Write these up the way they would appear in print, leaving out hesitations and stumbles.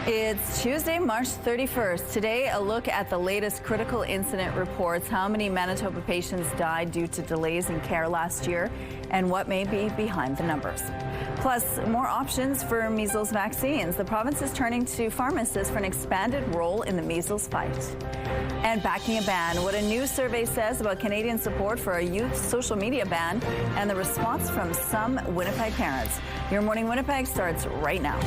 It's Tuesday, March 31st. Today, a look at the latest critical incident reports, how many Manitoba patients died due to delays in care last year, and what may be behind the numbers. Plus, more options for measles vaccines. The province is turning to pharmacists for an expanded role in the measles fight. And backing a ban, what a new survey says about Canadian support for a youth social media ban and the response from some Winnipeg parents. Your Morning Winnipeg starts right now.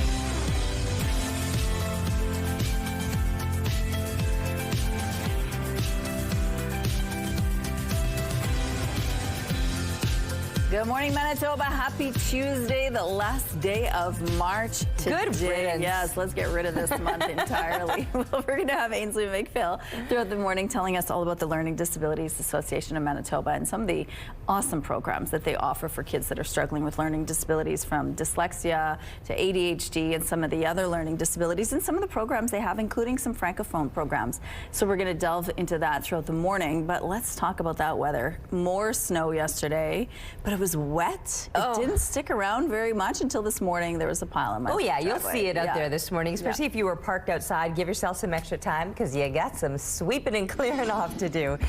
Good morning, Manitoba. Happy Tuesday, the last day of March. Good riddance. Yes, let's get rid of this month entirely. Well, we're going to have Ainsley McPhail throughout the morning telling us all about the Learning Disabilities Association of Manitoba and some of the awesome programs that they offer for kids that are struggling with learning disabilities, from dyslexia to ADHD and some of the other learning disabilities, and some of the programs they have, including some Francophone programs. So we're going to delve into that throughout the morning, but let's talk about that weather. More snow yesterday, but it was wet. It didn't stick around very much until this morning. There was a pile in my driveway. You'll see it out there this morning, especially if you were parked outside. Give yourself some extra time because you got some sweeping and clearing off to do.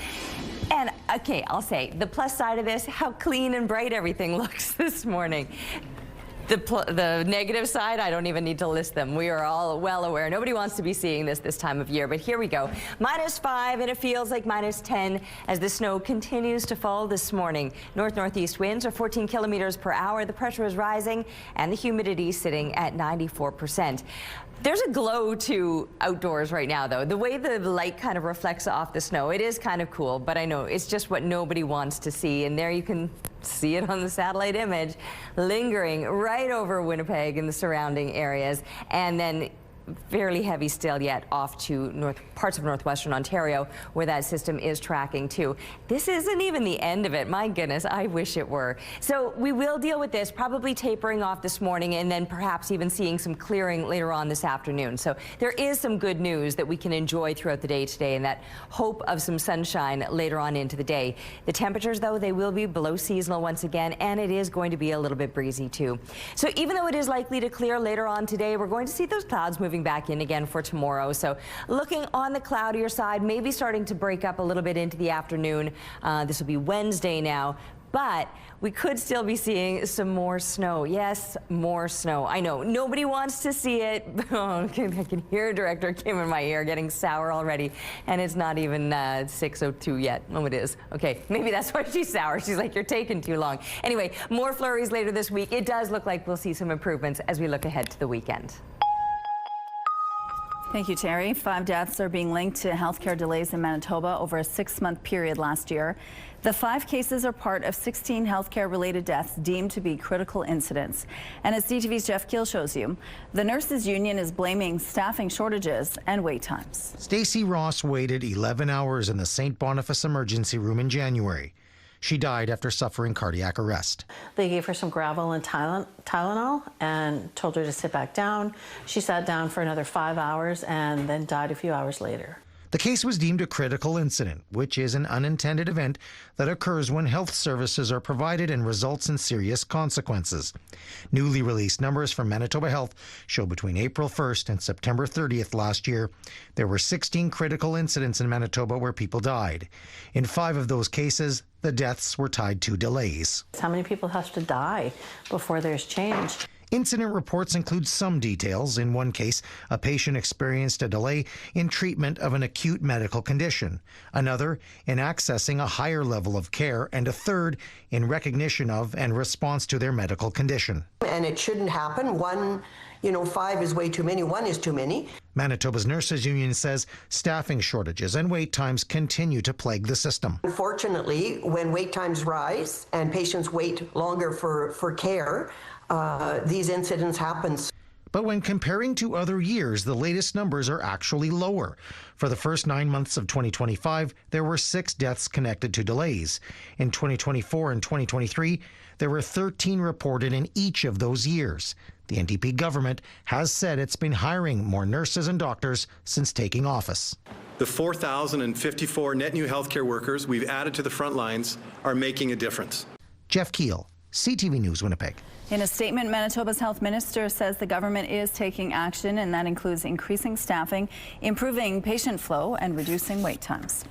And okay, I'll say the plus side of this, how clean and bright everything looks this morning. The negative side, I don't even need to list them. We are all well aware. Nobody wants to be seeing this time of year, but here we go. -5, and it feels like -10 as the snow continues to fall this morning. North-northeast winds are 14 kilometers per hour. The pressure is rising, and the humidity sitting at 94%. There's a glow to outdoors right now, though. The way the light kind of reflects off the snow, it is kind of cool, but I know it's just what nobody wants to see. And there you can see it on the satellite image, lingering right over Winnipeg and the surrounding areas, and then fairly heavy still yet off to parts of northwestern Ontario, where that system is tracking too. This isn't even the end of it. My goodness, I wish it were. So we will deal with this, probably tapering off this morning, and then perhaps even seeing some clearing later on this afternoon. So there is some good news that we can enjoy throughout the day today, and that hope of some sunshine later on into the day. The temperatures, though, they will be below seasonal once again, and it is going to be a little bit breezy too. So even though it is likely to clear later on today, we're going to see those clouds moving back in again for tomorrow. So looking on the cloudier side, maybe starting to break up a little bit into the afternoon. This will be Wednesday now, but we could still be seeing some more snow. Yes, more snow. I know nobody wants to see it. Oh, I can hear Director Kim in my ear getting sour already, and it's not even 6:02 yet. Oh, it is. Okay, maybe that's why she's sour. She's like, you're taking too long. Anyway, more flurries later this week. It does look like we'll see some improvements as we look ahead to the weekend. Thank you, Terry. 5 deaths are being linked to healthcare delays in Manitoba over a 6-month period last year. The 5 cases are part of 16 healthcare-related deaths deemed to be critical incidents. And as CTV's Jeff Keel shows you, the nurses' union is blaming staffing shortages and wait times. Stacey Ross waited 11 hours in the St. Boniface emergency room in January. She died after suffering cardiac arrest. They gave her some Gravol and Tylenol and told her to sit back down. She sat down for another 5 hours and then died a few hours later. The case was deemed a critical incident, which is an unintended event that occurs when health services are provided and results in serious consequences. Newly released numbers from Manitoba Health show between April 1st and September 30th last year, there were 16 critical incidents in Manitoba where people died. In 5 of those cases, the deaths were tied to delays. How many people have to die before there's change? Incident reports include some details. In one case, a patient experienced a delay in treatment of an acute medical condition, another in accessing a higher level of care, and a third in recognition of and response to their medical condition. And it shouldn't happen. 5 is way too many, 1 is too many. Manitoba's Nurses Union says staffing shortages and wait times continue to plague the system. Unfortunately, when wait times rise and patients wait longer for care, these incidents happen. But when comparing to other years, the latest numbers are actually lower. For the first 9 months of 2025, there were 6 deaths connected to delays. In 2024 and 2023, there were 13 reported in each of those years. The NDP government has said it's been hiring more nurses and doctors since taking office. The 4,054 net new healthcare workers we've added to the front lines are making a difference. Jeff Keel, CTV News, Winnipeg. In a statement, Manitoba's health minister says the government is taking action, and that includes increasing staffing, improving patient flow, and reducing wait times.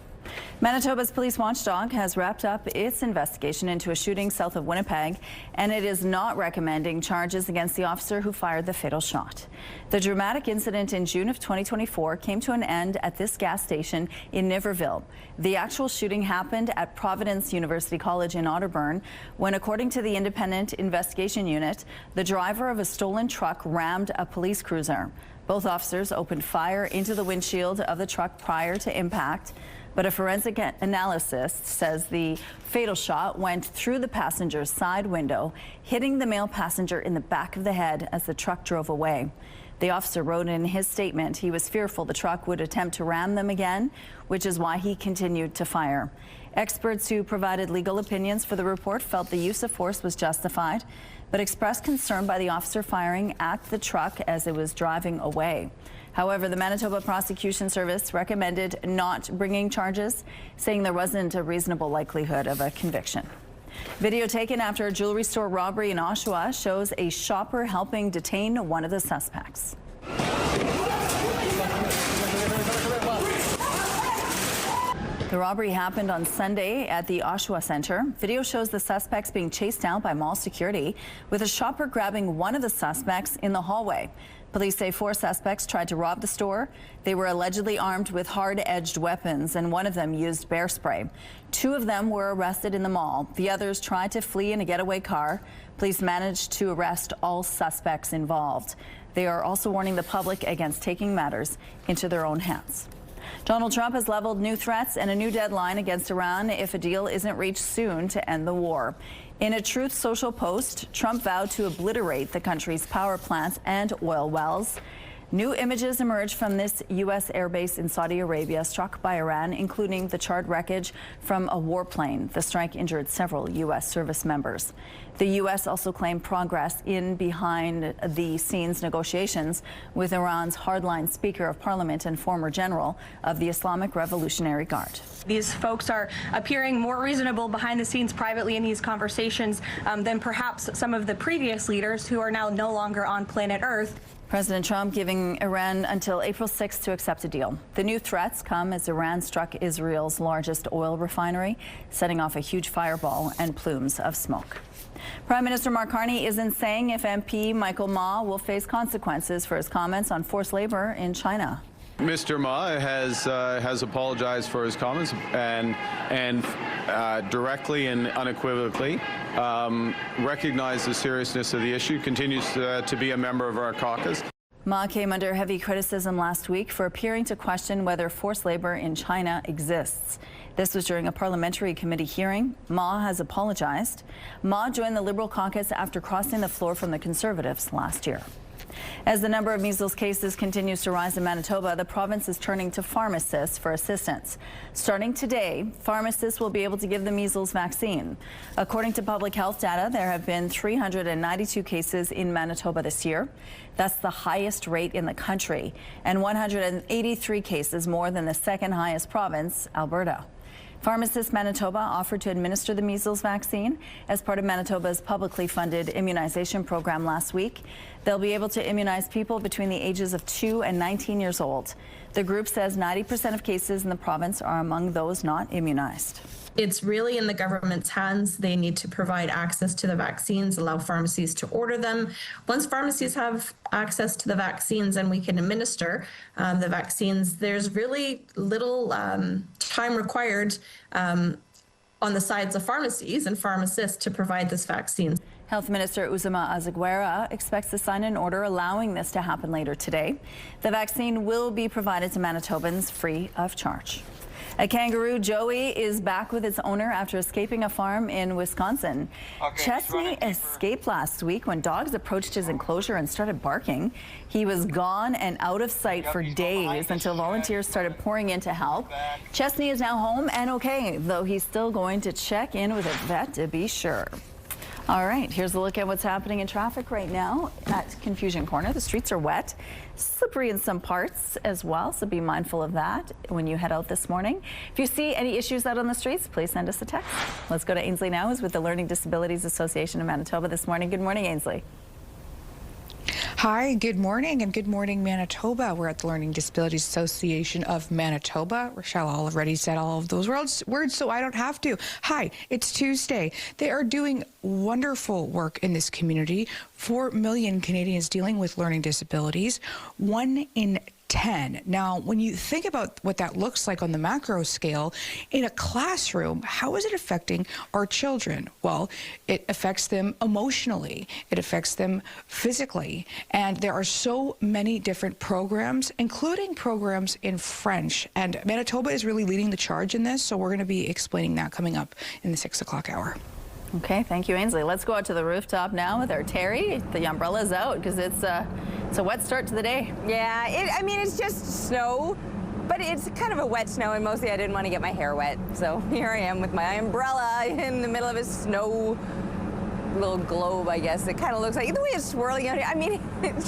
Manitoba's police watchdog has wrapped up its investigation into a shooting south of Winnipeg, and it is not recommending charges against the officer who fired the fatal shot. The dramatic incident in June of 2024 came to an end at this gas station in Niverville. The actual shooting happened at Providence University College in Otterburn when, according to the Independent Investigation Unit, the driver of a stolen truck rammed a police cruiser. Both officers opened fire into the windshield of the truck prior to impact, but a forensic analysis says the fatal shot went through the passenger's side window, hitting the male passenger in the back of the head as the truck drove away. The officer wrote in his statement he was fearful the truck would attempt to ram them again, which is why he continued to fire. Experts who provided legal opinions for the report felt the use of force was justified, but expressed concern by the officer firing at the truck as it was driving away. However, the Manitoba Prosecution Service recommended not bringing charges, saying there wasn't a reasonable likelihood of a conviction. Video taken after a jewelry store robbery in Oshawa shows a shopper helping detain one of the suspects. The robbery happened on Sunday at the Oshawa Centre. Video shows the suspects being chased out by mall security, with a shopper grabbing one of the suspects in the hallway. Police say 4 suspects tried to rob the store. They were allegedly armed with hard-edged weapons, and one of them used bear spray. 2 of them were arrested in the mall. The others tried to flee in a getaway car. Police managed to arrest all suspects involved. They are also warning the public against taking matters into their own hands. Donald Trump has leveled new threats and a new deadline against Iran if a deal isn't reached soon to end the war. In a Truth Social post, Trump vowed to obliterate the country's power plants and oil wells. New images emerged from this U.S. airbase in Saudi Arabia struck by Iran, including the charred wreckage from a warplane. The strike injured several U.S. service members. The U.S. also claimed progress in behind-the-scenes negotiations with Iran's hardline Speaker of Parliament and former general of the Islamic Revolutionary Guard. These folks are appearing more reasonable behind the scenes privately in these conversations than perhaps some of the previous leaders who are now no longer on planet Earth. President Trump giving Iran until April 6th to accept a deal. The new threats come as Iran struck Israel's largest oil refinery, setting off a huge fireball and plumes of smoke. Prime Minister Mark Carney isn't saying if MP Michael Ma will face consequences for his comments on forced labor in China. Mr. Ma has apologized for his comments and directly and unequivocally recognized the seriousness of the issue, continues to be a member of our caucus. Ma came under heavy criticism last week for appearing to question whether forced labor in China exists. This was during a parliamentary committee hearing. Ma has apologized. Ma joined the Liberal caucus after crossing the floor from the Conservatives last year. As the number of measles cases continues to rise in Manitoba, the province is turning to pharmacists for assistance. Starting today, pharmacists will be able to give the measles vaccine. According to public health data, there have been 392 cases in Manitoba this year. That's the highest rate in the country, and 183 cases more than the second highest province, Alberta. Pharmacists Manitoba offered to administer the measles vaccine as part of Manitoba's publicly funded immunization program last week. They'll be able to immunize people between the ages of 2 and 19 years old. The group says 90% of cases in the province are among those not immunized. It's really in the government's hands. They need to provide access to the vaccines, allow pharmacies to order them. Once pharmacies have access to the vaccines and we can administer the vaccines, there's really little time required on the sides of pharmacies and pharmacists to provide this vaccine. Health Minister Uzuma Azaguera expects to sign an order allowing this to happen later today. The vaccine will be provided to Manitobans free of charge. A kangaroo, Joey, is back with its owner after escaping a farm in Wisconsin. Chesney escaped last week when dogs approached his enclosure and started barking. He was gone and out of sight for days until volunteers started pouring in to help. Chesney is now home and okay, though he's still going to check in with a vet to be sure. All right, here's a look at what's happening in traffic right now at Confusion Corner. The streets are wet, slippery in some parts as well, so be mindful of that when you head out this morning. If you see any issues out on the streets, please send us a text. Let's go to Ainsley now, who's with the Learning Disabilities Association of Manitoba this morning. Good morning, Ainsley. Hi, good morning, and good morning, Manitoba. We're at the Learning Disabilities Association of Manitoba. Rochelle already said all of those words, so I don't have to. Hi, it's Tuesday. They are doing wonderful work in this community. 4 million Canadians dealing with learning disabilities. 1 in 10. Now, when you think about what that looks like on the macro scale, in a classroom, how is it affecting our children? Well, it affects them emotionally, it affects them physically, and there are so many different programs, including programs in French, and Manitoba is really leading the charge in this, so we're going to be explaining that coming up in the 6 o'clock hour. Okay, thank you, Ainsley. Let's go out to the rooftop now with our Terry. The umbrella's out because it's a wet start to the day. Yeah, I mean, it's just snow, but it's kind of a wet snow, and mostly I didn't want to get my hair wet. So here I am with my umbrella in the middle of a snow little globe, I guess. It kind of looks like, the way it's swirling out here, I mean,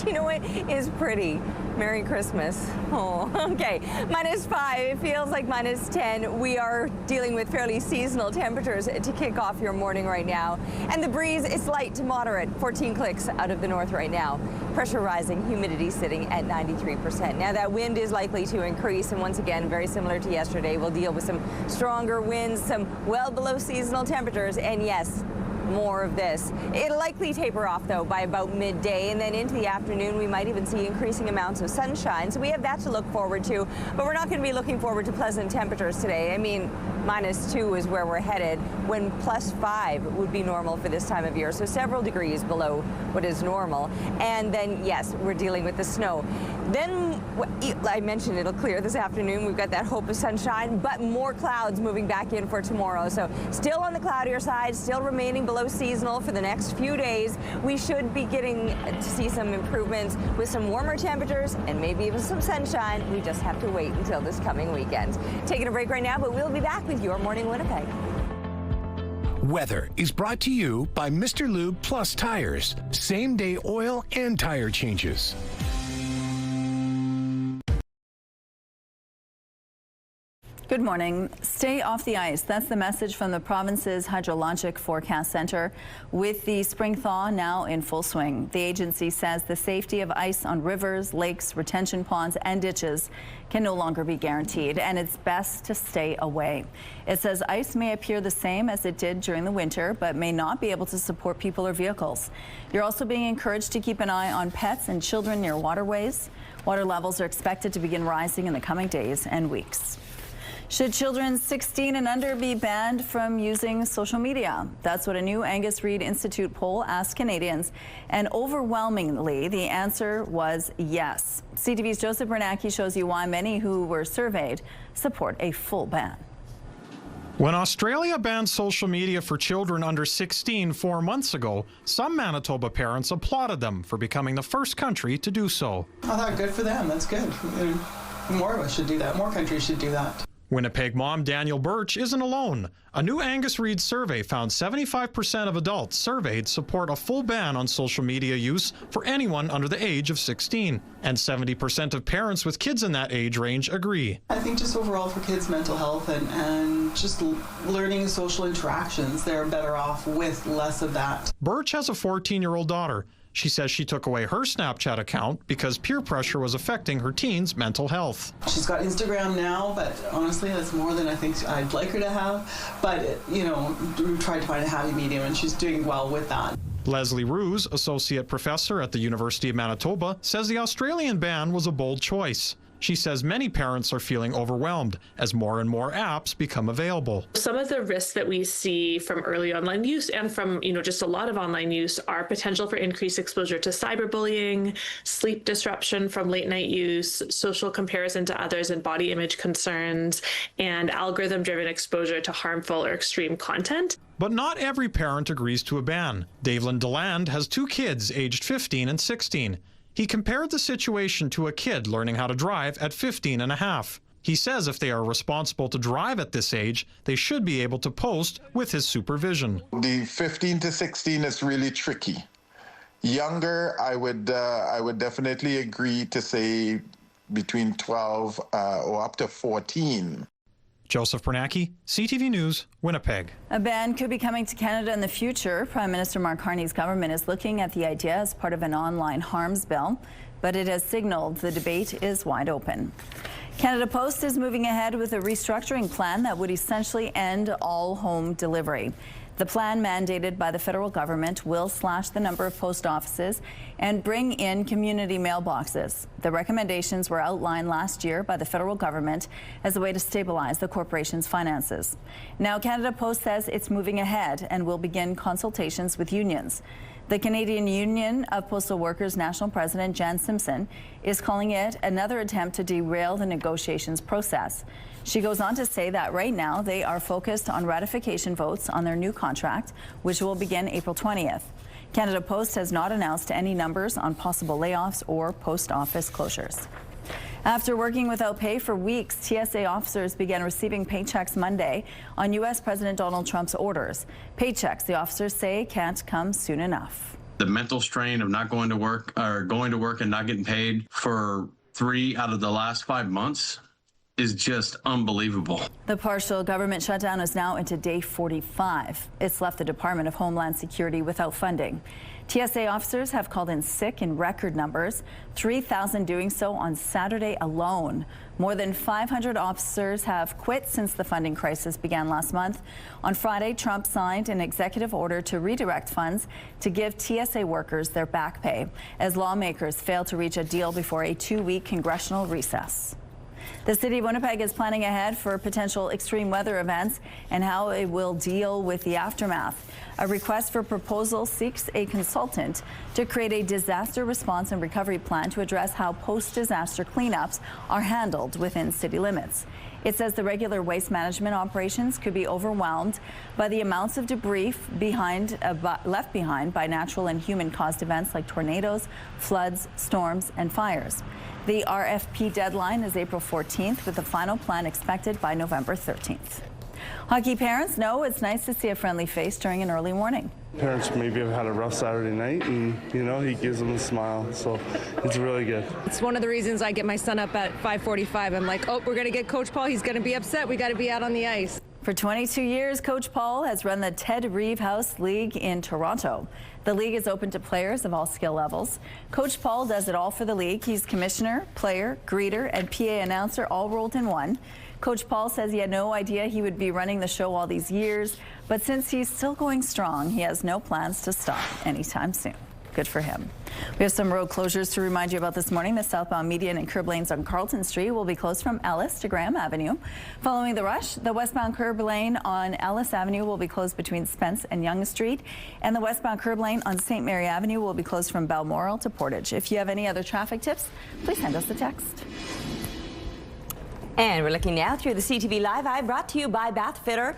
you know what? It is pretty. Merry Christmas. Oh, okay. -5. It feels like -10. We are dealing with fairly seasonal temperatures to kick off your morning right now. And the breeze is light to moderate, 14 clicks out of the north right now. Pressure rising, humidity sitting at 93%. Now that wind is likely to increase, and once again, very similar to yesterday, we'll deal with some stronger winds, some well below seasonal temperatures, and yes, more of this. It'll likely taper off though by about midday, and then into the afternoon we might even see increasing amounts of sunshine, so we have that to look forward to, but we're not going to be looking forward to pleasant temperatures today. I mean, -2 is where we're headed, when +5 would be normal for this time of year, so several degrees below what is normal. And then yes, we're dealing with the snow. Then I mentioned it'll clear this afternoon. We've got that hope of sunshine, but more clouds moving back in for tomorrow, so still on the cloudier side, still remaining below seasonal for the next few days. We should be getting to see some improvements with some warmer temperatures and maybe even some sunshine. We just have to wait until this coming weekend. Taking a break right now, but we'll be back with your Morning Winnipeg. Weather is brought to you by Mr. Lube Plus Tires. Same-day oil and tire changes. Good morning. Stay off the ice. That's the message from the province's Hydrologic Forecast Center. With the spring thaw now in full swing, the agency says the safety of ice on rivers, lakes, retention ponds, and ditches can no longer be guaranteed, and it's best to stay away. It says ice may appear the same as it did during the winter, but may not be able to support people or vehicles. You're also being encouraged to keep an eye on pets and children near waterways. Water levels are expected to begin rising in the coming days and weeks. Should children 16 and under be banned from using social media? That's what a new Angus Reid Institute poll asked Canadians, and overwhelmingly the answer was yes. CTV's Joseph Bernacki shows you why many who were surveyed support a full ban. When Australia banned social media for children under 16 4 months ago, some Manitoba parents applauded them for becoming the first country to do so. I thought, good for them. That's good. More of us should do that. More countries should do that. Winnipeg mom Daniel Birch isn't alone. A new Angus Reid survey found 75% of adults surveyed support a full ban on social media use for anyone under the age of 16. And 70% of parents with kids in that age range agree. I think just overall for kids' mental health and just learning social interactions, they're better off with less of that. Birch has a 14-year-old daughter. She says she took away her Snapchat account because peer pressure was affecting her teen's mental health. She's got Instagram now, but honestly, that's more than I think I'd like her to have. But, you know, we tried to find a happy medium, and she's doing well with that. Leslie Ruse, associate professor at the University of Manitoba, says the Australian ban was a bold choice. She says many parents are feeling overwhelmed as more and more apps become available. Some of the risks that we see from early online use and from, just a lot of online use are potential for increased exposure to cyberbullying, sleep disruption from late night use, social comparison to others and body image concerns, and algorithm-driven exposure to harmful or extreme content. But not every parent agrees to a ban. Davelin Deland has 2 kids aged 15 and 16. He compared the situation to a kid learning how to drive at 15 and a half. He says if they are responsible to drive at this age, they should be able to post with his supervision. The 15 to 16 is really tricky. Younger, I would definitely agree to say between 12 or up to 14. Joseph Bernacki, CTV News, Winnipeg. A ban could be coming to Canada in the future. Prime Minister Mark Carney's government is looking at the idea as part of an online harms bill, but it has signaled the debate is wide open. Canada Post is moving ahead with a restructuring plan that would essentially end all home delivery. The plan, mandated by the federal government, will slash the number of post offices and bring in community mailboxes. The recommendations were outlined last year by the federal government as a way to stabilize the corporation's finances. Now, Canada Post says it's moving ahead and will begin consultations with unions. The Canadian Union of Postal Workers National President Jan Simpson is calling it another attempt to derail the negotiations process. She goes on to say that right now they are focused on ratification votes on their new contract, which will begin April 20th. Canada Post has not announced any numbers on possible layoffs or post office closures. After working without pay for weeks, TSA officers began receiving paychecks Monday on U.S. President Donald Trump's orders. Paychecks, the officers say, can't come soon enough. The mental strain of not going to work or going to work and not getting paid for 3 out of the last 5 months is just unbelievable. The partial government shutdown is now into day 45. It's left the Department of Homeland Security without funding. TSA officers have called in sick in record numbers, 3,000 doing so on Saturday alone. More than 500 officers have quit since the funding crisis began last month. On Friday, Trump signed an executive order to redirect funds to give TSA workers their back pay as lawmakers failed to reach a deal before a 2-week congressional recess. The city of Winnipeg is planning ahead for potential extreme weather events and how it will deal with the aftermath. A request for proposal seeks a consultant to create a disaster response and recovery plan to address how post-disaster cleanups are handled within city limits. It says the regular waste management operations could be overwhelmed by the amounts of debris left behind by natural and human-caused events like tornadoes, floods, storms, and fires. The RFP deadline is April 14th, with the final plan expected by November 13th. Hockey parents know it's nice to see a friendly face during an early morning. Parents maybe have had a rough Saturday night, and he gives them a smile, so it's really good. It's one of the reasons I get my son up at 5:45. I'm like, oh, we're going to get Coach Paul. He's going to be upset. We got to be out on the ice. For 22 years, Coach Paul has run the Ted Reeve House League in Toronto. The league is open to players of all skill levels. Coach Paul does it all for the league. He's commissioner, player, greeter, and PA announcer all rolled in one. Coach Paul says he had no idea he would be running the show all these years, but since he's still going strong, he has no plans to stop anytime soon. Good for him. We have some road closures to remind you about this morning. The southbound median and curb lanes on Carlton Street will be closed from Ellis to Graham Avenue. Following the rush, the westbound curb lane on Ellis Avenue will be closed between Spence and Yonge Street, and the westbound curb lane on St. Mary Avenue will be closed from Balmoral to Portage. If you have any other traffic tips, please send us a text. And we're looking now through the CTV Live Eye, brought to you by Bath Fitter,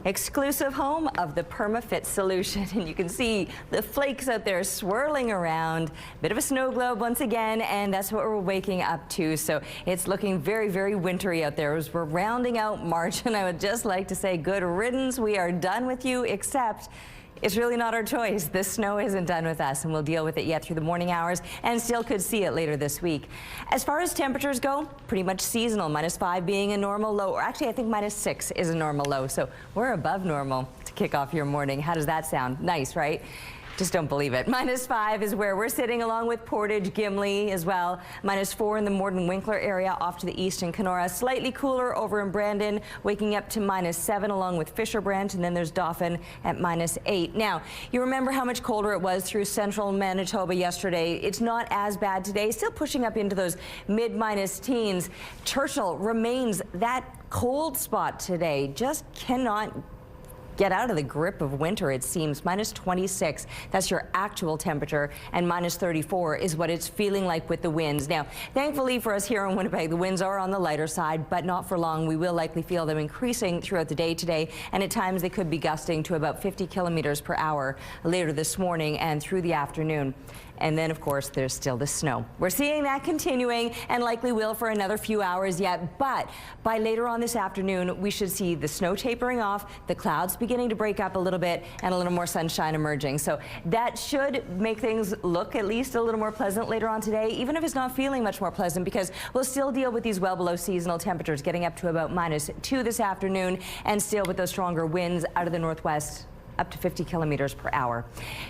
exclusive home of the PermaFit solution. And you can see the flakes out there swirling around. Bit of a snow globe once again, and that's what we're waking up to. So it's looking very, very wintry out there as we're rounding out March. And I would just like to say good riddance. We are done with you, except it's really not our choice. This snow isn't done with us, and we'll deal with it yet through the morning hours and still could see it later this week. As far as temperatures go, pretty much seasonal. -5 being a normal low, or actually I think -6 is a normal low. So we're above normal to kick off your morning. How does that sound? Nice, right? Just don't believe it. -5 is where we're sitting, along with Portage, Gimli as well. -4 in the Morden Winkler area off to the east in Kenora. Slightly cooler over in Brandon, waking up to -7 along with Fisher Branch, and then there's Dauphin at -8. Now, you remember how much colder it was through central Manitoba yesterday. It's not as bad today, still pushing up into those mid-minus teens. Churchill remains that cold spot today. Just cannot get out of the grip of winter, it seems. -26, that's your actual temperature, and -34 is what it's feeling like with the winds. Now, thankfully for us here in Winnipeg, the winds are on the lighter side, but not for long. We will likely feel them increasing throughout the day today, and at times they could be gusting to about 50 kilometers per hour later this morning and through the afternoon. And then, of course, there's still the snow. We're seeing that continuing and likely will for another few hours yet. But by later on this afternoon, we should see the snow tapering off, the clouds beginning to break up a little bit, and a little more sunshine emerging. So that should make things look at least a little more pleasant later on today, even if it's not feeling much more pleasant, because we'll still deal with these well below seasonal temperatures getting up to about -2 this afternoon, and still with those stronger winds out of the northwest up to 50 kilometers per hour.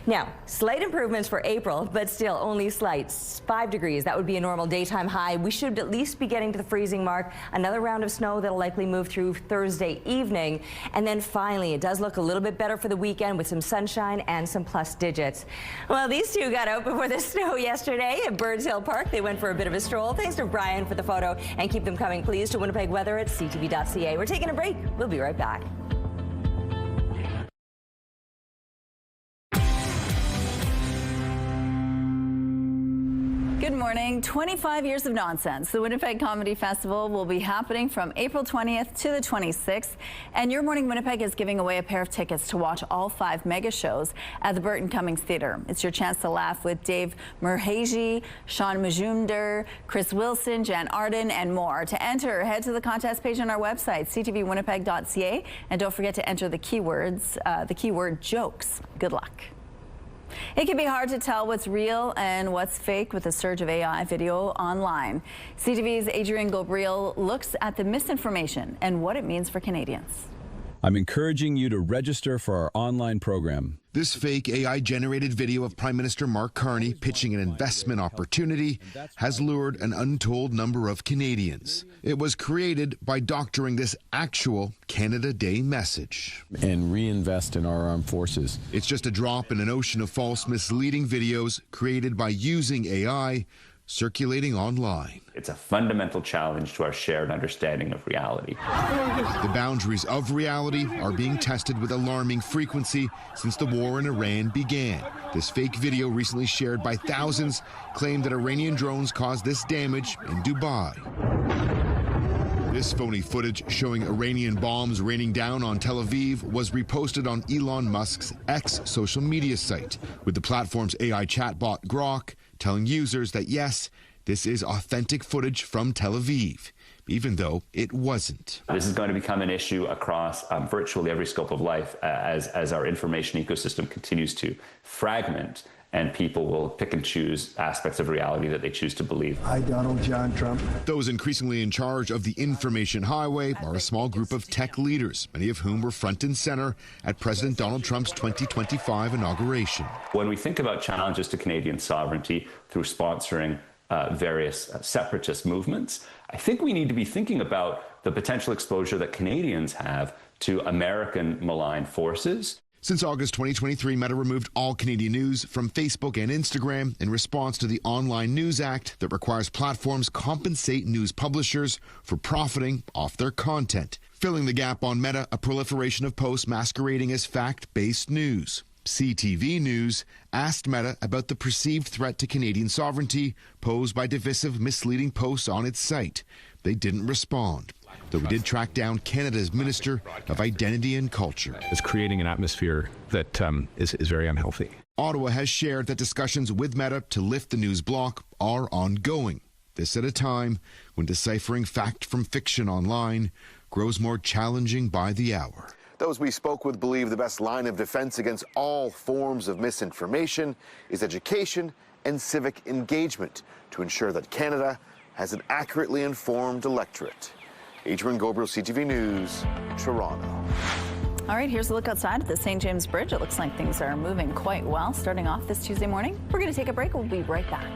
Now, slight improvements for April, but still only slight. 5 degrees, that would be a normal daytime high. We should at least be getting to the freezing mark. Another round of snow that'll likely move through Thursday evening. And then finally, it does look a little bit better for the weekend with some sunshine and some plus digits. Well, these two got out before the snow yesterday at Birds Hill Park. They went for a bit of a stroll. Thanks to Brian for the photo, and keep them coming, please, to Winnipeg Weather at CTV.ca. We're taking a break. We'll be right back. Good morning. 25 years of nonsense. The Winnipeg Comedy Festival will be happening from April 20th to the 26th. And Your Morning Winnipeg is giving away a pair of tickets to watch all 5 mega shows at the Burton Cummings Theatre. It's your chance to laugh with Dave Murhage, Sean Majumder, Chris Wilson, Jan Arden, and more. To enter, head to the contest page on our website, ctvwinnipeg.ca. And don't forget to enter the keyword jokes. Good luck. It can be hard to tell what's real and what's fake with the surge of AI video online. CTV's Adrian Gobriel looks at the misinformation and what it means for Canadians. I'm encouraging you to register for our online program. This fake AI-generated video of Prime Minister Mark Carney pitching an investment opportunity has lured an untold number of Canadians. It was created by doctoring this actual Canada Day message. And reinvest in our armed forces. It's just a drop in an ocean of false, misleading videos created by using AI, circulating online. It's a fundamental challenge to our shared understanding of reality. The boundaries of reality are being tested with alarming frequency since the war in Iran began. This fake video, recently shared by thousands, claimed that Iranian drones caused this damage in Dubai. This phony footage showing Iranian bombs raining down on Tel Aviv was reposted on Elon Musk's X social media site, with the platform's AI chatbot Grok telling users that yes, this is authentic footage from Tel Aviv, even though it wasn't. This is going to become an issue across virtually every scope of life as our information ecosystem continues to fragment, and people will pick and choose aspects of reality that they choose to believe. Hi, Donald John Trump. Those increasingly in charge of the information highway are a small group of tech leaders, many of whom were front and center at President Donald Trump's 2025 inauguration. When we think about challenges to Canadian sovereignty through sponsoring various separatist movements, I think we need to be thinking about the potential exposure that Canadians have to American malign forces. Since August 2023, Meta removed all Canadian news from Facebook and Instagram in response to the Online News Act that requires platforms compensate news publishers for profiting off their content. Filling the gap on Meta, a proliferation of posts masquerading as fact-based news. CTV News asked Meta about the perceived threat to Canadian sovereignty posed by divisive, misleading posts on its site. They didn't respond, though we did track down Canada's Minister of Identity and Culture. It's creating an atmosphere that is very unhealthy. Ottawa has shared that discussions with Meta to lift the news block are ongoing. This at a time when deciphering fact from fiction online grows more challenging by the hour. Those we spoke with believe the best line of defense against all forms of misinformation is education and civic engagement to ensure that Canada has an accurately informed electorate. Adrian Gobriel, CTV News, Toronto. All right, here's a look outside at the St. James Bridge. It looks like things are moving quite well starting off this Tuesday morning. We're going to take a break. We'll be right back.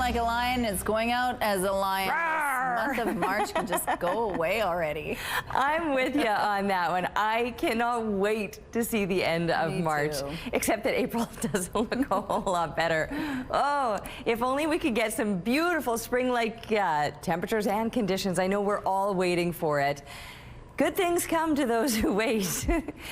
Like a lion, it's going out as a lion. This month of March can just go away already. I'm with you on that one. I cannot wait to see the end of March, except that April doesn't look a whole lot better. Oh, if only we could get some beautiful spring-like temperatures and conditions. I know we're all waiting for it. Good things come to those who wait.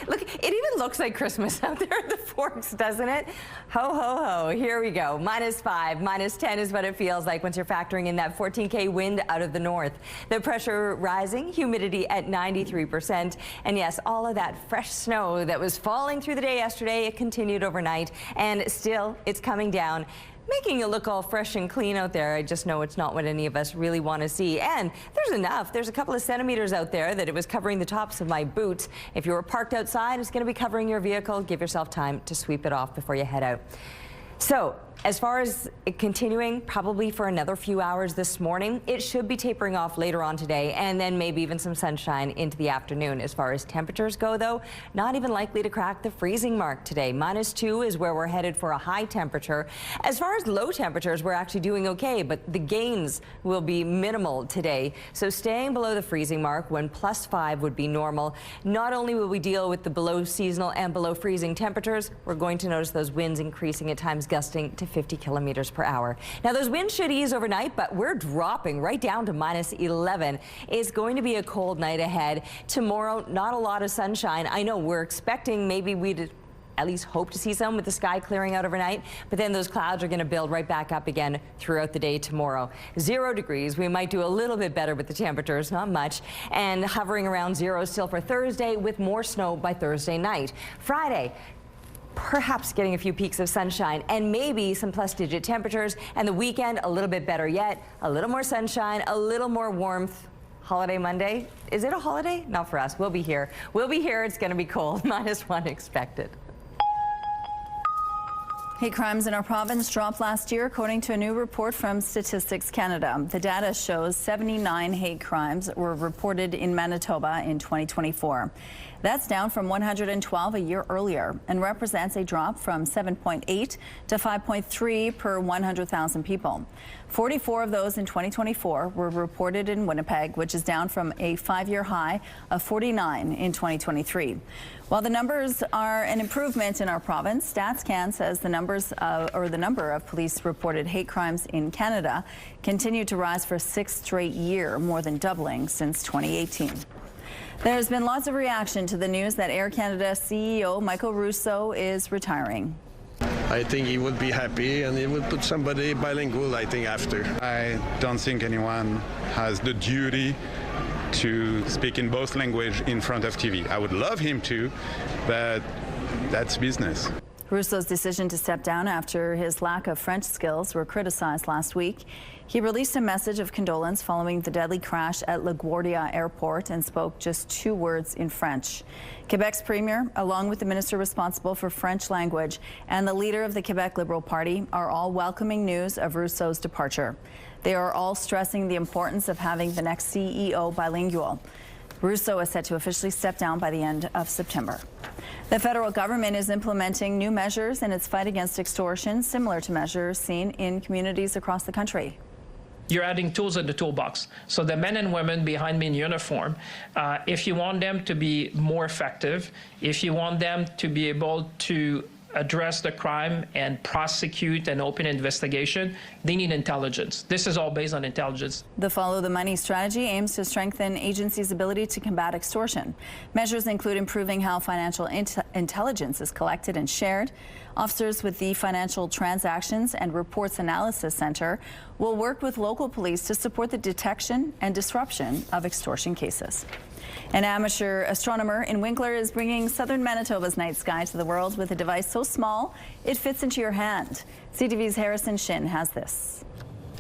Look, it even looks like Christmas out there at the Forks, doesn't it? Ho, ho, ho. Here we go. -5, -10 is what it feels like once you're factoring in that 14K wind out of the north. The pressure rising, humidity at 93%. And yes, all of that fresh snow that was falling through the day yesterday, it continued overnight. And still, it's coming down, making it look all fresh and clean out there. I just know it's not what any of us really want to see. And there's enough. There's a couple of centimeters out there that it was covering the tops of my boots. If you were parked outside, it's going to be covering your vehicle. Give yourself time to sweep it off before you head out. So, as far as it continuing, probably for another few hours this morning, it should be tapering off later on today, and then maybe even some sunshine into the afternoon. As far as temperatures go, though, not even likely to crack the freezing mark today. -2 is where we're headed for a high temperature. As far as low temperatures, we're actually doing okay, but the gains will be minimal today. So staying below the freezing mark when +5 would be normal. Not only will we deal with the below seasonal and below freezing temperatures, we're going to notice those winds increasing, at times gusting to 50 kilometers per hour. Now, those winds should ease overnight, but we're dropping right down to -11. It's going to be a cold night ahead. Tomorrow, not a lot of sunshine. I know we're expecting, maybe we'd at least hope to see some with the sky clearing out overnight, but then those clouds are going to build right back up again throughout the day tomorrow. 0 degrees. We might do a little bit better with the temperatures, not much, and hovering around 0 still for Thursday, with more snow by Thursday night. Friday, perhaps getting a few peaks of sunshine and maybe some plus-digit temperatures, and the weekend a little bit better yet, a little more sunshine, a little more warmth. Holiday Monday, is it a holiday? Not for us. We'll be here. We'll be here. It's going to be cold. -1 expected. Hate crimes in our province dropped last year, according to a new report from Statistics Canada. The data shows 79 hate crimes were reported in Manitoba in 2024. That's down from 112 a year earlier and represents a drop from 7.8 to 5.3 per 100,000 people. 44 of those in 2024 were reported in Winnipeg, which is down from a 5-year high of 49 in 2023. While the numbers are an improvement in our province, StatsCan says the number of police-reported hate crimes in Canada continued to rise for a 6th straight year, more than doubling since 2018. There's been lots of reaction to the news that Air Canada CEO Michael Rousseau is retiring. I think he would be happy, and he would put somebody bilingual, I think, after. I don't think anyone has the duty to speak in both languages in front of TV. I would love him to, but that's business. Rousseau's decision to step down after his lack of French skills were criticized last week. He released a message of condolence following the deadly crash at LaGuardia Airport and spoke just 2 words in French. Quebec's premier, along with the minister responsible for French language and the leader of the Quebec Liberal Party, are all welcoming news of Rousseau's departure. They are all stressing the importance of having the next CEO bilingual. Rousseau is set to officially step down by the end of September. The federal government is implementing new measures in its fight against extortion, similar to measures seen in communities across the country. You're adding tools in the toolbox. So the men and women behind me in uniform, if you want them to be more effective, if you want them to be able to address the crime and prosecute and open investigation, they need intelligence. This is all based on intelligence. The Follow the Money strategy aims to strengthen agencies' ability to combat extortion. Measures include improving how financial intelligence is collected and shared. Officers with the Financial Transactions and Reports Analysis Center will work with local police to support the detection and disruption of extortion cases. An amateur astronomer in Winkler is bringing southern Manitoba's night sky to the world with a device so small it fits into your hand. CTV's Harrison Shin has this.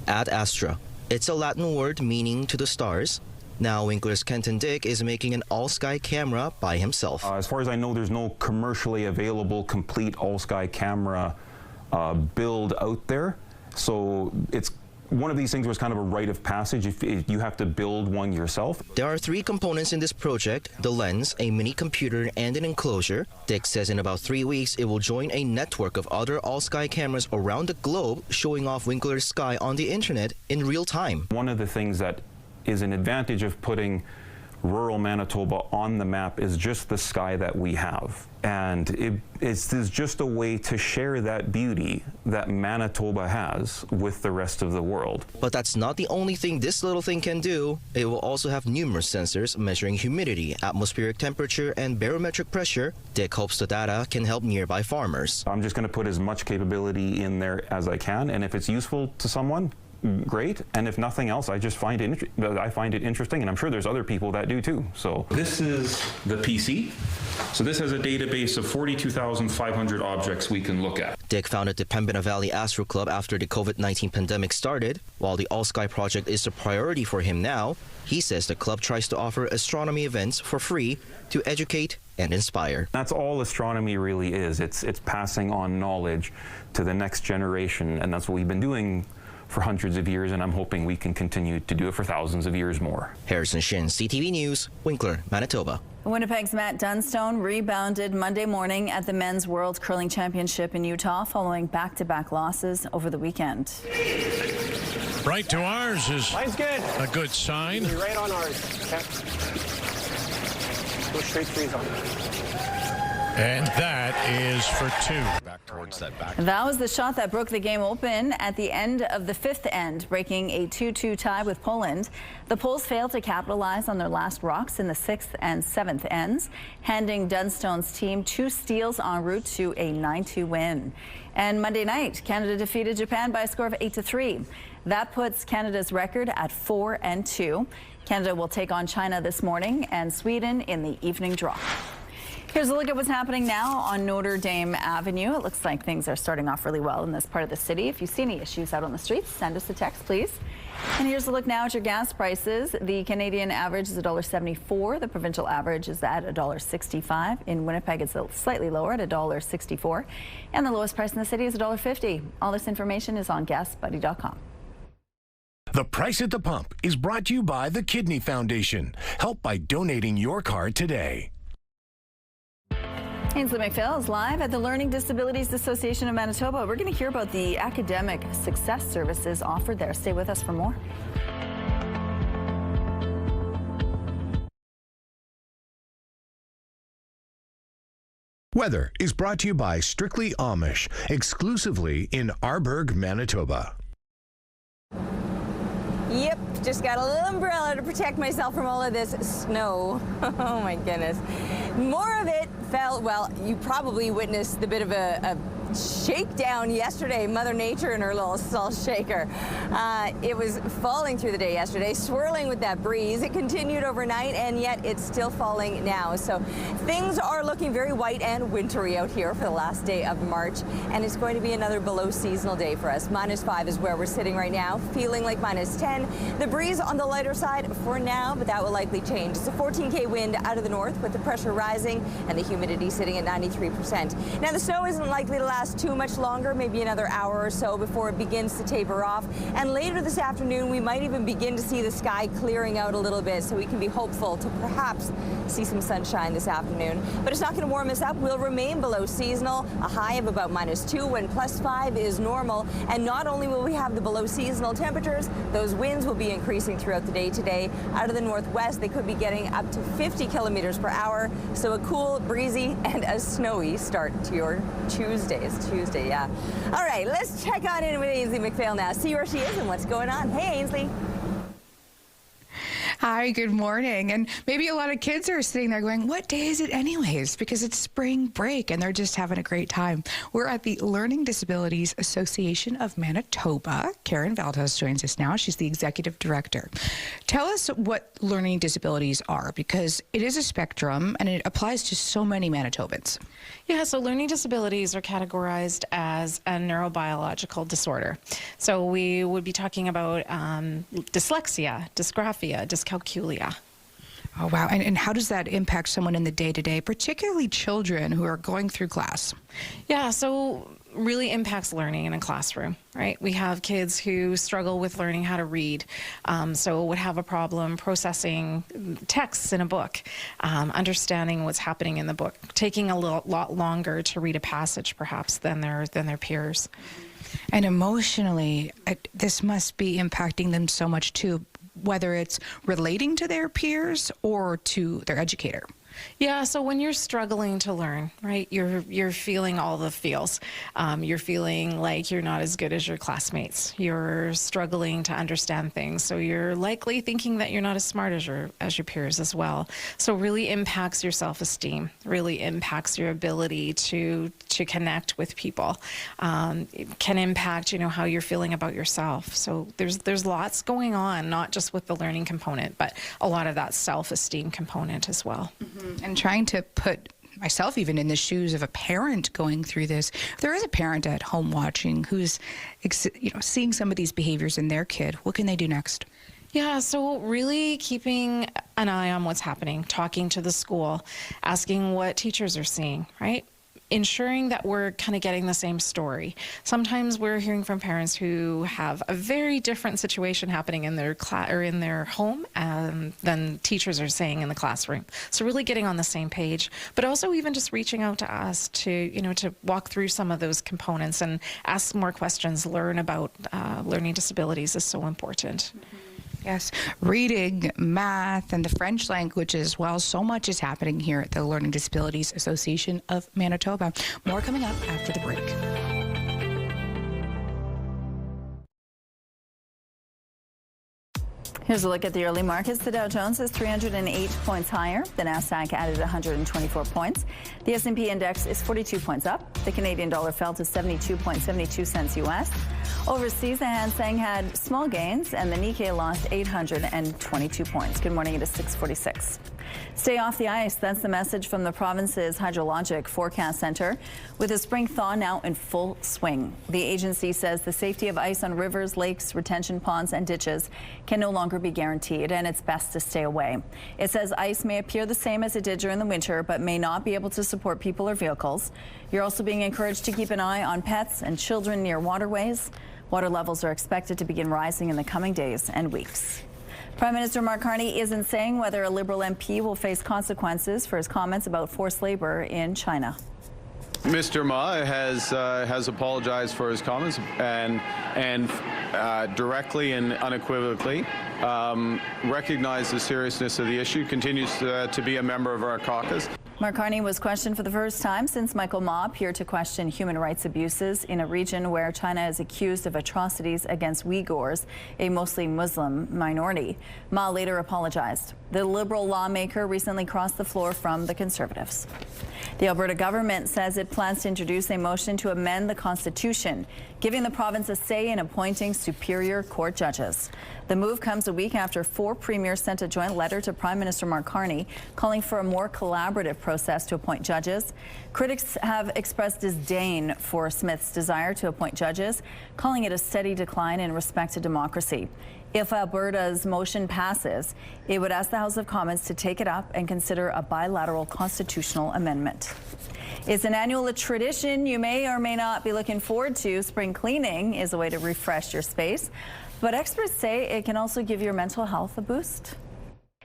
Ad Astra. It's a Latin word meaning to the stars. Now Winkler's Kenton Dick is making an all-sky camera by himself. As far as I know, there's no commercially available complete all-sky camera build out there. So it's one of these things was kind of a rite of passage if you have to build one yourself. There are 3 components in this project: the lens, a mini computer, and an enclosure. Dick says in about 3 weeks it will join a network of other all-sky cameras around the globe, showing off Winkler's sky on the internet in real time. One of the things that is an advantage of putting rural Manitoba on the map is just the sky that we have. And it's just a way to share that beauty that Manitoba has with the rest of the world. But that's not the only thing this little thing can do. It will also have numerous sensors measuring humidity, atmospheric temperature, and barometric pressure. Dick hopes the data can help nearby farmers. I'm just going to put as much capability in there as I can, and if it's useful to someone, great, and if nothing else, I find it interesting, and I'm sure there's other people that do too. So this is the PC. So this has a database of 42,500 objects we can look at. Dick founded the Pembina Valley Astro Club after the COVID-19 pandemic started. While the All Sky project is a priority for him now, he says the club tries to offer astronomy events for free to educate and inspire. That's all astronomy really is. It's passing on knowledge to the next generation, and that's what we've been doing for hundreds of years, and I'm hoping we can continue to do it for thousands of years more. Harrison Shin, CTV News, Winkler, Manitoba. Winnipeg's Matt Dunstone rebounded Monday morning at the Men's World Curling Championship in Utah following back-to-back losses over the weekend. Right to ours is a good sign. Right on ours. Okay. Go straight trees on it. And that is for two. Back towards that back. That was the shot that broke the game open at the end of the fifth end, breaking a 2-2 tie with Poland. The Poles failed to capitalize on their last rocks in the sixth and seventh ends, handing Dunstone's team 2 steals en route to a 9-2 win. And Monday night, Canada defeated Japan by a score of 8-3. That puts Canada's record at 4-2. Canada will take on China this morning and Sweden in the evening draw. Here's a look at what's happening now on Notre Dame Avenue. It looks like things are starting off really well in this part of the city. If you see any issues out on the streets, send us a text, please. And here's a look now at your gas prices. The Canadian average is $1.74. The provincial average is at $1.65. In Winnipeg, it's slightly lower at $1.64. And the lowest price in the city is $1.50. All this information is on GasBuddy.com. The Price at the Pump is brought to you by the Kidney Foundation. Help by donating your card today. Ainsley McPhail is live at the Learning Disabilities Association of Manitoba. We're going to hear about the academic success services offered there. Stay with us for more. Weather is brought to you by Strictly Amish, exclusively in Arborg, Manitoba. Yep, just got a little umbrella to protect myself from all of this snow. Oh my goodness. More of it fell, well, you probably witnessed the bit of a shakedown yesterday, Mother Nature and her little salt shaker. It was falling through the day yesterday, swirling with that breeze. It continued overnight, and yet it's still falling now. So things are looking very white and wintry out here for the last day of March, and it's going to be another below seasonal day for us. -5 is where we're sitting right now, feeling like -10. The breeze on the lighter side for now, but that will likely change. It's a 14K wind out of the north with the pressure rising and the humidity sitting at 93%. Now the snow isn't likely to last too much longer, maybe another hour or so before it begins to taper off. And later this afternoon, we might even begin to see the sky clearing out a little bit, so we can be hopeful to perhaps see some sunshine this afternoon. But it's not going to warm us up. We'll remain below seasonal, a high of about -2 when +5 is normal. And not only will we have the below seasonal temperatures, those winds will be increasing throughout the day today. Out of the northwest, they could be getting up to 50 kilometers per hour. So a cool, breezy, and a snowy start to your Tuesday. It's Tuesday, yeah. All right, let's check on in with Ainsley McPhail now, see where she is and what's going on. Hey, Ainsley. Hi, good morning. And maybe a lot of kids are sitting there going, what day is it anyways? Because it's spring break and they're just having a great time. We're at the Learning Disabilities Association of Manitoba. Karen Valdez joins us now. She's the executive director. Tell us what learning disabilities are, because it is a spectrum and it applies to so many Manitobans. Yeah, so learning disabilities are categorized as a neurobiological disorder. So we would be talking about dyslexia, dysgraphia, dyscalculia. Oh, wow. And how does that impact someone in the day-to-day, particularly children who are going through class? Yeah, so really impacts learning in a classroom, right? We have kids who struggle with learning how to read, so would have a problem processing texts in a book, understanding what's happening in the book, taking a lot longer to read a passage perhaps than their peers. And emotionally, this must be impacting them so much too. whether it's relating to their peers or to their educator? Yeah, so when you're struggling to learn, right, you're feeling all the feels. You're feeling like you're not as good as your classmates. You're struggling to understand things, so you're likely thinking that you're not as smart as your peers as well. So it really impacts your self-esteem, really impacts your ability to connect with people. It can impact, how you're feeling about yourself. So there's lots going on, not just with the learning component, but a lot of that self-esteem component as well. Mm-hmm. And trying to put myself even in the shoes of a parent going through this. If there is a parent at home watching who's seeing some of these behaviors in their kid, what can they do next? Yeah, so really keeping an eye on what's happening, talking to the school, asking what teachers are seeing, right? Ensuring that we're kind of getting the same story. Sometimes we're hearing from parents who have a very different situation happening in their class or in their home than teachers are saying in the classroom. So really getting on the same page, but also even just reaching out to us to, to walk through some of those components and ask more questions, learn about learning disabilities is so important. Mm-hmm. Yes, reading, math, and the French language as well. So much is happening here at the Learning Disabilities Association of Manitoba. More coming up after the break. Here's a look at the early markets. The Dow Jones is 308 points higher. The Nasdaq added 124 points. The S&P index is 42 points up. The Canadian dollar fell to 72.72 cents U.S. Overseas, the Hang Seng had small gains, and the Nikkei lost 822 points. Good morning. It is 6:46. Stay off the ice. That's the message from the province's Hydrologic Forecast Center. With a spring thaw now in full swing, the agency says the safety of ice on rivers, lakes, retention ponds, and ditches can no longer be guaranteed, and it's best to stay away. It says ice may appear the same as it did during the winter, but may not be able to support people or vehicles. You're also being encouraged to keep an eye on pets and children near waterways. Water levels are expected to begin rising in the coming days and weeks. Prime Minister Mark Carney isn't saying whether a Liberal MP will face consequences for his comments about forced labor in China. Mr. Ma has apologized for his comments and directly and unequivocally recognized the seriousness of the issue, continues to be a member of our caucus. Mark Carney was questioned for the first time since Michael Ma appeared to question human rights abuses in a region where China is accused of atrocities against Uyghurs, a mostly Muslim minority. Ma later apologized. The Liberal lawmaker recently crossed the floor from the Conservatives. The Alberta government says it plans to introduce a motion to amend the Constitution, giving the province a say in appointing Superior Court judges. The move comes a week after 4 premiers sent a joint letter to Prime Minister Mark Carney calling for a more collaborative process to appoint judges. Critics have expressed disdain for Smith's desire to appoint judges, calling it a steady decline in respect to democracy. If Alberta's motion passes, it would ask the House of Commons to take it up and consider a bilateral constitutional amendment. It's an annual tradition you may or may not be looking forward to. Spring cleaning is a way to refresh your space, but experts say it can also give your mental health a boost.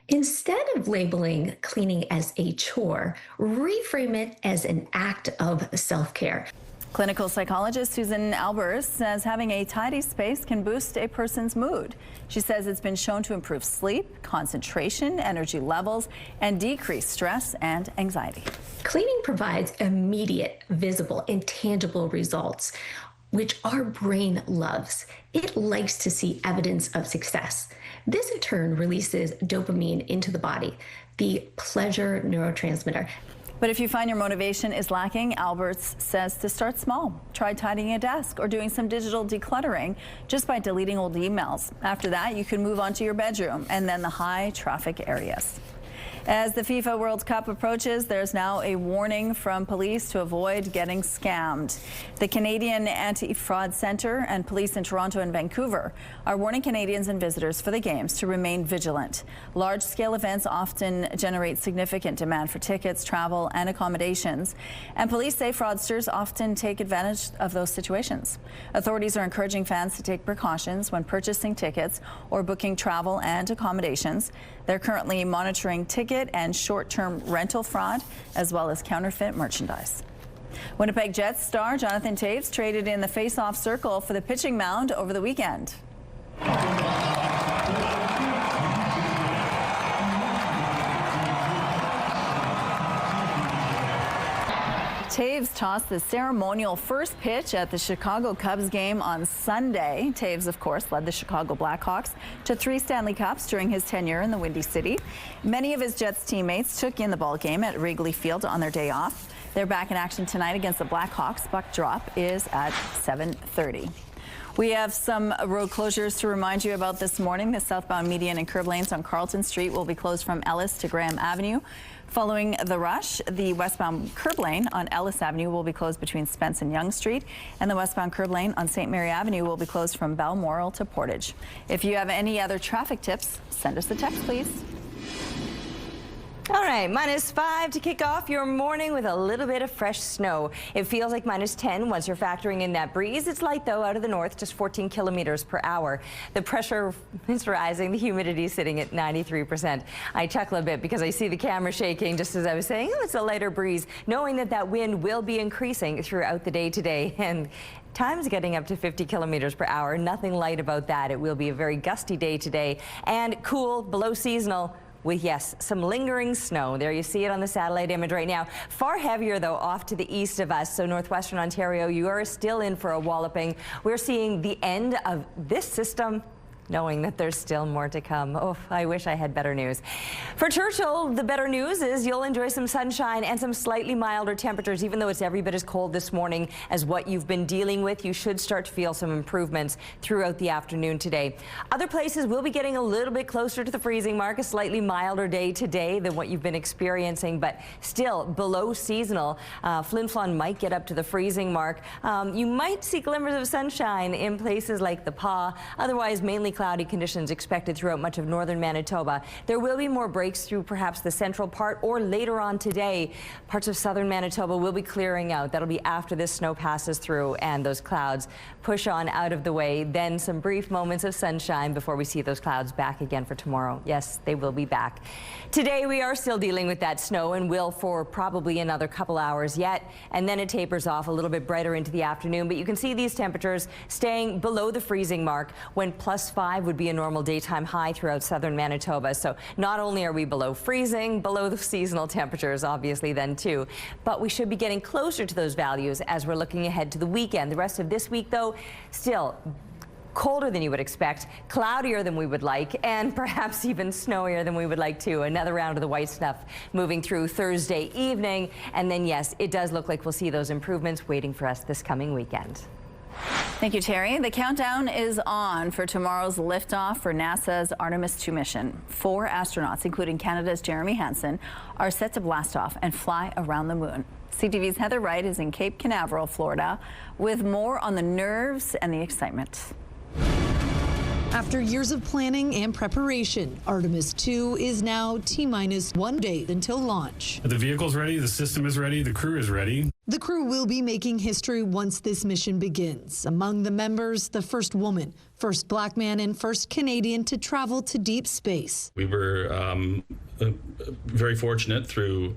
Instead of labeling cleaning as a chore, reframe it as an act of self-care. Clinical psychologist Susan Albers says having a tidy space can boost a person's mood. She says it's been shown to improve sleep, concentration, energy levels, and decrease stress and anxiety. Cleaning provides immediate, visible, and tangible results, which our brain loves. It likes to see evidence of success. This in turn releases dopamine into the body, the pleasure neurotransmitter. But if you find your motivation is lacking, Alberts says to start small. Try tidying a desk or doing some digital decluttering just by deleting old emails. After that, you can move on to your bedroom and then the high traffic areas. As the FIFA World Cup approaches, there's now a warning from police to avoid getting scammed. The Canadian Anti-Fraud Centre and police in Toronto and Vancouver are warning Canadians and visitors for the games to remain vigilant. Large-scale events often generate significant demand for tickets, travel, and accommodations, and police say fraudsters often take advantage of those situations. Authorities are encouraging fans to take precautions when purchasing tickets or booking travel and accommodations. They're currently monitoring ticket and short-term rental fraud, as well as counterfeit merchandise. Winnipeg Jets star Jonathan Toews traded in the face-off circle for the pitching mound over the weekend. Taves tossed the ceremonial first pitch at the Chicago Cubs game on Sunday. Taves, of course, led the Chicago Blackhawks to 3 Stanley Cups during his tenure in the Windy City. Many of his Jets teammates took in the ball game at Wrigley Field on their day off. They're back in action tonight against the Blackhawks. Puck drop is at 7:30. We have some road closures to remind you about this morning. The southbound median and curb lanes on Carlton Street will be closed from Ellis to Graham Avenue. Following the rush, the westbound curb lane on Ellis Avenue will be closed between Spence and Yonge Street, and the westbound curb lane on St. Mary Avenue will be closed from Balmoral to Portage. If you have any other traffic tips, send us a text, please. All right, -5 to kick off your morning with a little bit of fresh snow. It feels like -10 once you're factoring in that breeze. It's light, though, out of the north, just 14 kilometers per hour. The pressure is rising. The humidity is sitting at 93%. I chuckle a bit because I see the camera shaking just as I was saying, oh, it's a lighter breeze, knowing that that wind will be increasing throughout the day today. And times getting up to 50 kilometers per hour. Nothing light about that. It will be a very gusty day today and cool, below seasonal, with, yes, some lingering snow. There you see it on the satellite image right now. Far heavier, though, off to the east of us. So northwestern Ontario, you are still in for a walloping. We're seeing the end of this system, knowing that there's still more to come. Oh, I wish I had better news. For Churchill, the better news is you'll enjoy some sunshine and some slightly milder temperatures. Even though it's every bit as cold this morning as what you've been dealing with, you should start to feel some improvements throughout the afternoon today. Other places will be getting a little bit closer to the freezing mark, a slightly milder day today than what you've been experiencing, but still below seasonal. Flin Flon might get up to the freezing mark. You might see glimmers of sunshine in places like the Pas. Otherwise, mainly cloudy conditions expected throughout much of northern Manitoba. There will be more breaks through perhaps the central part, or later on today, parts of southern Manitoba will be clearing out. That'll be after this snow passes through and those clouds push on out of the way. Then some brief moments of sunshine before we see those clouds back again for tomorrow. Yes, they will be back. Today we are still dealing with that snow and will for probably another couple hours yet, and then it tapers off a little bit brighter into the afternoon. But you can see these temperatures staying below the freezing mark when +5 would be a normal daytime high throughout southern Manitoba. So not only are we below freezing, below the seasonal temperatures obviously then too, but we should be getting closer to those values as we're looking ahead to the weekend. The rest of this week, though, still colder than you would expect, cloudier than we would like, and perhaps even snowier than we would like too. Another round of the white stuff moving through Thursday evening. And then, yes, it does look like we'll see those improvements waiting for us this coming weekend. Thank you, Terry. The countdown is on for tomorrow's liftoff for NASA's Artemis 2 mission. 4 astronauts, including Canada's Jeremy Hansen, are set to blast off and fly around the moon. CTV's Heather Wright is in Cape Canaveral, Florida, with more on the nerves and the excitement. After years of planning and preparation, Artemis 2 is now T-minus 1 day until launch. The vehicle's ready, the system is ready, the crew is ready. The crew will be making history once this mission begins. Among the members, the first woman, first black man, and first Canadian to travel to deep space. We were very fortunate through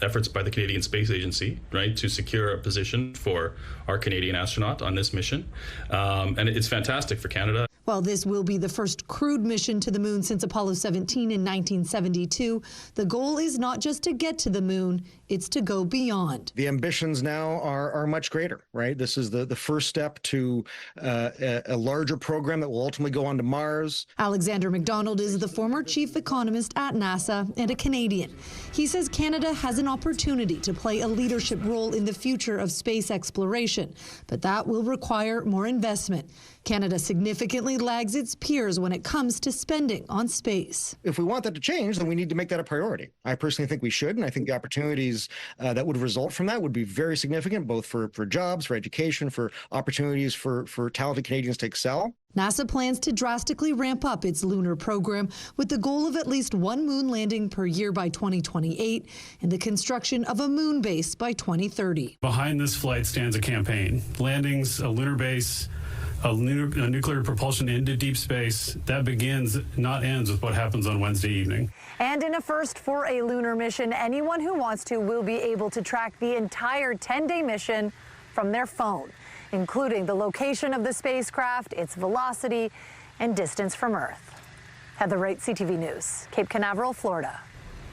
efforts by the Canadian Space Agency, right, to secure a position for our Canadian astronaut on this mission. And it's fantastic for Canada. While this will be the first crewed mission to the moon since Apollo 17 in 1972, the goal is not just to get to the moon, it's to go beyond. The ambitions now are much greater, right? This is the first step to a larger program that will ultimately go on to Mars. Alexander MacDonald is the former chief economist at NASA and a Canadian. He says Canada has an opportunity to play a leadership role in the future of space exploration, but that will require more investment. Canada significantly lags its peers when it comes to spending on space. If we want that to change, then we need to make that a priority. I personally think we should, and I think the opportunities that would result from that would be very significant, both for jobs, for education, for opportunities for talented Canadians to excel. NASA plans to drastically ramp up its lunar program with the goal of at least 1 moon landing per year by 2028 and the construction of a moon base by 2030. Behind this flight stands a campaign. Landings, a lunar base, a nuclear propulsion into deep space. That begins, not ends, with what happens on Wednesday evening. And in a first for a lunar mission, anyone who wants to will be able to track the entire 10-day mission from their phone, including the location of the spacecraft, its velocity, and distance from Earth. Heather Wright, CTV News, Cape Canaveral, Florida.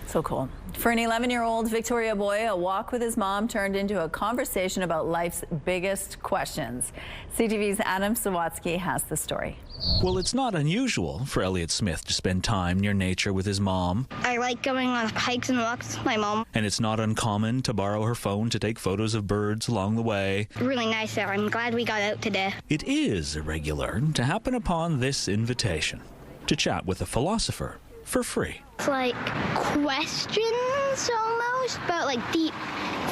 So cool. For an 11-year-old Victoria boy, a walk with his mom turned into a conversation about life's biggest questions. CTV's Adam Sawatsky has the story. Well, it's not unusual for Elliot Smith to spend time near nature with his mom. I like going on hikes and walks with my mom. And it's not uncommon to borrow her phone to take photos of birds along the way. Really nice there. I'm glad we got out today. It is irregular to happen upon this invitation to chat with a philosopher for free. It's like questions almost, but like deep,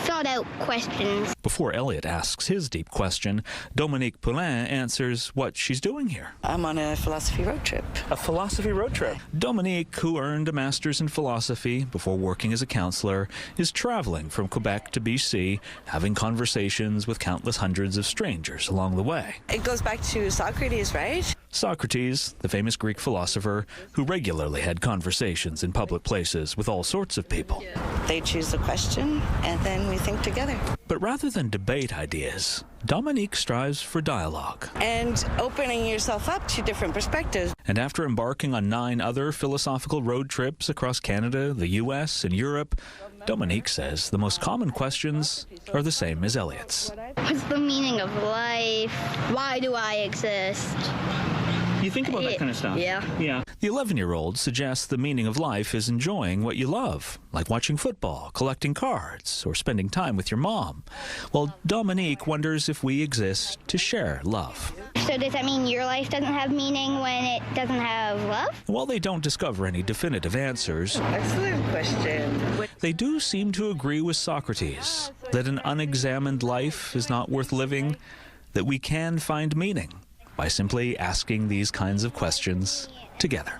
thought out questions. Before Elliot asks his deep question, Dominique Poulin answers what she's doing here. I'm on a philosophy road trip. A philosophy road trip? Dominique, who earned a master's in philosophy before working as a counselor, is traveling from Quebec to BC, having conversations with countless hundreds of strangers along the way. It goes back to Socrates, right? Socrates, the famous Greek philosopher who regularly had conversations in public places with all sorts of people. They choose the question, and then we think together. But rather than debate ideas, Dominique strives for dialogue. And opening yourself up to different perspectives. And after embarking on 9 other philosophical road trips across Canada, the U.S., and Europe, Dominique says the most common questions are the same as Elliot's. What's the meaning of life? Why do I exist? You think about that kind of stuff? Yeah. The 11-year-old suggests the meaning of life is enjoying what you love, like watching football, collecting cards, or spending time with your mom. Well, Dominique wonders if we exist to share love. So does that mean your life doesn't have meaning when it doesn't have love? While they don't discover any definitive answers, Excellent question. they do seem to agree with Socrates that an unexamined life is not worth living, that we can find meaning by simply asking these kinds of questions together.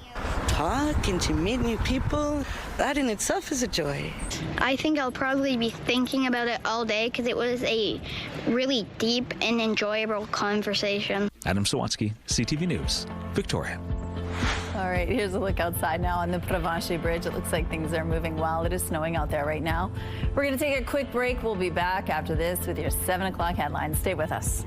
Talking to meet new people, that in itself is a joy. I think I'll probably be thinking about it all day because it was a really deep and enjoyable conversation. Adam Sawatsky, CTV News, Victoria. All right, here's a look outside now on the Provencher Bridge. It looks like things are moving well. It is snowing out there right now. We're going to take a quick break. We'll be back after this with your 7 o'clock headlines. Stay with us.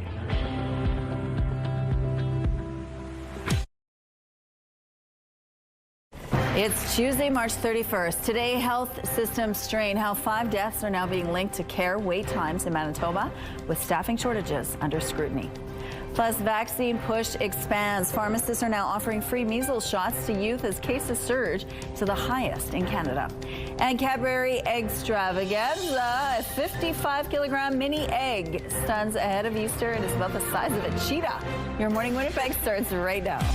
It's Tuesday, March 31st. Today, health system strain, how 5 deaths are now being linked to care wait times in Manitoba, with staffing shortages under scrutiny. Plus, vaccine push expands. Pharmacists are now offering free measles shots to youth as cases surge to the highest in Canada. And Cadbury Extravaganza, a 55-kilogram mini egg, stands ahead of Easter and is about the size of a cheetah. Your Morning Winnipeg starts right now.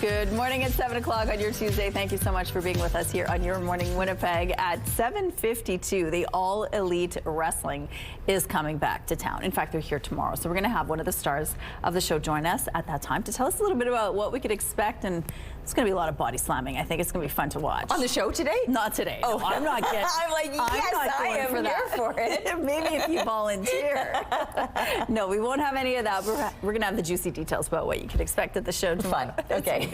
Good morning at 7 o'clock on your Tuesday. Thank you so much for being with us here on Your Morning Winnipeg. At 7:52, the All Elite Wrestling is coming back to town. In fact, they're here tomorrow. So we're going to have one of the stars of the show join us at that time to tell us a little bit about what we could expect. And it's going to be a lot of body slamming. I think it's going to be fun to watch. On the show today? Not today. Oh, no, I'm not getting. I'm like, yes, I am here for it. Maybe if you volunteer. No, we won't have any of that. We're going to have the juicy details about what you can expect at the show tomorrow. Fun. Okay.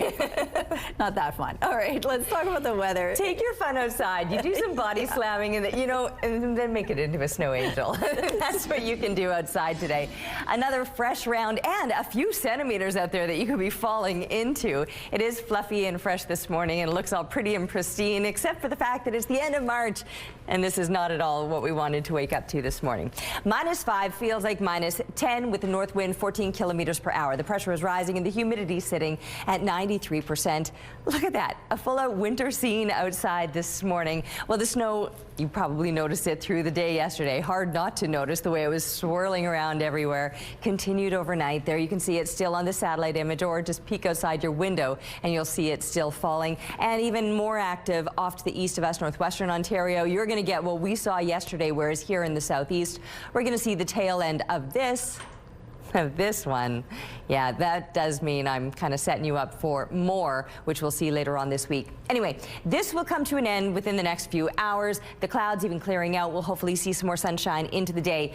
Not that fun. All right, let's talk about the weather. Take your fun outside. You do some body slamming and then make it into a snow angel. That's what you can do outside today. Another fresh round and a few centimeters out there that you could be falling into. It is fluffy and fresh this morning and it looks all pretty and pristine, except for the fact that it's the end of March and this is not at all what we wanted to wake up to this morning. -5 feels like -10 with the north wind 14 kilometers per hour. The pressure is rising and the humidity sitting at 93%. Look at that, a full-out winter scene outside this morning. Well, the snow, you probably noticed it through the day yesterday. Hard not to notice the way it was swirling around everywhere. Continued overnight. There you can see it still on the satellite image, or just peek outside your window and you'll see it still falling. And even more active off to the east of us, northwestern Ontario. You're going to get what we saw yesterday, whereas here in the southeast, we're going to see the tail end of this one. Yeah, that does mean I'm kind of setting you up for more, which we'll see later on this week. Anyway, this will come to an end within the next few hours. The clouds even clearing out. We'll hopefully see some more sunshine into the day.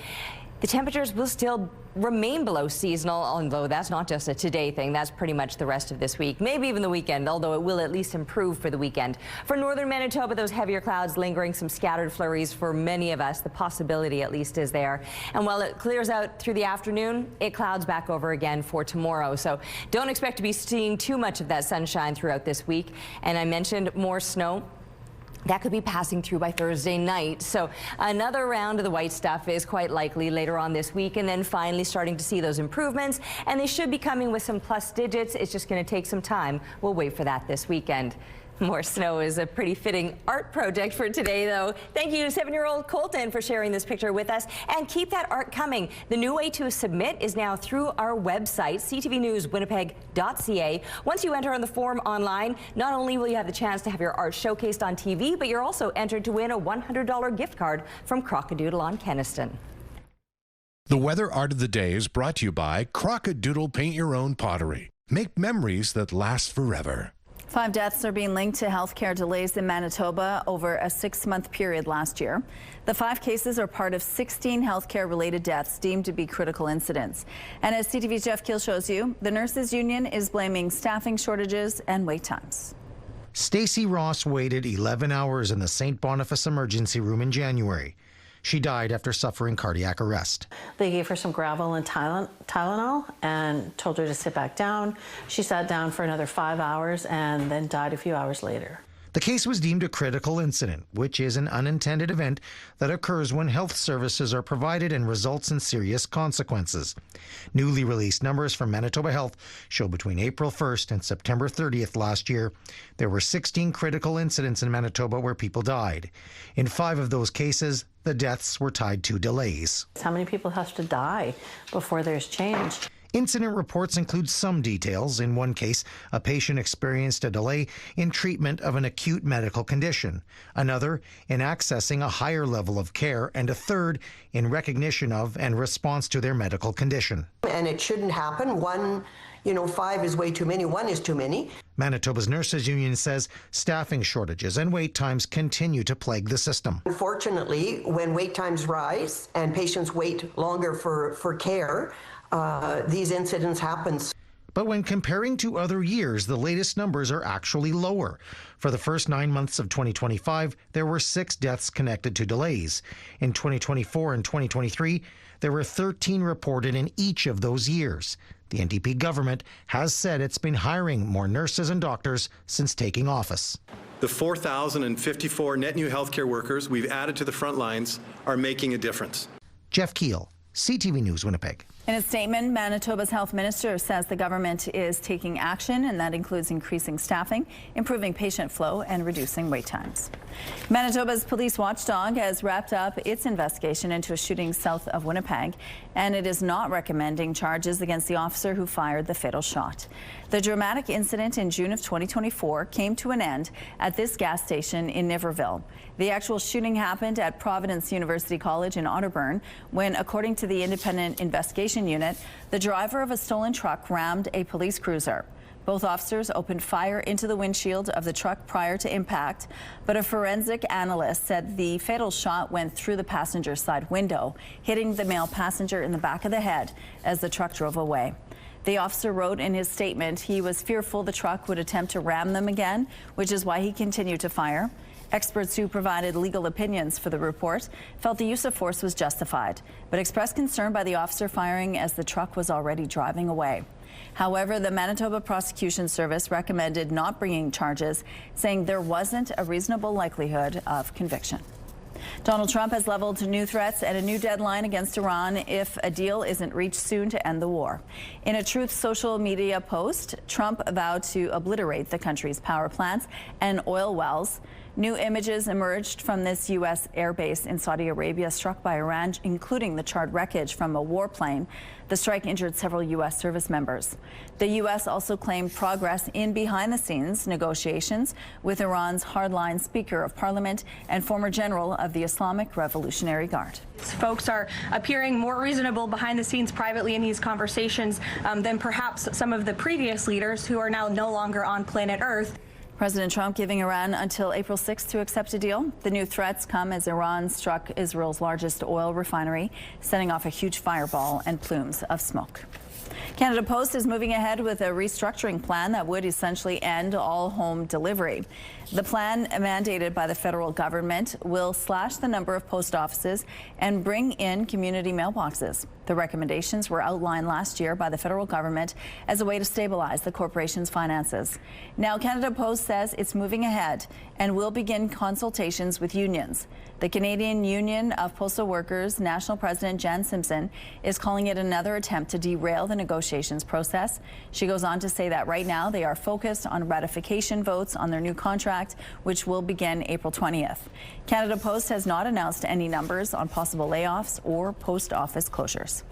The temperatures will still remain below seasonal, although that's not just a today thing. That's pretty much the rest of this week, maybe even the weekend, although it will at least improve for the weekend. For northern Manitoba, those heavier clouds lingering, some scattered flurries for many of us. The possibility at least is there. And while it clears out through the afternoon, it clouds back over again for tomorrow. So don't expect to be seeing too much of that sunshine throughout this week. And I mentioned more snow. That could be passing through by Thursday night. So another round of the white stuff is quite likely later on this week, and then finally starting to see those improvements. And they should be coming with some plus digits. It's just going to take some time. We'll wait for that this weekend. More snow is a pretty fitting art project for today, though. Thank you to 7-year-old Colton for sharing this picture with us. And keep that art coming. The new way to submit is now through our website, ctvnewswinnipeg.ca. Once you enter on the form online, not only will you have the chance to have your art showcased on TV, but you're also entered to win a $100 gift card from Crockadoodle on Kenniston. The weather art of the day is brought to you by Crockadoodle Paint Your Own Pottery. Make memories that last forever. 5 deaths are being linked to healthcare delays in Manitoba over a 6-month period last year. The 5 cases are part of 16 healthcare-related deaths deemed to be critical incidents. And as CTV's Jeff Keel shows you, the nurses union is blaming staffing shortages and wait times. Stacey Ross waited 11 hours in the St. Boniface emergency room in January. She died after suffering cardiac arrest. They gave her some Gravol and Tylenol and told her to sit back down. She sat down for another 5 hours and then died a few hours later. The case was deemed a critical incident, which is an unintended event that occurs when health services are provided and results in serious consequences. Newly released numbers from Manitoba Health show between April 1st and September 30th last year, there were 16 critical incidents in Manitoba where people died. In 5 of those cases, the deaths were tied to delays. How many people have to die before there's change? Incident reports include some details. In one case, a patient experienced a delay in treatment of an acute medical condition, another in accessing a higher level of care, and a third in recognition of and response to their medical condition. And it shouldn't happen. 5 is way too many, 1 is too many. Manitoba's Nurses Union says staffing shortages and wait times continue to plague the system. Unfortunately, when wait times rise and patients wait longer for care, these incidents happen. But when comparing to other years, the latest numbers are actually lower. For the first 9 months of 2025, there were 6 deaths connected to delays. In 2024 and 2023, there were 13 reported in each of those years. The NDP government has said it's been hiring more nurses and doctors since taking office. The 4,054 net new healthcare workers we've added to the front lines are making a difference. Jeff Keel, CTV News, Winnipeg. In a statement, Manitoba's health minister says the government is taking action, and that includes increasing staffing, improving patient flow, and reducing wait times. Manitoba's police watchdog has wrapped up its investigation into a shooting south of Winnipeg, and it is not recommending charges against the officer who fired the fatal shot. The dramatic incident in June of 2024 came to an end at this gas station in Niverville. The actual shooting happened at Providence University College in Otterburn when, according to the independent investigation unit, the driver of a stolen truck rammed a police cruiser. Both officers opened fire into the windshield of the truck prior to impact, but a forensic analyst said the fatal shot went through the passenger side window, hitting the male passenger in the back of the head as the truck drove away. The officer wrote in his statement he was fearful the truck would attempt to ram them again, which is why he continued to fire. Experts who provided legal opinions for the report felt the use of force was justified, but expressed concern by the officer firing as the truck was already driving away. However, the Manitoba Prosecution Service recommended not bringing charges, saying there wasn't a reasonable likelihood of conviction. Donald Trump has leveled new threats and a new deadline against Iran if a deal isn't reached soon to end the war. In a Truth social media post, Trump vowed to obliterate the country's power plants and oil wells. New images emerged from this U.S. airbase in Saudi Arabia struck by Iran, including the charred wreckage from a warplane. The strike injured several U.S. service members. The U.S. also claimed progress in behind-the-scenes negotiations with Iran's hardline Speaker of Parliament and former general of the Islamic Revolutionary Guard. Folks are appearing more reasonable behind the scenes privately in these conversations than perhaps some of the previous leaders who are now no longer on planet Earth. President Trump giving Iran until April 6th to accept a deal. The new threats come as Iran struck Israel's largest oil refinery, setting off a huge fireball and plumes of smoke. Canada Post is moving ahead with a restructuring plan that would essentially end all home delivery. The plan, mandated by the federal government, will slash the number of post offices and bring in community mailboxes. The recommendations were outlined last year by the federal government as a way to stabilize the corporation's finances. Now, Canada Post says it's moving ahead and will begin consultations with unions. The Canadian Union of Postal Workers National President Jan Simpson is calling it another attempt to derail the negotiations process. She goes on to say that right now they are focused on ratification votes on their new contract, which will begin April 20th. Canada Post has not announced any numbers on possible layoffs or post office closures.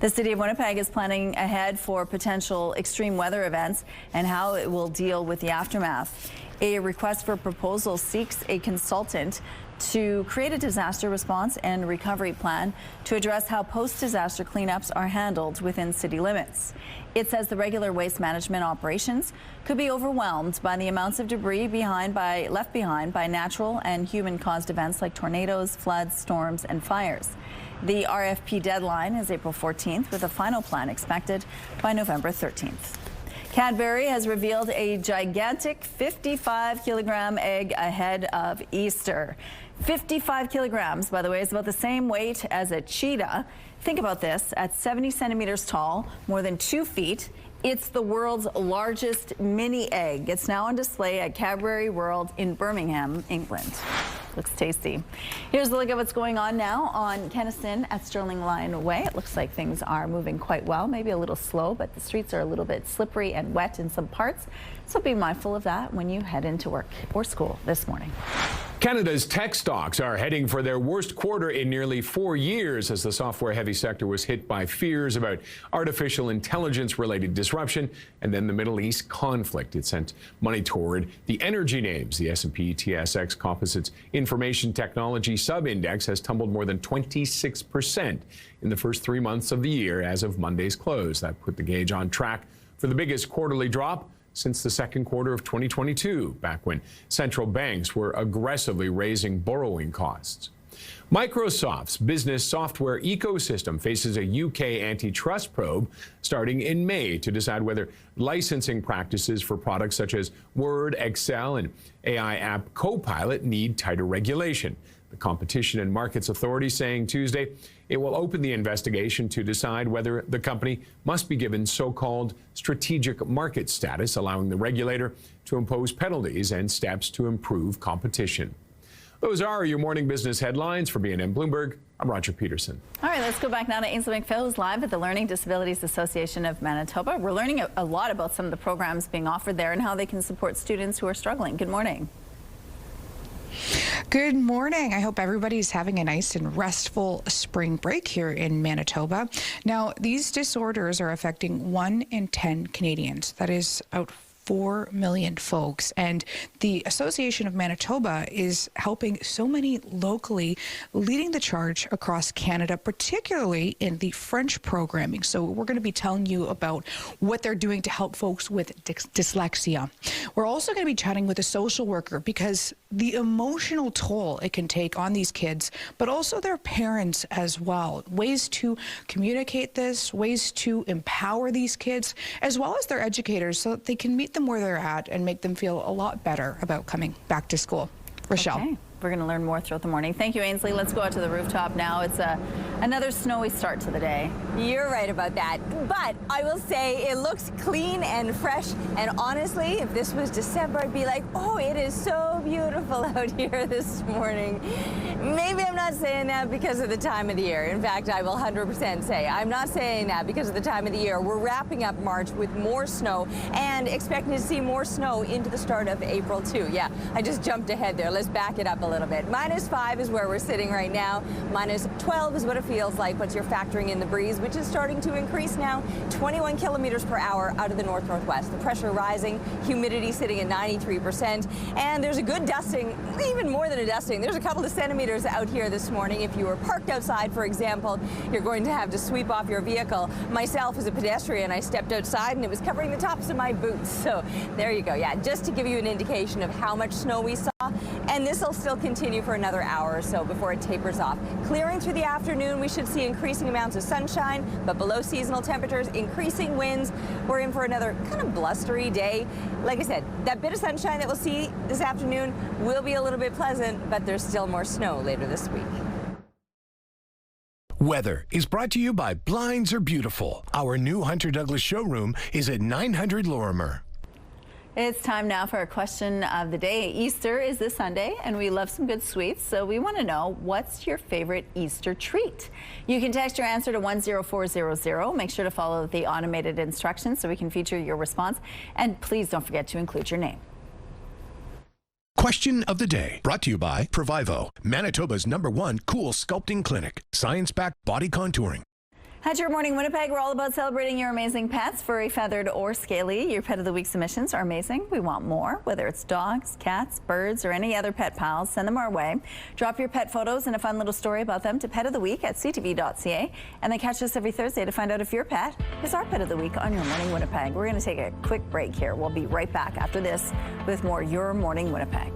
The city of Winnipeg is planning ahead for potential extreme weather events and how it will deal with the aftermath. A request for proposal seeks a consultant to create a disaster response and recovery plan to address how post-disaster cleanups are handled within city limits. It says the regular waste management operations could be overwhelmed by the amounts of debris left behind by natural and human-caused events like tornadoes, floods, storms, and fires. The RFP deadline is April 14th, with a final plan expected by November 13th. Cadbury has revealed a gigantic 55-kilogram egg ahead of Easter. 55 kilograms, by the way, is about the same weight as a cheetah. Think about this, at 70 centimeters tall, more than 2 feet, it's the world's largest mini egg. It's now on display at Cadbury World in Birmingham, England. Looks tasty. Here's a look at what's going on now on Kennison at Sterling Line Way. It looks like things are moving quite well, maybe a little slow, but the streets are a little bit slippery and wet in some parts. So be mindful of that when you head into work or school this morning. Canada's tech stocks are heading for their worst quarter in nearly 4 years as the software-heavy sector was hit by fears about artificial intelligence-related disruption and then the Middle East conflict. It sent money toward the energy names. The S&P TSX Composites Information Technology Sub-Index has tumbled more than 26% in the first 3 months of the year as of Monday's close. That put the gauge on track for the biggest quarterly drop since the second quarter of 2022, back when central banks were aggressively raising borrowing costs. Microsoft's business software ecosystem faces a UK antitrust probe starting in May to decide whether licensing practices for products such as Word, Excel, and AI app Copilot need tighter regulation. The Competition and Markets Authority saying Tuesday it will open the investigation to decide whether the company must be given so-called strategic market status, allowing the regulator to impose penalties and steps to improve competition. Those are your morning business headlines. For BNN Bloomberg, I'm Roger Peterson. All right, let's go back now to Ainsley McPhail, who's live at the Learning Disabilities Association of Manitoba. We're learning a lot about some of the programs being offered there and how they can support students who are struggling. Good morning. Good morning. I hope everybody's having a nice and restful spring break here in Manitoba. Now, these disorders are affecting 1 in 10 Canadians. That is about 4 million folks, and the Association of Manitoba is helping so many locally, leading the charge across Canada, particularly in the French programming. So we're going to be telling you about what they're doing to help folks with dyslexia. We're also going to be chatting with a social worker because the emotional toll it can take on these kids, but also their parents as well. Ways to communicate this, ways to empower these kids, as well as their educators, so that they can meet them where they're at and make them feel a lot better about coming back to school. Rochelle. Okay. We're going to learn more throughout the morning. Thank you, Ainsley. Let's go out to the rooftop now. It's another snowy start to the day. You're right about that. But I will say it looks clean and fresh. And honestly, if this was December, I'd be like, oh, it is so beautiful out here this morning. Maybe I'm not saying that because of the time of the year. In fact, I will 100% say I'm not saying that because of the time of the year. We're wrapping up March with more snow and expecting to see more snow into the start of April, too. Yeah, I just jumped ahead there. Let's back it up a little little bit. -5 is where we're sitting right now. -12 is what it feels like, but you're factoring in the breeze, which is starting to increase now. 21 kilometers per hour out of the north-northwest. The pressure rising, humidity sitting at 93%, and there's a good dusting, even more than a dusting. There's a couple of centimeters out here this morning. If you were parked outside, for example, you're going to have to sweep off your vehicle. Myself, as a pedestrian, I stepped outside and it was covering the tops of my boots. So there you go. Yeah, just to give you an indication of how much snow we saw. And this will still continue for another hour or so before it tapers off. Clearing through the afternoon, we should see increasing amounts of sunshine, but below seasonal temperatures, increasing winds. We're in for another kind of blustery day. Like I said, that bit of sunshine that we'll see this afternoon will be a little bit pleasant, but there's still more snow later this week. Weather is brought to you by Blinds Are Beautiful. Our new Hunter Douglas showroom is at 900 Lorimer. It's time now for our question of the day. Easter is this Sunday, and we love some good sweets, so we want to know, what's your favorite Easter treat? You can text your answer to 10400. Make sure to follow the automated instructions so we can feature your response, and please don't forget to include your name. Question of the day, brought to you by Provivo, Manitoba's #1 cool sculpting clinic. Science-backed body contouring. At Your Morning Winnipeg, we're all about celebrating your amazing pets, furry, feathered, or scaly. Your Pet of the Week submissions are amazing. We want more, whether it's dogs, cats, birds, or any other pet pals. Send them our way. Drop your pet photos and a fun little story about them to petoftheweek@ctv.ca, and then catch us every Thursday to find out if your pet is our Pet of the Week on Your Morning Winnipeg. We're going to take a quick break here. We'll be right back after this with more Your Morning Winnipeg.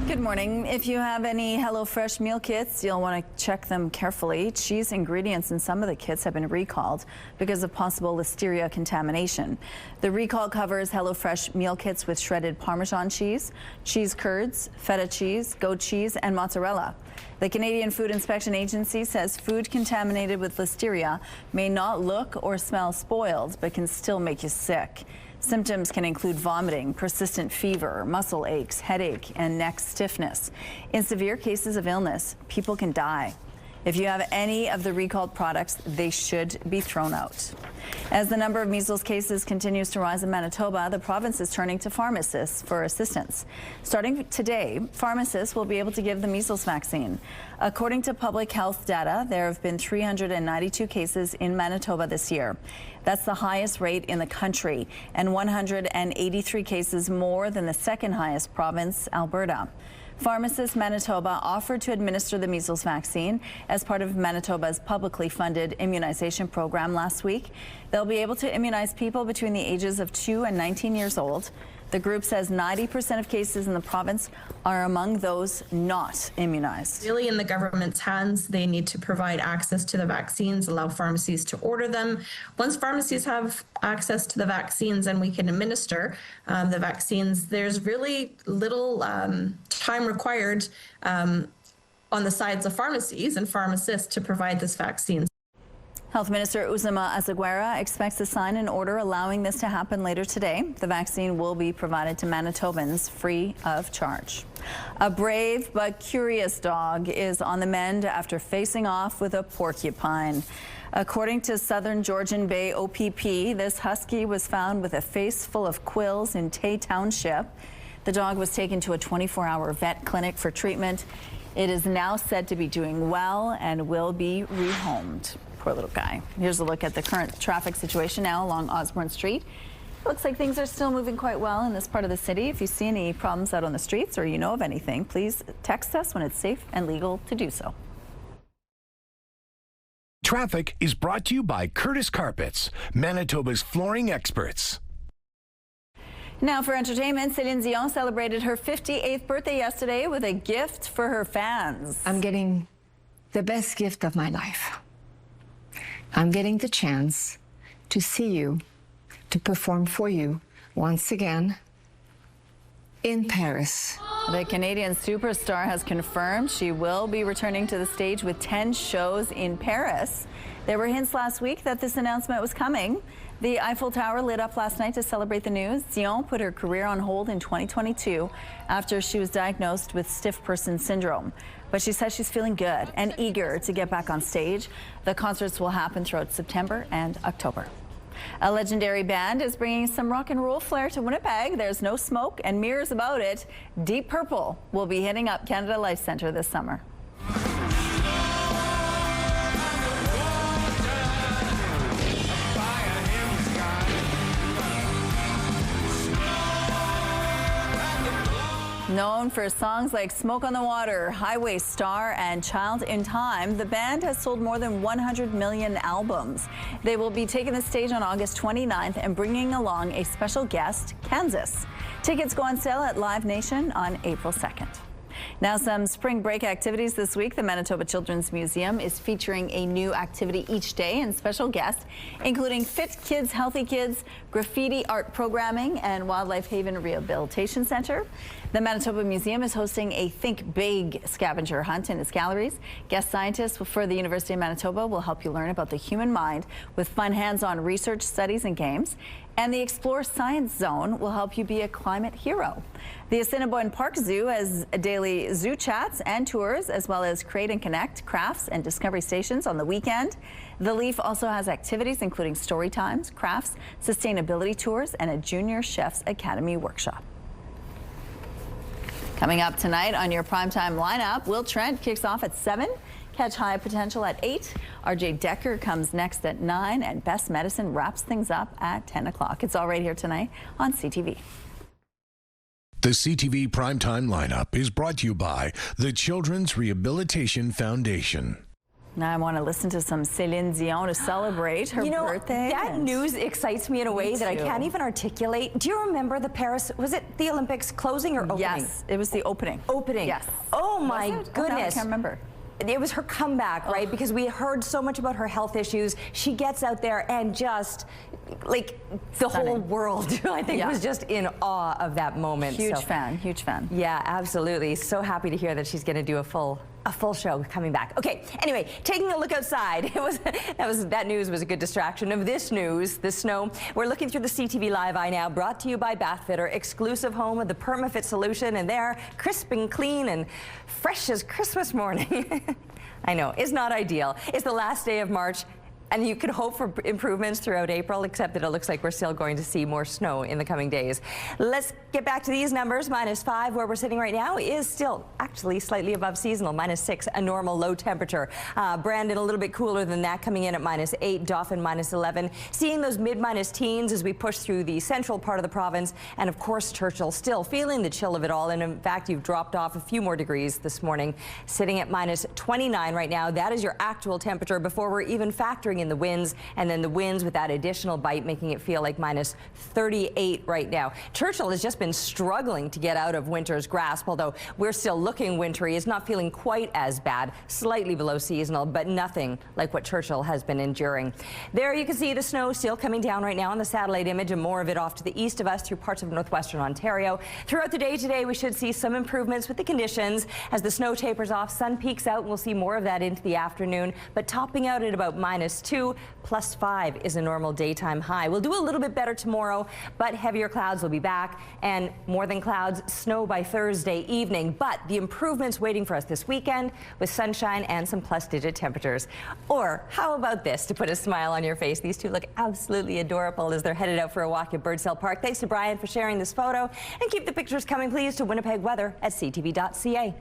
Good morning. If you have any HelloFresh meal kits, you'll want to check them carefully. Cheese ingredients in some of the kits have been recalled because of possible Listeria contamination. The recall covers HelloFresh meal kits with shredded Parmesan cheese, cheese curds, feta cheese, goat cheese, and mozzarella. The Canadian Food Inspection Agency says food contaminated with Listeria may not look or smell spoiled, but can still make you sick. Symptoms can include vomiting, persistent fever, muscle aches, headache, and neck stiffness. In severe cases of illness, people can die. If you have any of the recalled products, they should be thrown out. As the number of measles cases continues to rise in Manitoba, the province is turning to pharmacists for assistance. Starting today, pharmacists will be able to give the measles vaccine. According to public health data, there have been 392 cases in Manitoba this year. That's the highest rate in the country, and 183 cases more than the second highest province, Alberta. Pharmacists Manitoba offered to administer the measles vaccine as part of Manitoba's publicly funded immunization program last week. They'll be able to immunize people between the ages of 2 and 19 years old. The group says 90% of cases in the province are among those not immunized. Really in the government's hands, they need to provide access to the vaccines, allow pharmacies to order them. Once pharmacies have access to the vaccines and we can administer the vaccines, there's really little time required on the sides of pharmacies and pharmacists to provide this vaccine. Health Minister Uzama Azaguera expects to sign an order allowing this to happen later today. The vaccine will be provided to Manitobans free of charge. A brave but curious dog is on the mend after facing off with a porcupine. According to Southern Georgian Bay OPP, this husky was found with a face full of quills in Tay Township. The dog was taken to a 24-hour vet clinic for treatment. It is now said to be doing well and will be rehomed. Poor little guy. Here's a look at the current traffic situation now along Osborne Street. Looks like things are still moving quite well in this part of the city. If you see any problems out on the streets or you know of anything, please text us when it's safe and legal to do so. Traffic is brought to you by Curtis Carpets, Manitoba's flooring experts. Now for entertainment, Céline Dion celebrated her 58th birthday yesterday with a gift for her fans. I'm getting the best gift of my life. I'm getting the chance to see you, to perform for you once again in Paris. The Canadian superstar has confirmed she will be returning to the stage with 10 shows in Paris. There were hints last week that this announcement was coming. The Eiffel Tower lit up last night to celebrate the news. Dion put her career on hold in 2022 after she was diagnosed with stiff person syndrome. But she says she's feeling good and eager to get back on stage. The concerts will happen throughout September and October. A legendary band is bringing some rock and roll flair to Winnipeg. There's no smoke and mirrors about it. Deep Purple will be hitting up Canada Life Centre this summer. Known for songs like Smoke on the Water, Highway Star, and Child in Time, the band has sold more than 100 million albums. They will be taking the stage on August 29th and bringing along a special guest, Kansas. Tickets go on sale at Live Nation on April 2nd. Now, some spring break activities this week. The Manitoba Children's Museum is featuring a new activity each day and special guests, including Fit Kids, Healthy Kids, graffiti art programming, and Wildlife Haven Rehabilitation Center. The Manitoba Museum is hosting a Think Big scavenger hunt in its galleries. Guest scientists for the University of Manitoba will help you learn about the human mind with fun hands-on research, studies, and games. And the Explore Science Zone will help you be a climate hero. The Assiniboine Park Zoo has daily zoo chats and tours, as well as Create and Connect, crafts, and discovery stations on the weekend. The Leaf also has activities including story times, crafts, sustainability tours, and a Junior Chefs Academy workshop. Coming up tonight on your primetime lineup, Will Trent kicks off at 7. Catch High Potential at 8. RJ Decker comes next at 9. And Best Medicine wraps things up at 10 o'clock. It's all right here tonight on CTV. The CTV Primetime Lineup is brought to you by the Children's Rehabilitation Foundation. Now I want to listen to some Céline Dion to celebrate her birthday. That news excites me in a way that I can't even articulate. Do you remember the Paris, was it the Olympics closing or opening? Yes, it was the opening. Opening. Yes. Oh my goodness. Oh, no, I can't remember. It was her comeback, right? Because we heard so much about her health issues. She gets out there and just, like, the whole world, I think, was just in awe of that moment. Huge fan, huge fan. Yeah, absolutely. So happy to hear that she's going to do a full show coming back. Okay, anyway, taking a look outside, that news was a good distraction of this news, the snow. We're looking through the CTV Live Eye now, brought to you by Bathfitter, exclusive home of the PermaFit solution, and they're crisp and clean and fresh as Christmas morning. I know, it's not ideal. It's the last day of March, and you could hope for improvements throughout April, except that it looks like we're still going to see more snow in the coming days. Let's get back to these numbers. -5, where we're sitting right now, is still actually slightly above seasonal. -6, a normal low temperature. Brandon, a little bit cooler than that, coming in at -8. Dauphin, -11. Seeing those mid-minus teens as we push through the central part of the province. And of course, Churchill still feeling the chill of it all. And in fact, you've dropped off a few more degrees this morning, sitting at -29 right now. That is your actual temperature before we're even factoring in the winds, and then the winds with that additional bite making it feel like -38 right now. Churchill has just been struggling to get out of winter's grasp, although we're still looking wintry. It's not feeling quite as bad, slightly below seasonal, but nothing like what Churchill has been enduring. There you can see the snow still coming down right now on the satellite image, and more of it off to the east of us through parts of northwestern Ontario. Throughout the day today, we should see some improvements with the conditions as the snow tapers off, sun peaks out, and we'll see more of that into the afternoon, but topping out at about -2. +5 is a normal daytime high. We'll do a little bit better tomorrow, but heavier clouds will be back, and more than clouds, snow by Thursday evening. But the improvements waiting for us this weekend with sunshine and some +digit temperatures. Or how about this to put a smile on your face? These two look absolutely adorable as they're headed out for a walk at Birdsell Park. Thanks to Brian for sharing this photo, and keep the pictures coming, please, to Winnipeg weather at ctv.ca.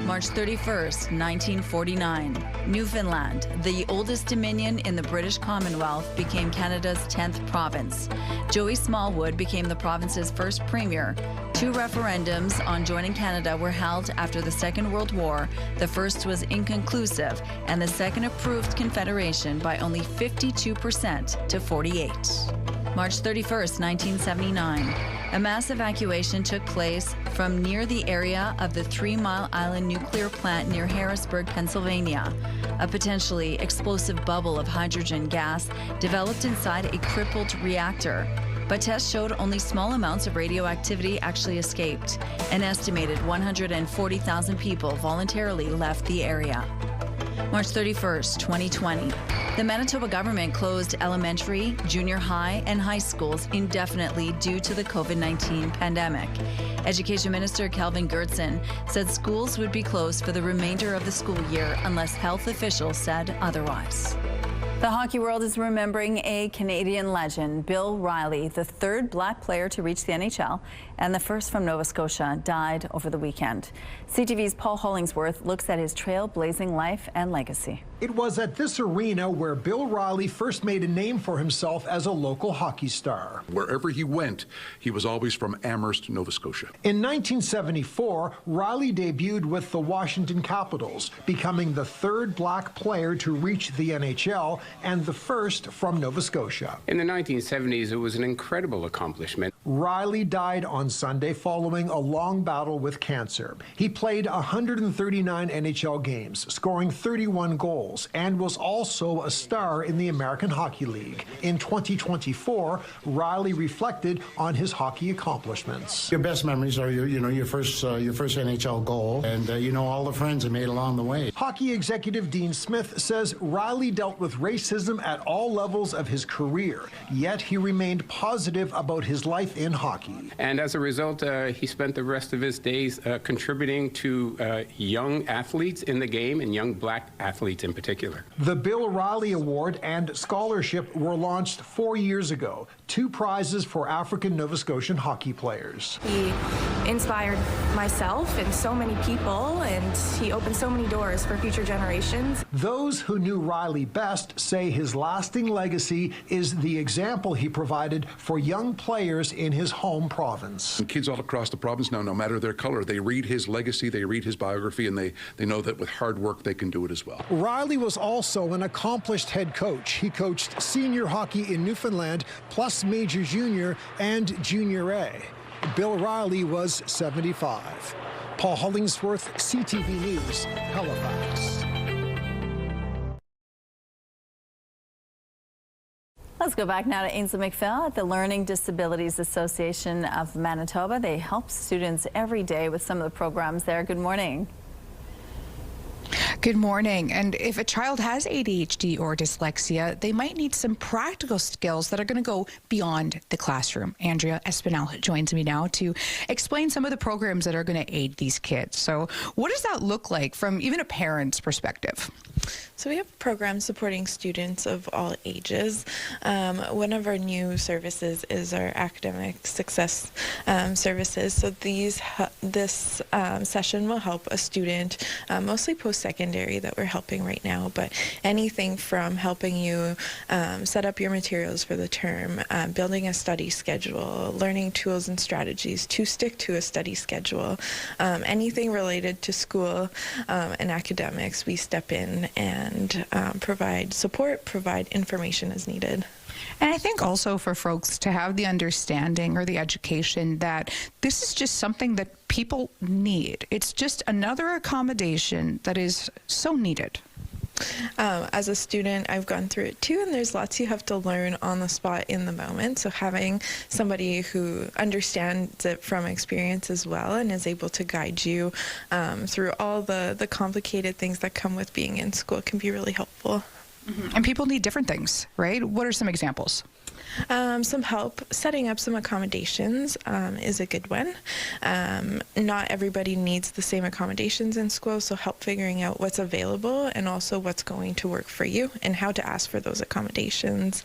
March 31st, 1949, Newfoundland, the oldest dominion in the British Commonwealth, became Canada's 10th province. Joey Smallwood became the province's first premier. 2 referendums on joining Canada were held after the Second World War. The first was inconclusive, and the second approved Confederation by only 52% to 48%. March 31st, 1979. A mass evacuation took place from near the area of the 3 Mile Island nuclear plant near Harrisburg, Pennsylvania. A potentially explosive bubble of hydrogen gas developed inside a crippled reactor, but tests showed only small amounts of radioactivity actually escaped. An estimated 140,000 people voluntarily left the area. March 31st, 2020. The Manitoba government closed elementary, junior high, and high schools indefinitely due to the COVID-19 pandemic. Education Minister Kelvin Gertson said schools would be closed for the remainder of the school year unless health officials said otherwise. The hockey world is remembering a Canadian legend. Bill Riley, the third black player to reach the NHL and the first from Nova Scotia, died over the weekend. CTV's Paul Hollingsworth looks at his trailblazing life and legacy. It was at this arena where Bill Riley first made a name for himself as a local hockey star. Wherever he went, he was always from Amherst, Nova Scotia. In 1974, Riley debuted with the Washington Capitals, becoming the third black player to reach the NHL and the first from Nova Scotia. In the 1970s, it was an incredible accomplishment. Riley died on Sunday following a long battle with cancer. He played 139 NHL games, scoring 31 goals, and was also a star in the American Hockey League. In 2024, Riley reflected on his hockey accomplishments. Your best memories are your first NHL goal, and all the friends you made along the way. Hockey executive Dean Smith says Riley dealt with racism at all levels of his career, yet he remained positive about his life in hockey. And as a result, he spent the rest of his days contributing to young athletes in the game and young black athletes in particular. The Bill Riley Award and Scholarship were launched 4 years ago, 2 prizes for African Nova Scotian hockey players. He inspired myself and so many people, and he opened so many doors for future generations. Those who knew Riley best say his lasting legacy is the example he provided for young players in his home province. And kids all across the province now, no matter their color, they read his legacy, they read his biography, and they know that with hard work they can do it as well. Riley was also an accomplished head coach. He coached senior hockey in Newfoundland, plus major junior and junior A. Bill Riley was 75. Paul Hollingsworth, CTV News, Halifax. Let's go back now to Ainsley McPhail at the Learning Disabilities Association of Manitoba. They help students every day with some of the programs there. Good morning. Good morning. And if a child has ADHD or dyslexia, they might need some practical skills that are going to go beyond the classroom. Andrea Espinal joins me now to explain some of the programs that are going to aid these kids. So what does that look like from even a parent's perspective? So we have programs supporting students of all ages. One of our new services is our academic success services. So this session will help a student, mostly post-secondary that we're helping right now, but anything from helping you set up your materials for the term, building a study schedule, learning tools and strategies to stick to a study schedule, anything related to school and academics, we step in and provide support, provide information as needed. And I think also for folks to have the understanding or the education that this is just something that people need. It's just another accommodation that is so needed. As a student, I've gone through it too, and there's lots you have to learn on the spot in the moment. So having somebody who understands it from experience as well and is able to guide you through all the complicated things that come with being in school can be really helpful. Mm-hmm. And people need different things, right? What are some examples? Some help setting up some accommodations is a good one. Not everybody needs the same accommodations in school, so help figuring out what's available and also what's going to work for you and how to ask for those accommodations.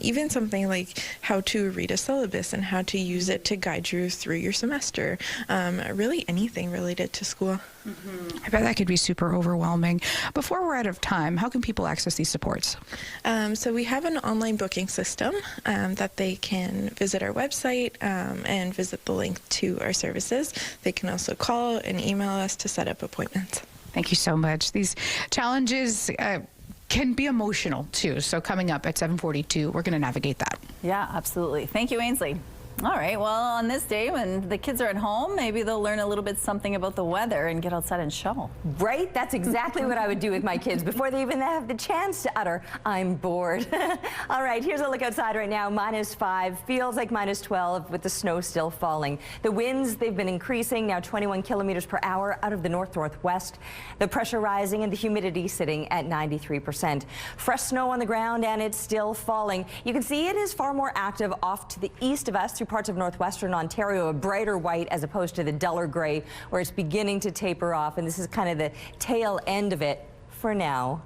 Even something like how to read a syllabus and how to use it to guide you through your semester. Really anything related to school. Mm-hmm. I bet that could be super overwhelming. Before we're out of time, how can people access these supports? So we have an online booking system that they can visit our website and visit the link to our services. They can also call and email us to set up appointments. Thank you so much. These challenges can be emotional too. So coming up at 7:42, we're going to navigate that. Yeah, absolutely. Thank you, Ainsley. All right, well, on this day when the kids are at home, maybe they'll learn a little bit something about the weather and get outside and shovel. Right? That's exactly what I would do with my kids before they even have the chance to utter, I'm bored. All right, here's a look outside right now. -5, feels like -12 with the snow still falling. The winds, they've been increasing, now 21 kilometers per hour out of the north-northwest. The pressure rising and the humidity sitting at 93%. Fresh snow on the ground and it's still falling. You can see it is far more active off to the east of us through parts of northwestern Ontario, a brighter white as opposed to the duller gray where it's beginning to taper off, and this is kind of the tail end of it for now.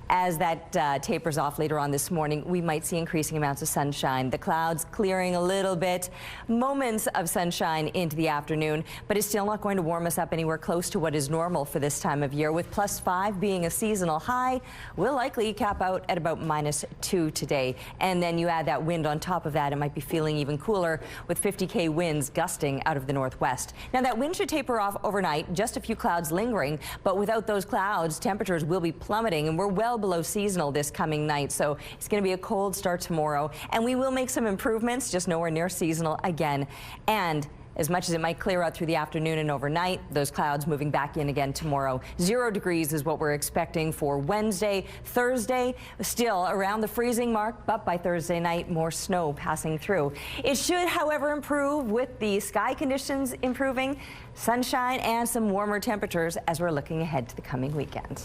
As that tapers off later on this morning, we might see increasing amounts of sunshine. The clouds clearing a little bit, moments of sunshine into the afternoon, but it's still not going to warm us up anywhere close to what is normal for this time of year. With +5 being a seasonal high, we'll likely cap out at about -2 today. And then you add that wind on top of that, it might be feeling even cooler with 50k winds gusting out of the northwest. Now that wind should taper off overnight, just a few clouds lingering, but without those clouds, temperatures will be plummeting, and we're well below seasonal this coming night, so it's going to be a cold start tomorrow, and we will make some improvements, just nowhere near seasonal again. And as much as it might clear out through the afternoon and overnight, those clouds moving back in again tomorrow. 0 degrees is what we're expecting for Wednesday. Thursday, still around the freezing mark, but by Thursday night, more snow passing through. It should, however, improve with the sky conditions improving, sunshine, and some warmer temperatures as we're looking ahead to the coming weekend.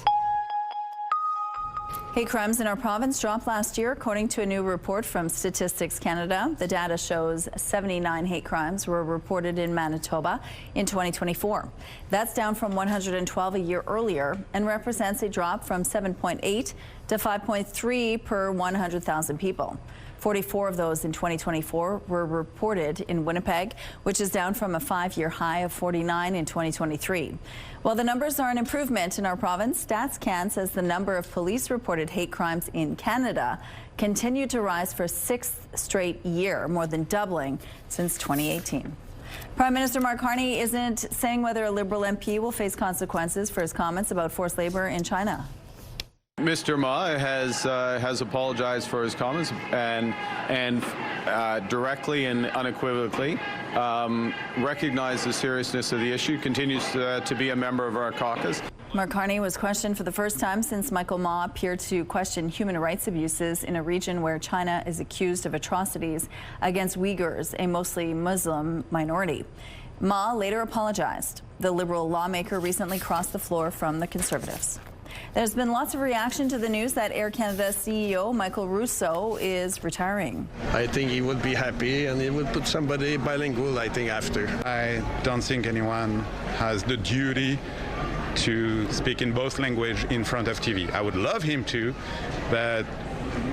Hate crimes in our province dropped last year, according to a new report from Statistics Canada. The data shows 79 hate crimes were reported in Manitoba in 2024. That's down from 112 a year earlier and represents a drop from 7.8 to 5.3 per 100,000 people. 44 of those in 2024 were reported in Winnipeg, which is down from a 5-year high of 49 in 2023. While the numbers are an improvement in our province, Stats Can says the number of police-reported hate crimes in Canada continued to rise for a 6th straight year, more than doubling since 2018. Prime Minister Mark Carney isn't saying whether a Liberal MP will face consequences for his comments about forced labor in China. Mr. Ma has apologized for his comments and directly and unequivocally recognized the seriousness of the issue, continues to be a member of our caucus. Mark Carney was questioned for the first time since Michael Ma appeared to question human rights abuses in a region where China is accused of atrocities against Uyghurs, a mostly Muslim minority. Ma later apologized. The Liberal lawmaker recently crossed the floor from the Conservatives. There's been lots of reaction to the news that Air Canada CEO Michael Rousseau is retiring. I think he would be happy, and he would put somebody bilingual, I think, after. I don't think anyone has the duty to speak in both languages in front of TV. I would love him to, but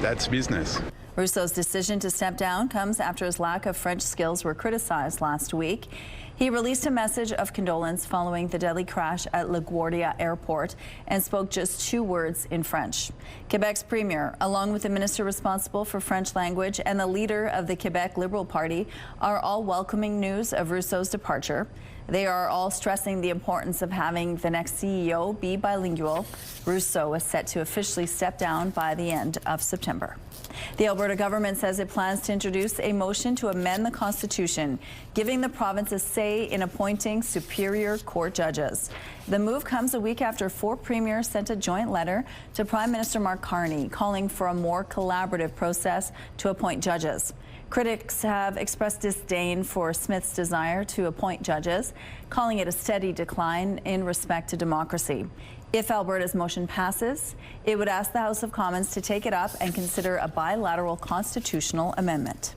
that's business. Rousseau's decision to step down comes after his lack of French skills were criticized last week. He released a message of condolence following the deadly crash at LaGuardia Airport and spoke just 2 words in French. Quebec's premier, along with the minister responsible for French language and the leader of the Quebec Liberal Party, are all welcoming news of Rousseau's departure. They are all stressing the importance of having the next CEO be bilingual. Rousseau is set to officially step down by the end of September. The Alberta government says it plans to introduce a motion to amend the Constitution, giving the province a say in appointing Superior Court judges. The move comes a week after 4 premiers sent a joint letter to Prime Minister Mark Carney calling for a more collaborative process to appoint judges. Critics have expressed disdain for Smith's desire to appoint judges, calling it a steady decline in respect to democracy. If Alberta's motion passes, it would ask the House of Commons to take it up and consider a bilateral constitutional amendment.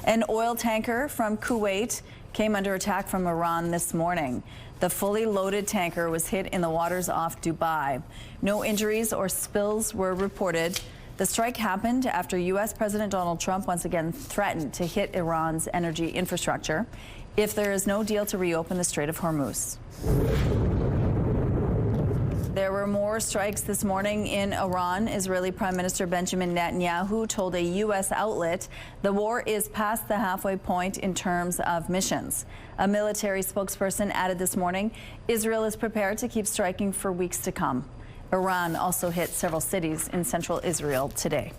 An oil tanker from Kuwait came under attack from Iran this morning. The fully loaded tanker was hit in the waters off Dubai. No injuries or spills were reported. The strike happened after U.S. President Donald Trump once again threatened to hit Iran's energy infrastructure if there is no deal to reopen the Strait of Hormuz. There were more strikes this morning in Iran. Israeli Prime Minister Benjamin Netanyahu told a U.S. outlet the war is past the halfway point in terms of missions. A military spokesperson added this morning, Israel is prepared to keep striking for weeks to come. Iran also hit several cities in central Israel today.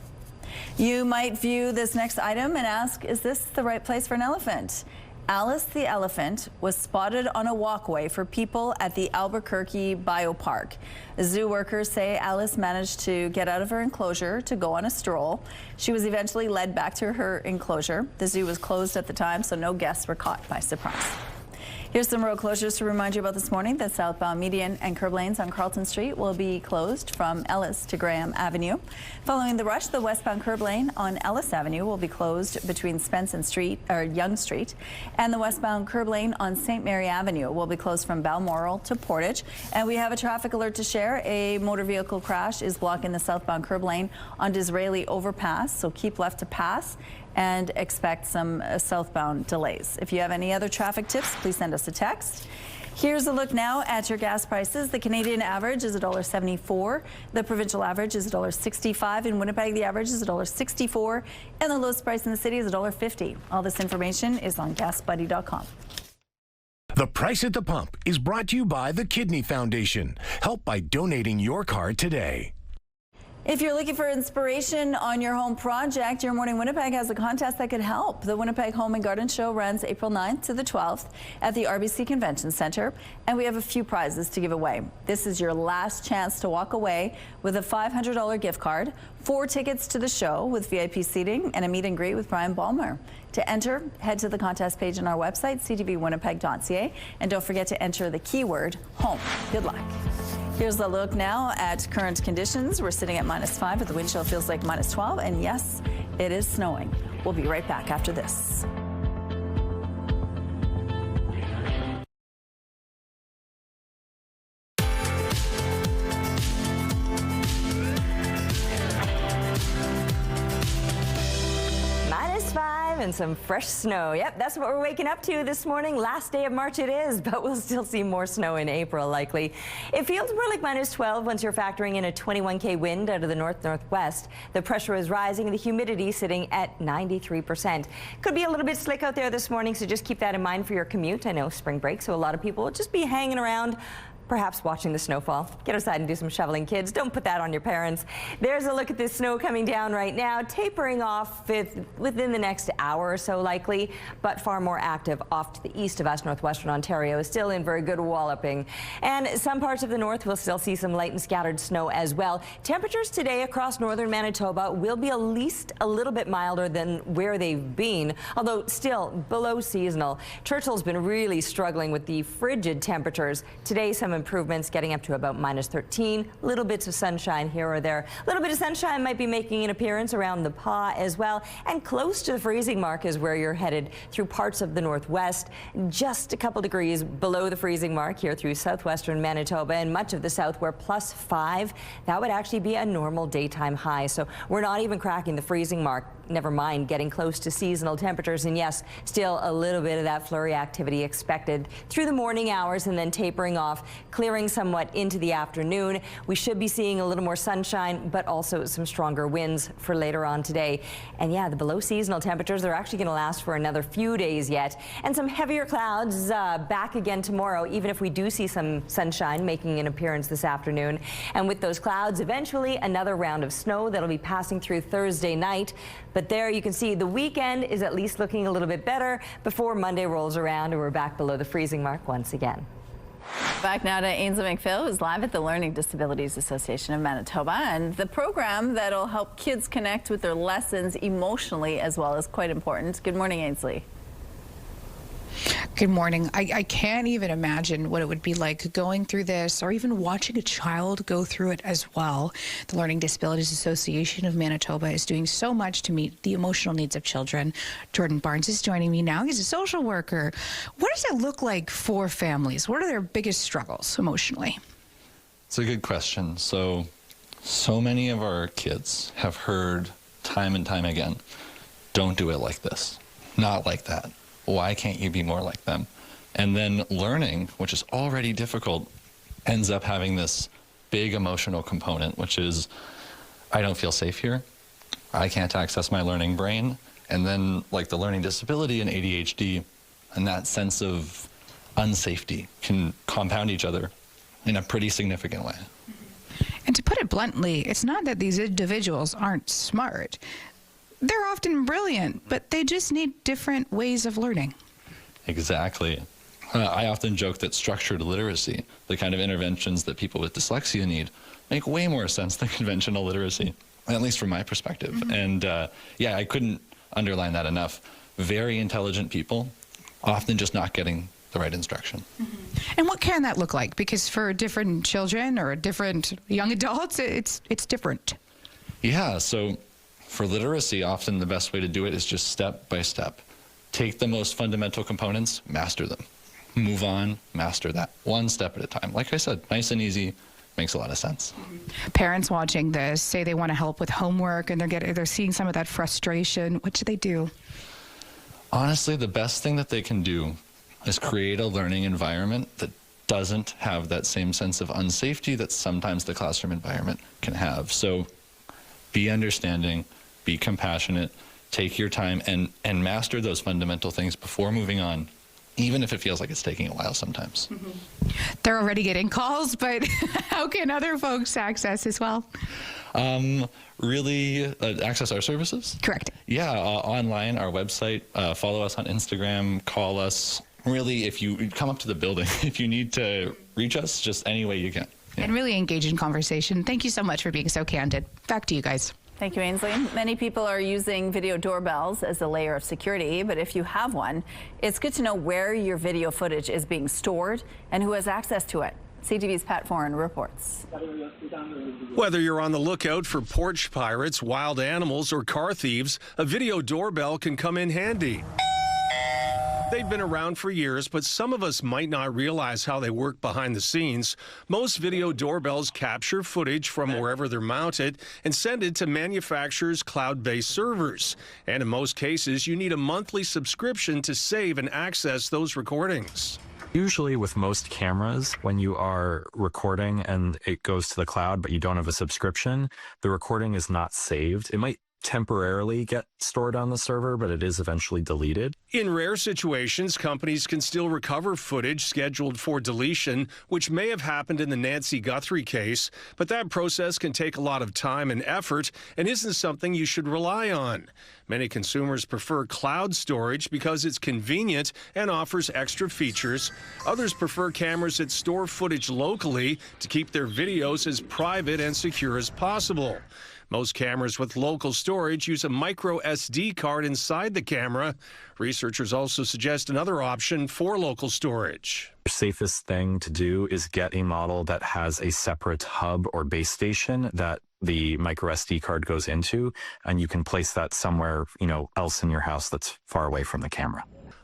You might view this next item and ask, is this the right place for an elephant? Alice the elephant was spotted on a walkway for people at the Albuquerque Biopark. Zoo workers say Alice managed to get out of her enclosure to go on a stroll. She was eventually led back to her enclosure. The zoo was closed at the time, so no guests were caught by surprise. Here's some road closures to remind you about this morning. The southbound median and curb lanes on Carlton Street will be closed from Ellis to Graham Avenue. Following the rush, the westbound curb lane on Ellis Avenue will be closed between Spence and Yonge Street, and the westbound curb lane on St. Mary Avenue will be closed from Balmoral to Portage. And we have a traffic alert to share. A motor vehicle crash is blocking the southbound curb lane on Disraeli Overpass, so keep left to pass and expect some southbound delays. If you have any other traffic tips, please send us a text. Here's a look now at your gas prices. The Canadian average is $1.74. The provincial average is $1.65. In Winnipeg, the average is $1.64. And the lowest price in the city is $1.50. All this information is on GasBuddy.com. The Price at the Pump is brought to you by the Kidney Foundation. Help by donating your car today. If you're looking for inspiration on your home project, Your Morning Winnipeg has a contest that could help. The Winnipeg Home and Garden Show runs April 9th to the 12th at the RBC Convention Center, and we have a few prizes to give away. This is your last chance to walk away with a $500 gift card, 4 tickets to the show with VIP seating, and a meet and greet with Brian Ballmer. To enter, head to the contest page on our website, ctvwinnipeg.ca, and don't forget to enter the keyword home. Good luck. Here's a look now at current conditions. We're sitting at -5, but the wind chill feels like -12. And yes, it is snowing. We'll be right back after this. And some fresh snow. Yep, that's what we're waking up to this morning. Last day of March it is, but we'll still see more snow in April likely. It feels more like -12 once you're factoring in a 21k wind out of the north-northwest. The pressure is rising and the humidity sitting at 93%. Could be a little bit slick out there this morning, so just keep that in mind for your commute. I know spring break, so a lot of people will just be hanging around, perhaps watching the snowfall. Get outside and do some shoveling, kids. Don't put that on your parents. There's a look at this snow coming down right now, tapering off within the next hour or so likely, but far more active off to the east of us. Northwestern Ontario is still in very good walloping. And some parts of the north will still see some light and scattered snow as well. Temperatures today across northern Manitoba will be at least a little bit milder than where they've been, although still below seasonal. Churchill's been really struggling with the frigid temperatures. Today, some improvements getting up to about -13. Little bits of sunshine here or there. A little bit of sunshine might be making an appearance around the Pas as well, and close to the freezing mark is where you're headed through parts of the northwest. Just a couple degrees below the freezing mark here through southwestern Manitoba and much of the south, where +5. That would actually be a normal daytime high. So we're not even cracking the freezing mark. Never mind getting close to seasonal temperatures, and yes, still a little bit of that flurry activity expected through the morning hours and then tapering off, clearing somewhat into the afternoon. We should be seeing a little more sunshine, but also some stronger winds for later on today. And yeah, the below seasonal temperatures are actually going to last for another few days yet, and some heavier clouds back again tomorrow, even if we do see some sunshine making an appearance this afternoon. And with those clouds, eventually another round of snow that'll be passing through Thursday night. But there you can see the weekend is at least looking a little bit better before Monday rolls around and we're back below the freezing mark once again. Back now to Ainsley McPhail, who's live at the Learning Disabilities Association of Manitoba, and the program that'll help kids connect with their lessons emotionally as well is quite important. Good morning, Ainsley. Good morning. I can't even imagine what it would be like going through this or even watching a child go through it as well. The Learning Disabilities Association of Manitoba is doing so much to meet the emotional needs of children. Jordan Barnes is joining me now. He's a social worker. What does it look like for families? What are their biggest struggles emotionally? It's a good question. So many of our kids have heard time and time again, don't do it like this, not like that. Why can't you be more like them? And then learning, which is already difficult, ends up having this big emotional component, which is, I don't feel safe here. I can't access my learning brain. And then like the learning disability and ADHD and that sense of unsafety can compound each other in a pretty significant way. And to put it bluntly, it's not that these individuals aren't smart. they're often brilliant, but they just need different ways of learning. Exactly. I often joke that structured literacy, the kind of interventions that people with dyslexia need, make way more sense than conventional literacy, at least from my perspective. Mm-hmm. And yeah, I couldn't underline that enough. Very intelligent people, often just not getting the right instruction. Mm-hmm. And what can that look like? Because for different children or different young adults, it's different. Yeah, so for literacy, often the best way to do it is just step by step. Take the most fundamental components, master them. Move on, master that, one step at a time. Like I said, nice and easy, makes a lot of sense. Parents watching this say they want to help with homework and they're seeing some of that frustration. What should they do? Honestly, the best thing that they can do is create a learning environment that doesn't have that same sense of unsafety that sometimes the classroom environment can have. So be understanding, be compassionate, take your time and master those fundamental things before moving on, even if it feels like it's taking a while sometimes. Mm-hmm. They're already getting calls, but how can other folks access as well? Really access our services? Correct. Yeah, online, our website, follow us on Instagram, call us. Really, if you come up to the building, if you need to reach us, just any way you can. Yeah. And really engage in conversation. Thank you so much for being so candid. Back to you guys. Thank you, Ainsley. Many people are using video doorbells as a layer of security, but if you have one, it's good to know where your video footage is being stored and who has access to it. CTV's Pat Foran reports. Whether you're on the lookout for porch pirates, wild animals, or car thieves, a video doorbell can come in handy. They've been around for years, but some of us might not realize how they work behind the scenes. Most video doorbells capture footage from wherever they're mounted and send it to manufacturers' cloud-based servers. And in most cases, you need a monthly subscription to save and access those recordings. Usually with most cameras, when you are recording and it goes to the cloud, but you don't have a subscription, the recording is not saved. It might temporarily get stored on the server, but it is eventually deleted. In rare situations, companies can still recover footage scheduled for deletion, which may have happened in the Nancy Guthrie case, but that process can take a lot of time and effort and isn't something you should rely on. Many consumers prefer cloud storage because it's convenient and offers extra features. Others prefer cameras that store footage locally to keep their videos as private and secure as possible. Most cameras with local storage use a micro SD card inside the camera. Researchers also suggest another option for local storage. The safest thing to do is get a model that has a separate hub or base station that the micro SD card goes into, and you can place that somewhere, else in your house that's far away from the camera.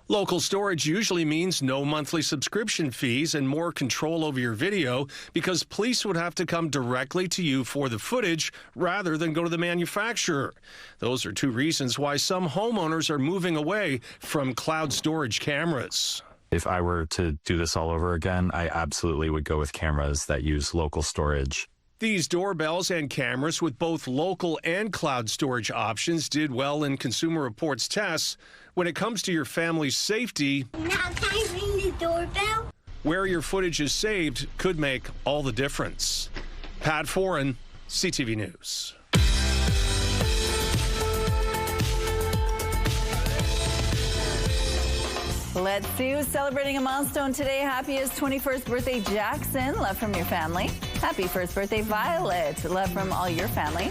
Local storage usually means no monthly subscription fees and more control over your video because police would have to come directly to you for the footage rather than go to the manufacturer. Those are two reasons why some homeowners are moving away from cloud storage cameras. If I were to do this all over again, I absolutely would go with cameras that use local storage. These doorbells and cameras with both local and cloud storage options did well in Consumer Reports tests. When it comes to your family's safety, now can I ring the doorbell? Where your footage is saved could make all the difference. Pat Foran, CTV News. Let's see who's celebrating a milestone today. Happiest 21st birthday, Jackson. Love from your family. Happy first birthday, Violet. Love from all your family.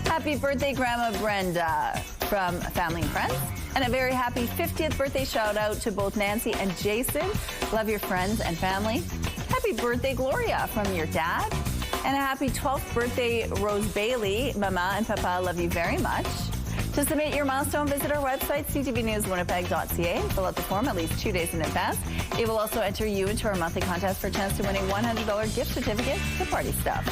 Happy birthday, Grandma Brenda from family and friends. And a very happy 50th birthday shout out to both Nancy and Jason. Love your friends and family. Happy birthday, Gloria from your dad. And a happy 12th birthday, Rose Bailey. Mama and Papa love you very much. To submit your milestone, visit our website, ctvnewswinnipeg.ca. Fill out the form at least 2 days in advance. It will also enter you into our monthly contest for a chance to win a $100 gift certificate to Party Stuff.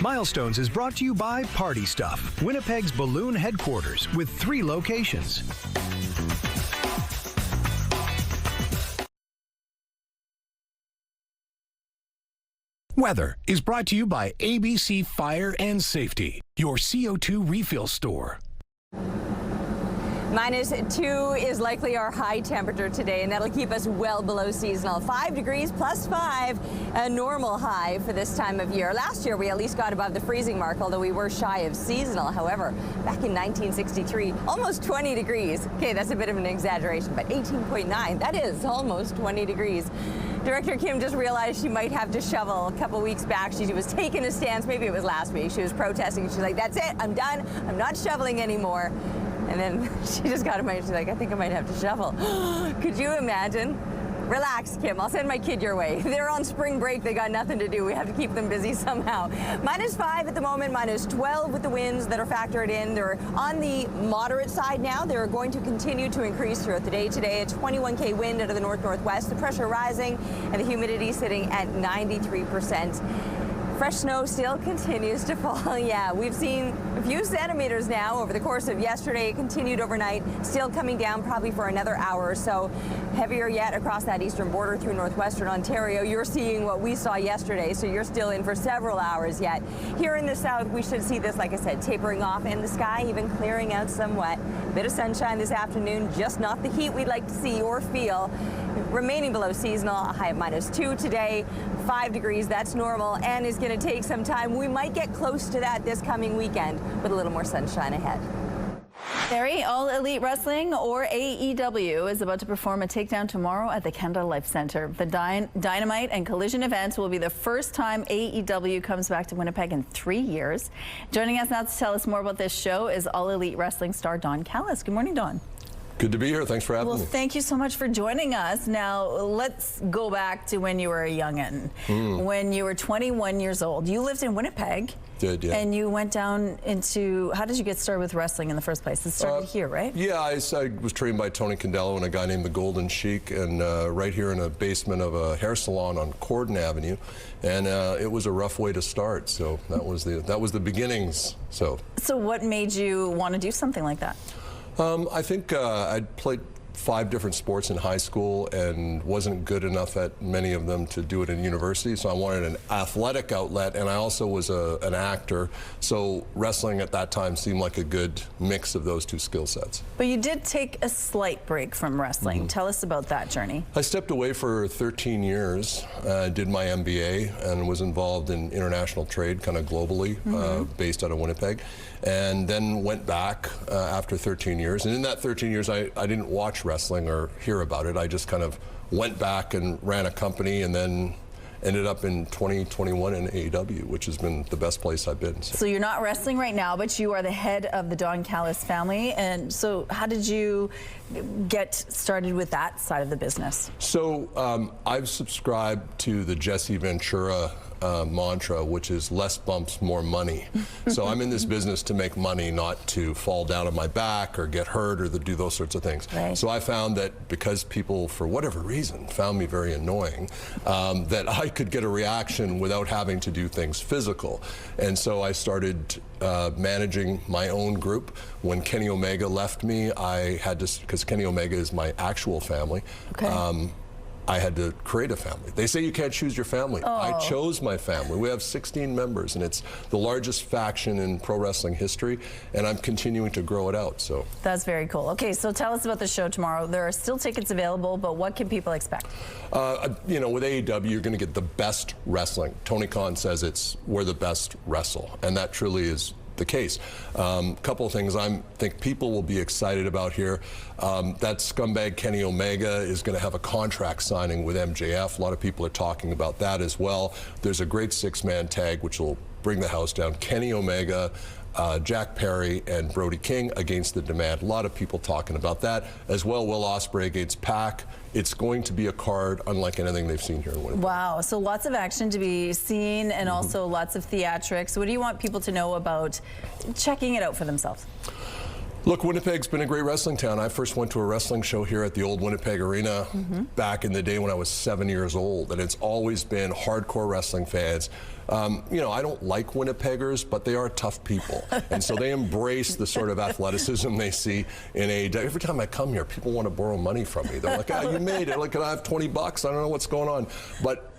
Milestones is brought to you by Party Stuff, Winnipeg's balloon headquarters with 3 locations. Weather is brought to you by ABC Fire and Safety, your CO2 refill store. -2 is likely our high temperature today, and that'll keep us well below seasonal. 5 degrees +5, a normal high for this time of year. Last year, we at least got above the freezing mark, although we were shy of seasonal. However, back in 1963, almost 20 degrees. Okay, that's a bit of an exaggeration, but 18.9, that is almost 20 degrees. Director Kim just realized she might have to shovel. A couple weeks back, she was taking a stance. Maybe it was last week. She was protesting. She's like, that's it. I'm done. I'm not shoveling anymore. And then she just got a mind. She's like, I think I might have to shovel. Could you imagine? Relax, Kim. I'll send my kid your way. They're on spring break. They got nothing to do. We have to keep them busy somehow. -5 at the moment, -12 with the winds that are factored in. They're on the moderate side now. They're going to continue to increase throughout the day today. A 21K wind out of the north-northwest. The pressure rising and the humidity sitting at 93%. Fresh snow still continues to fall. Yeah, we've seen a few centimeters now over the course of yesterday. It continued overnight, still coming down probably for another hour or so. Heavier yet across that eastern border through northwestern Ontario. You're seeing what we saw yesterday, so you're still in for several hours yet. Here in the south, we should see this, like I said, tapering off in the sky, even clearing out somewhat. Bit of sunshine this afternoon, just not the heat we'd like to see or feel. Remaining below seasonal, a high of -2 today, 5 degrees, that's normal, and is going to take some time. We might get close to that this coming weekend with a little more sunshine ahead. Barry, All Elite Wrestling, or AEW, is about to perform a takedown tomorrow at the Kendall Life Center. The Dynamite and Collision events will be the first time AEW comes back to Winnipeg in 3 years. Joining us now to tell us more about this show is All Elite Wrestling star Don Callis. Good morning, Don. Good to be here. Thanks for having me. Well, thank you so much for joining us. Now, let's go back to when you were a youngin'. When you were 21 years old. You lived in Winnipeg. Did, yeah. And you went down into, how did you get started with wrestling in the first place? It started here, right? Yeah, I was trained by Tony Condello and a guy named the Golden Sheik, and right here in a basement of a hair salon on Corden Avenue. And it was a rough way to start, so that was the beginnings. So what made you want to do something like that? I think I'd played 5 different sports in high school and wasn't good enough at many of them to do it in university, so I wanted an athletic outlet, and I also was an actor, so wrestling at that time seemed like a good mix of those 2 skill sets. But you did take a slight break from wrestling. Tell us about that journey. I stepped away for 13 years, did my MBA, and was involved in international trade kind of globally, based out of Winnipeg, and then went back after 13 years. And in that 13 years, I didn't watch wrestling or hear about it. I just kind of went back and ran a company, and then ended up in 2021 in AEW, which has been the best place I've been. So you're not wrestling right now, but you are the head of the Don Callis family. And so how did you get started with that side of the business? So I've subscribed to the Jesse Ventura mantra, which is less bumps, more money. So I'm in this business to make money, not to fall down on my back or get hurt or to do those sorts of things. Right. So I found that because people, for whatever reason, found me very annoying, that I could get a reaction without having to do things physical. And so I started managing my own group. When Kenny Omega left me, I had to, because Kenny Omega is my actual family, I had to create a family. They say you can't choose your family. I chose my family. We have 16 members, and it's the largest faction in pro wrestling history, and I'm continuing to grow it out. So that's very cool. Okay, so tell us about the show tomorrow. There are still tickets available, but what can people expect? You know, with AEW, you're going to get the best wrestling. Tony Khan says we're the best wrestle, and that truly is the case. Couple of things I think people will be excited about here. That scumbag Kenny Omega is going to have a contract signing with MJF. A lot of people are talking about that as well. There's a great 6-man tag which will bring the house down. Kenny Omega, Jack Perry, and Brody King against the Demand. A lot of people talking about that as well. Will Ospreay against Pac. It's going to be a card unlike anything they've seen here in Winnipeg. Wow, so lots of action to be seen, and also lots of theatrics. What do you want people to know about checking it out for themselves? Look, Winnipeg's been a great wrestling town. I first went to a wrestling show here at the old Winnipeg Arena back in the day when I was 7 years old, and it's always been hardcore wrestling fans. You know, I don't like Winnipeggers, but they are tough people, and so they embrace the sort of athleticism they see in AEW. Every time I come here, people want to borrow money from me. They're like, "Ah, you made it. Like, can I have $20? I don't know what's going on." But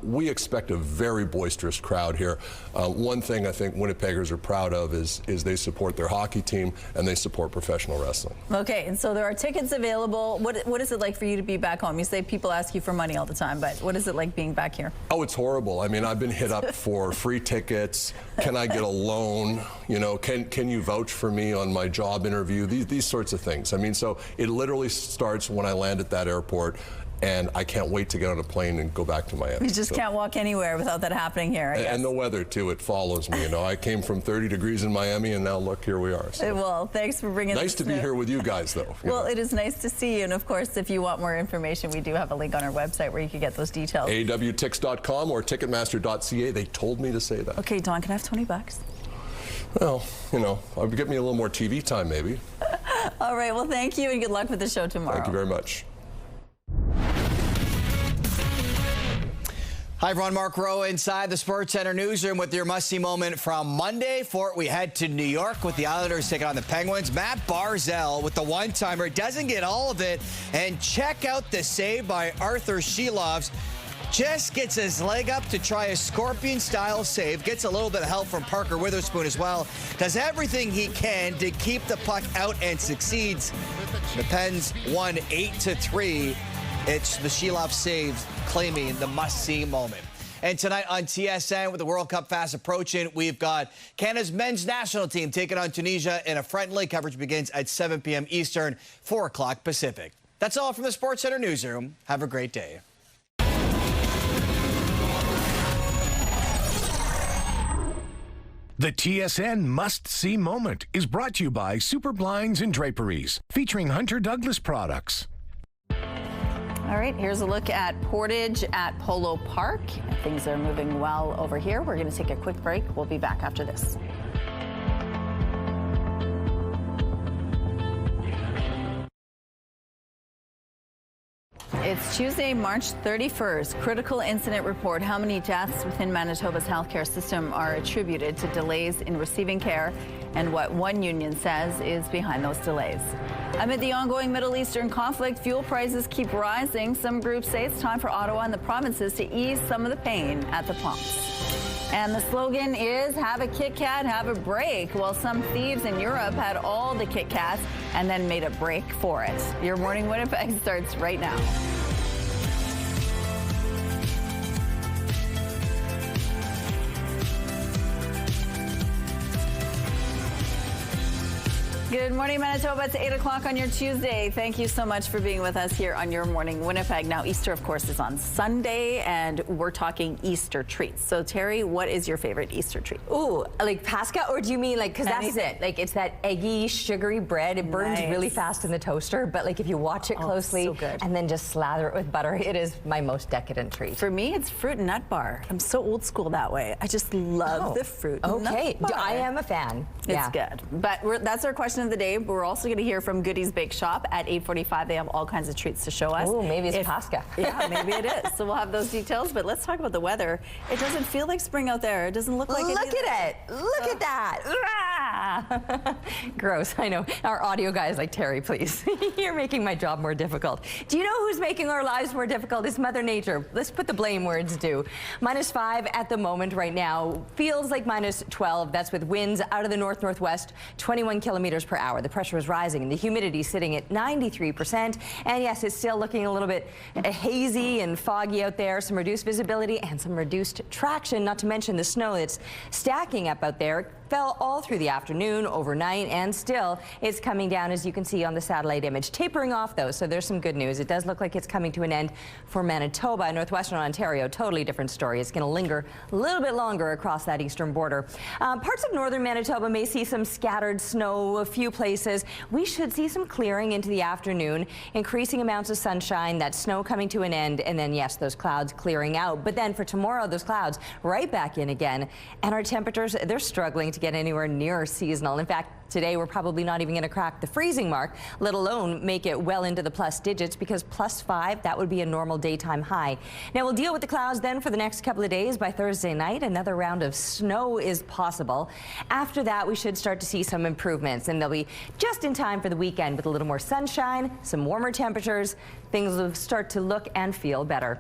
We expect a very boisterous crowd here. One thing I think Winnipeggers are proud of is they support their hockey team and they support professional wrestling. Okay, and so there are tickets available. What is it like for you to be back home? You say people ask you for money all the time, but what is it like being back here? Oh, it's horrible. I mean, I've been hit up for free tickets. Can I get a loan? You know, can you vouch for me on my job interview? These sorts of things. I mean, so it literally starts when I land at that airport, and I can't wait to get on a plane and go back to Miami. You just can't walk anywhere without that happening here, I guess. And the weather, too, it follows me. You know, I came from 30 degrees in Miami, and now look, here we are. So. Well, thanks for bringing Nice to be here with you guys, though. Well, it is nice to see you. And, of course, if you want more information, we do have a link on our website where you can get those details. awtix.com or ticketmaster.ca. They told me to say that. Okay, Dawn, can I have $20? Well, you know, I'll get me a little more TV time, maybe. All right, well, thank you, and good luck with the show tomorrow. Thank you very much. Hi, everyone. Mark Rowe inside the Sports Center newsroom with your must-see moment from Monday. We head to New York with the Islanders taking on the Penguins. Matt Barzal with the one-timer doesn't get all of it. And check out the save by Arthur Shelovs. Just gets his leg up to try a scorpion-style save. Gets a little bit of help from Parker Witherspoon as well. Does everything he can to keep the puck out and succeeds. The Pens won 8-3. It's the Shelovs save claiming the must-see moment. And tonight on TSN, with the World Cup fast approaching, we've got Canada's men's national team taking on Tunisia in a friendly. Coverage begins at 7 p.m. Eastern, 4 o'clock Pacific. That's all from the Sports Center newsroom. Have a great day. The TSN must-see moment is brought to you by Super Blinds and Draperies, featuring Hunter Douglas products. All right, here's a look at Portage at Polo Park. Things are moving well over here. We're going to take a quick break. We'll be back after this. It's Tuesday, March 31st. Critical incident report. How many deaths within Manitoba's healthcare system are attributed to delays in receiving care, and what one union says is behind those delays. Amid the ongoing Middle Eastern conflict, fuel prices keep rising. Some groups say it's time for Ottawa and the provinces to ease some of the pain at the pumps. And the slogan is, have a Kit Kat, have a break. Well, some thieves in Europe had all the Kit Kats and then made a break for it. Your Morning Winnipeg starts right now. Good morning, Manitoba. It's 8 o'clock on your Tuesday. Thank you so much for being with us here on Your Morning Winnipeg. Now, Easter, of course, is on Sunday, and we're talking Easter treats. So, Terry, what is your favorite Easter treat? Ooh, like Pascha, or do you mean like, because that's it. Like, it's that eggy, sugary bread. It burns really fast in the toaster, but like if you watch it closely and then just slather it with butter, it is my most decadent treat. For me, it's fruit and nut bar. I'm so old school that way. I just love the fruit and nut bar. I am a fan. It's good. But that's our question of the day. We're also going to hear from Goody's Bake Shop at 8:45. They have all kinds of treats to show us. Oh, maybe it's Pascha. Yeah, maybe it is. So we'll have those details. But let's talk about the weather. It doesn't feel like spring out there. It doesn't look like it. Look at it. Look at that. Gross. I know. Our audio guy is like, Terry, please. You're making my job more difficult. Do you know who's making our lives more difficult? It's Mother Nature. Let's put the blame where it's due. -5 at the moment right now. Feels like -12. That's with winds out of the north-northwest, 21 kilometers per hour. The pressure is rising and the humidity sitting at 93%. And yes, it's still looking a little bit hazy and foggy out there. Some reduced visibility and some reduced traction, not to mention the snow that's stacking up out there. Fell all through the afternoon, overnight, and still it's coming down, as you can see on the satellite image. Tapering off, though, so there's some good news. It does look like it's coming to an end for Manitoba. Northwestern Ontario, totally different story. It's going to linger a little bit longer across that eastern border. Parts of northern Manitoba may see some scattered snow a few places. We should see some clearing into the afternoon, increasing amounts of sunshine, that snow coming to an end, and then, yes, those clouds clearing out. But then for tomorrow, those clouds right back in again, and our temperatures, they're struggling to get anywhere near seasonal. In fact, Today, we're probably not even going to crack the freezing mark, let alone make it well into the plus digits, because +5, that would be a normal daytime high. Now, we'll deal with the clouds then for the next couple of days. By Thursday night, another round of snow is possible. After that, we should start to see some improvements, and they'll be just in time for the weekend with a little more sunshine, some warmer temperatures. Things will start to look and feel better.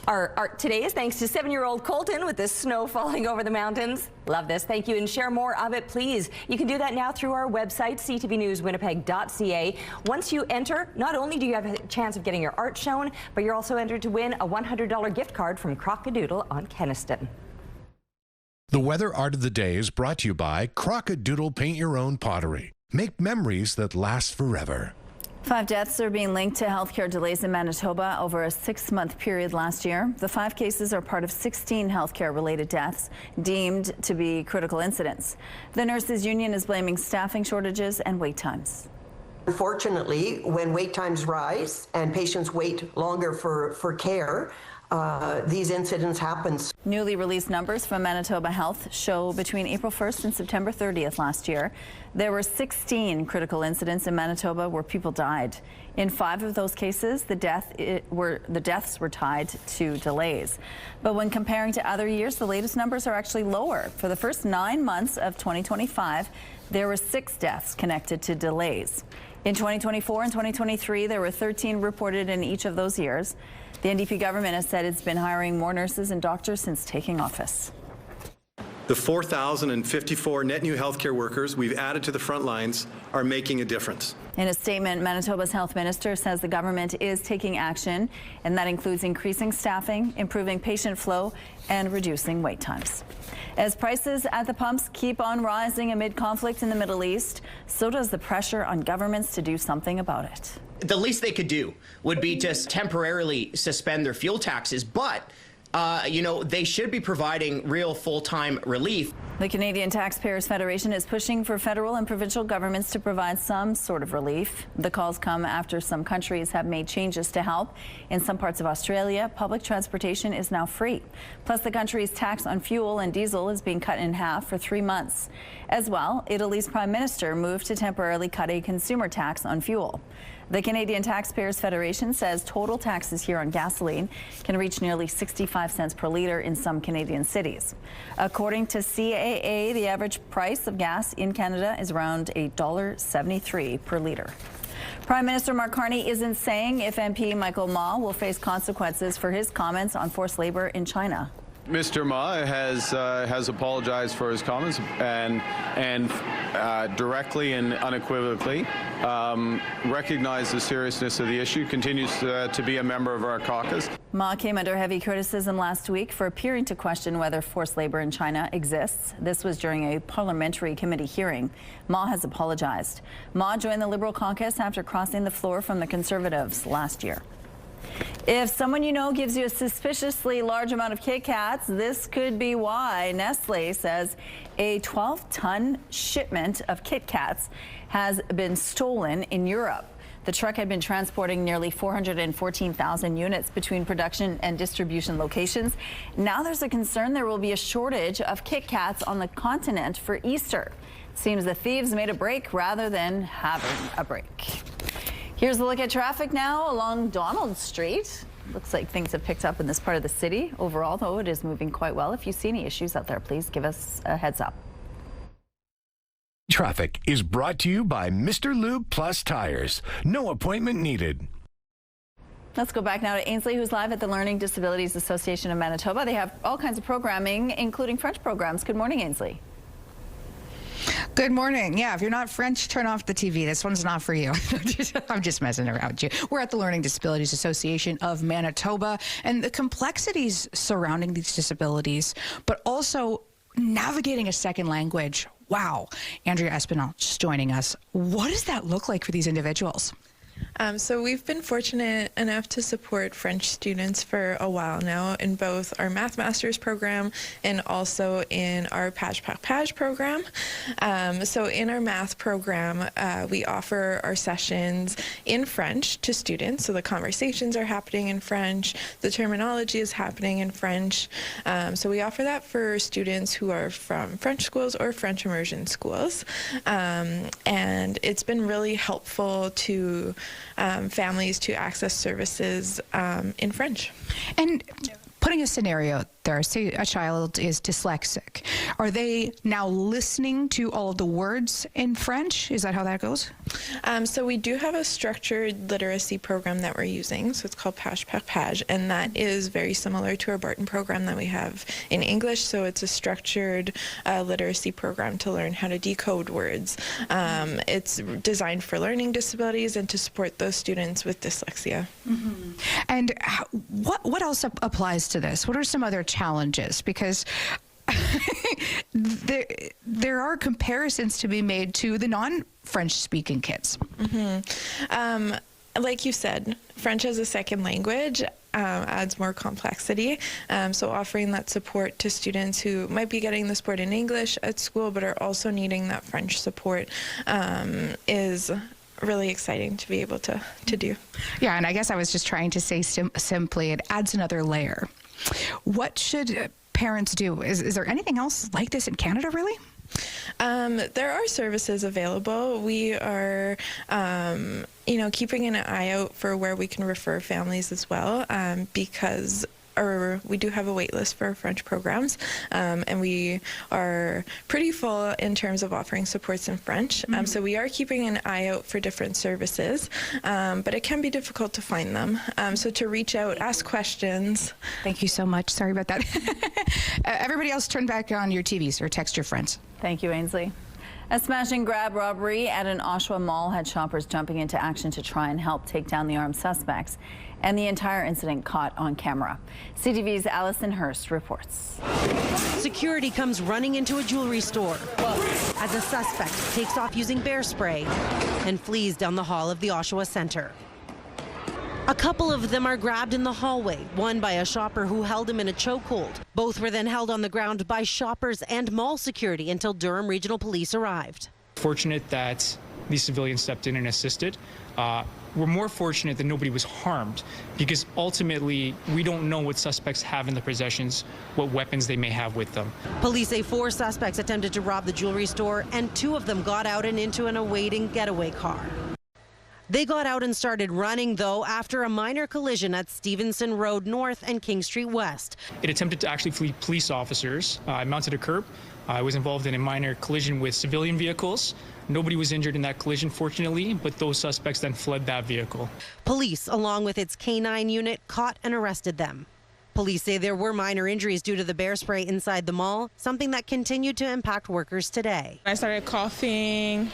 Our today is thanks to 7-year-old Colton with this snow falling over the mountains. Love this. Thank you, and share more of it, please. You can do that now through our website, ctvnewswinnipeg.ca. Once you enter, not only do you have a chance of getting your art shown, but you're also entered to win a $100 gift card from Crock-A-Doodle on Kenniston. The weather art of the day is brought to you by Crock-A-Doodle Paint Your Own Pottery. Make memories that last forever. 5 deaths are being linked to healthcare delays in Manitoba over a 6-month period last year. The 5 cases are part of 16 healthcare-related deaths deemed to be critical incidents. The nurses' union is blaming staffing shortages and wait times. Unfortunately, when wait times rise and patients wait longer for care, these incidents happen. Newly released numbers from Manitoba Health show between April 1st and September 30th last year, there were 16 critical incidents in Manitoba where people died. In 5 of those cases, the deaths were tied to delays. But when comparing to other years, the latest numbers are actually lower. For the first 9 months of 2025, there were 6 deaths connected to delays. In 2024 and 2023, there were 13 reported in each of those years. The NDP government has said it's been hiring more nurses and doctors since taking office. The 4,054 net new healthcare workers we've added to the front lines are making a difference. In a statement, Manitoba's health minister says the government is taking action, and that includes increasing staffing, improving patient flow, and reducing wait times. As prices at the pumps keep on rising amid conflict in the Middle East, so does the pressure on governments to do something about it. The least they could do would be just temporarily suspend their fuel taxes, but they should be providing real full-time relief. The Canadian Taxpayers Federation is pushing for federal and provincial governments to provide some sort of relief. The calls come after some countries have made changes to help. In some parts of Australia, public transportation is now free. Plus, the country's tax on fuel and diesel is being cut in half for 3 months. As well, Italy's Prime Minister moved to temporarily cut a consumer tax on fuel. The Canadian Taxpayers Federation says total taxes here on gasoline can reach nearly 65 cents per litre in some Canadian cities. According to CAA, the average price of gas in Canada is around $1.73 per litre. Prime Minister Mark Carney isn't saying if MP Michael Ma will face consequences for his comments on forced labour in China. Mr. Ma has apologized for his comments and directly and unequivocally recognized the seriousness of the issue, continues to be a member of our caucus. Ma came under heavy criticism last week for appearing to question whether forced labor in China exists. This was during a parliamentary committee hearing. Ma has apologized. Ma joined the Liberal caucus after crossing the floor from the Conservatives last year. If someone you know gives you a suspiciously large amount of Kit Kats, this could be why. Nestle says a 12-ton shipment of Kit Kats has been stolen in Europe. The truck had been transporting nearly 414,000 units between production and distribution locations. Now there's a concern there will be a shortage of Kit Kats on the continent for Easter. Seems the thieves made a break rather than having a break. Here's a look at traffic now along Donald Street. Looks like things have picked up in this part of the city. Overall, though, it is moving quite well. If you see any issues out there, please give us a heads up. Traffic is brought to you by Mr. Lube Plus Tires. No appointment needed. Let's go back now to Ainsley, who's live at the Learning Disabilities Association of Manitoba. They have all kinds of programming, including French programs. Good morning, Ainsley. Good morning. Yeah, if you're not French, turn off the TV. This one's not for you. I'm just messing around with you. We're at the Learning Disabilities Association of Manitoba, and the complexities surrounding these disabilities, but also navigating a second language. Wow. Andrea Espinal just joining us. What does that look like for these individuals? So we've been fortunate enough to support French students for a while now in both our Math Masters program and also in our Page par Page program. So in our math program, we offer our sessions in French to students. So the conversations are happening in French, the terminology is happening in French. So we offer that for students who are from French schools or French immersion schools. And it's been really helpful to families to access services in French. And putting a scenario there, say a child is dyslexic. Are they now listening to all of the words in French? Is that how that goes? So we do have a structured literacy program that we're using. So it's called Page par Page, and that is very similar to our Barton program that we have in English. So it's a structured literacy program to learn how to decode words. It's designed for learning disabilities and to support those students with dyslexia. Mm-hmm. And what else applies to this? What are some other challenges? Because there are comparisons to be made to the non-French speaking kids. Mm-hmm. Like you said, French as a second language adds more complexity. So offering that support to students who might be getting the support in English at school but are also needing that French support is really exciting to be able to do. Yeah, and I guess I was just trying to say simply, it adds another layer. What should parents do? Is there anything else like this in Canada, really? There are services available. We are, keeping an eye out for where we can refer families as well, because we do have a wait list for our French programs, and we are pretty full in terms of offering supports in French. So we are keeping an eye out for different services, but it can be difficult to find them. So to reach out, ask questions. Thank you so much. Sorry about that. Everybody else, turn back on your TVs or text your friends. Thank you, Ainsley. A smash and grab robbery at an Oshawa mall had shoppers jumping into action to try and help take down the armed suspects, and the entire incident caught on camera. CTV's Allison Hurst reports. Security comes running into a jewelry store as a suspect takes off using bear spray and flees down the hall of the Oshawa Centre. A couple of them are grabbed in the hallway, one by a shopper who held him in a chokehold. Both were then held on the ground by shoppers and mall security until Durham Regional Police arrived. Fortunate that these civilians stepped in and assisted. We're more fortunate that nobody was harmed, because ultimately we don't know what suspects have in their possessions, what weapons they may have with them. Police say 4 suspects attempted to rob the jewelry store, and 2 of them got out and into an awaiting getaway car. They got out and started running, though, after a minor collision at Stevenson Road North and King Street West. It attempted to actually flee police officers. I mounted a curb. I was involved in a minor collision with civilian vehicles. Nobody was injured in that collision, fortunately, but those suspects then fled that vehicle. Police, along with its K9 unit, caught and arrested them. Police say there were minor injuries due to the bear spray inside the mall, something that continued to impact workers today. I started coughing.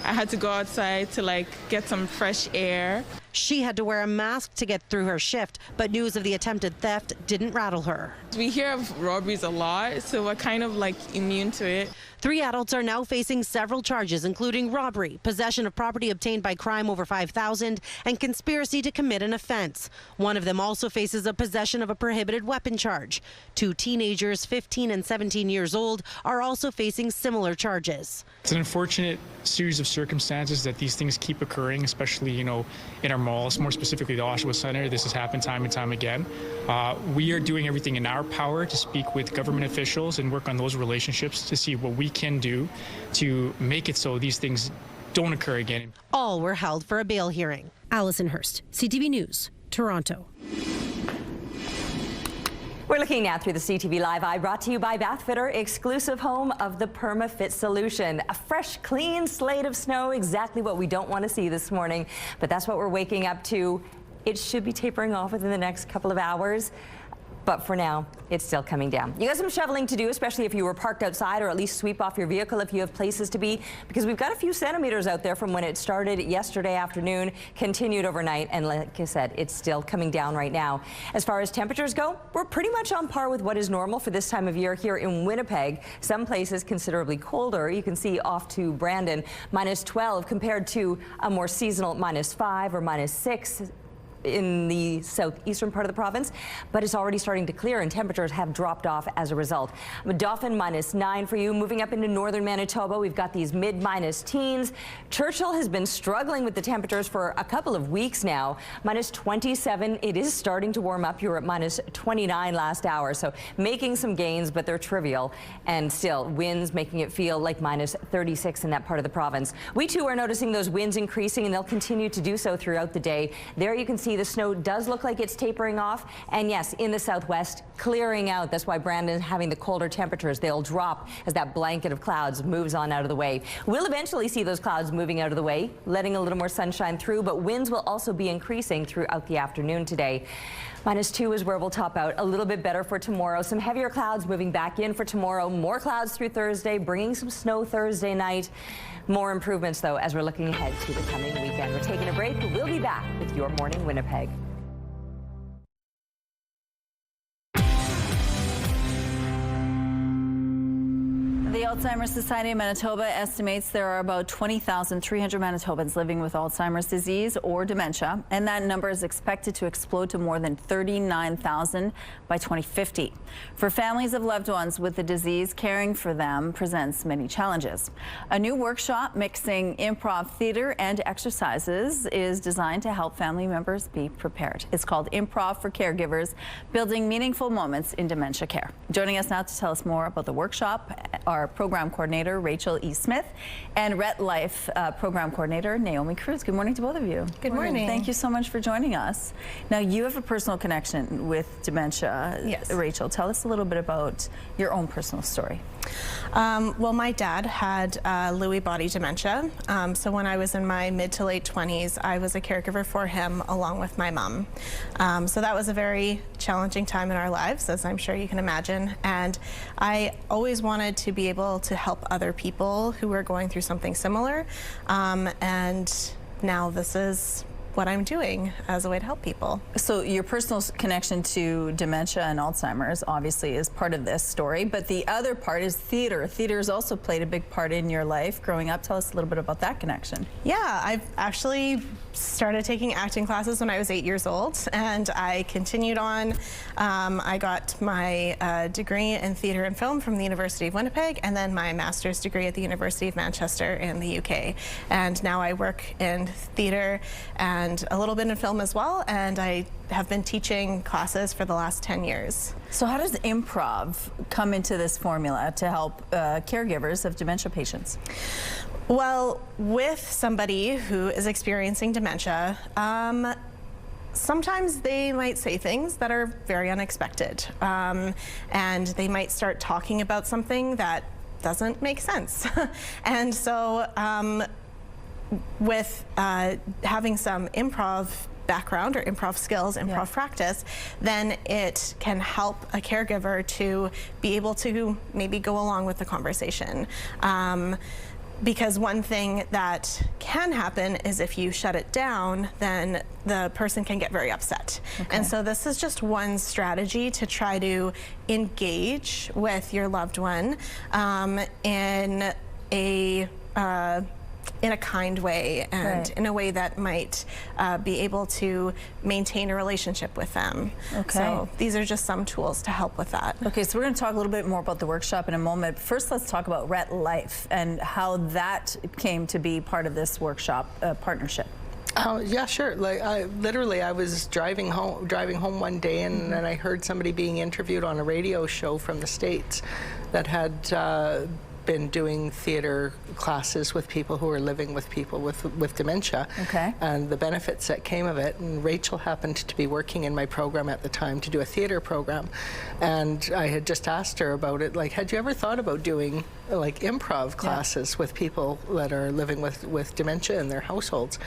I had to go outside to get some fresh air. She had to wear a mask to get through her shift, but news of the attempted theft didn't rattle her. We hear of robberies a lot, so we're kind of immune to it. 3 adults are now facing several charges, including robbery, possession of property obtained by crime over $5,000, and conspiracy to commit an offense. One of them also faces a possession of a prohibited weapon charge. 2 teenagers, 15 and 17 years old, are also facing similar charges. It's an unfortunate series of circumstances that these things keep occurring, especially, in our malls, more specifically the Oshawa Centre. This has happened time and time again. We are doing everything in our power to speak with government officials and work on those relationships to see what we can do to make it so these things don't occur again. All were held for a bail hearing. Allison Hurst, CTV News, Toronto. We're looking now through the CTV Live Eye, brought to you by Bathfitter, exclusive home of the PermaFit solution. A fresh, clean slate of snow, exactly what we don't want to see this morning, but that's what we're waking up to. It should be tapering off within the next couple of hours. But for now, it's still coming down. You got some shoveling to do, especially if you were parked outside, or at least sweep off your vehicle if you have places to be, because we've got a few centimeters out there from when it started yesterday afternoon, continued overnight, and like I said, it's still coming down right now. As far as temperatures go, we're pretty much on par with what is normal for this time of year here in Winnipeg. Some places considerably colder. You can see off to Brandon, -12 compared to a more seasonal -5 or -6 in the southeastern part of the province, but it's already starting to clear and temperatures have dropped off as a result. Dauphin -9 for you. Moving up into northern Manitoba, we've got these mid-minus teens. Churchill has been struggling with the temperatures for a couple of weeks now. -27. It is starting to warm up. You were at -29 last hour, so making some gains, but they're trivial. And still, winds making it feel like -36 in that part of the province. We too are noticing those winds increasing, and they'll continue to do so throughout the day. There you can see the snow does look like it's tapering off, and yes, in the southwest, clearing out. That's why Brandon's having the colder temperatures. They'll drop as that blanket of clouds moves on out of the way. We'll eventually see those clouds moving out of the way, letting a little more sunshine through, but winds will also be increasing throughout the afternoon today. -2 is where we'll top out. A little bit better for tomorrow. Some heavier clouds moving back in for tomorrow. More clouds through Thursday, bringing some snow Thursday night. More improvements, though, as we're looking ahead to the coming weekend. We're taking a break, but we'll be back with your Morning Winnipeg. The Alzheimer's Society of Manitoba estimates there are about 20,300 Manitobans living with Alzheimer's disease or dementia, and that number is expected to explode to more than 39,000 by 2050. For families of loved ones with the disease, caring for them presents many challenges. A new workshop mixing improv theater and exercises is designed to help family members be prepared. It's called Improv for Caregivers, Building Meaningful Moments in Dementia Care. Joining us now to tell us more about the workshop are Program Coordinator Rachel E. Smith and Rett Life Program Coordinator Naomi Cruz. Good morning to both of you. Good morning. Thank you so much for joining us. Now, you have a personal connection with dementia. Yes. Rachel, tell us a little bit about your own personal story. Well, my dad had Lewy body dementia. So when I was in my mid to late 20s, I was a caregiver for him along with my mom. So that was a very challenging time in our lives, as I'm sure you can imagine. And I always wanted to be able to help other people who were going through something similar. And now this is what I'm doing as a way to help people. So your personal connection to dementia and Alzheimer's obviously is part of this story, but the other part is theater. Theater has also played a big part in your life growing up. Tell us a little bit about that connection. Yeah, I've actually started taking acting classes when I was 8 years old, and I continued on. I got my degree in theater and film from the University of Winnipeg, and then my master's degree at the University of Manchester in the UK. And now I work in theater and a little bit in film as well, and I have been teaching classes for the last 10 years. So how does improv come into this formula to help caregivers of dementia patients? Well, with somebody who is experiencing dementia, sometimes they might say things that are very unexpected, and they might start talking about something that doesn't make sense. And so with having some improv background or improv skills, improv practice, then it can help a caregiver to be able to maybe go along with the conversation. Because one thing that can happen is if you shut it down, then the person can get very upset. Okay. And so this is just one strategy to try to engage with your loved one in a kind way, and in a way that might be able to maintain a relationship with them. Okay. So these are just some tools to help with that. Okay, so we're going to talk a little bit more about the workshop in a moment. First, let's talk about Rett Life and how that came to be part of this workshop partnership. Yeah, sure. Like I was driving home one day, and then I heard somebody being interviewed on a radio show from the States that had been doing theater classes with people who are living with people with dementia, and the benefits that came of it. And Rachel happened to be working in my program at the time to do a theater program, and I had just asked her about it, like, had you ever thought about doing like improv classes with people that are living with dementia in their households?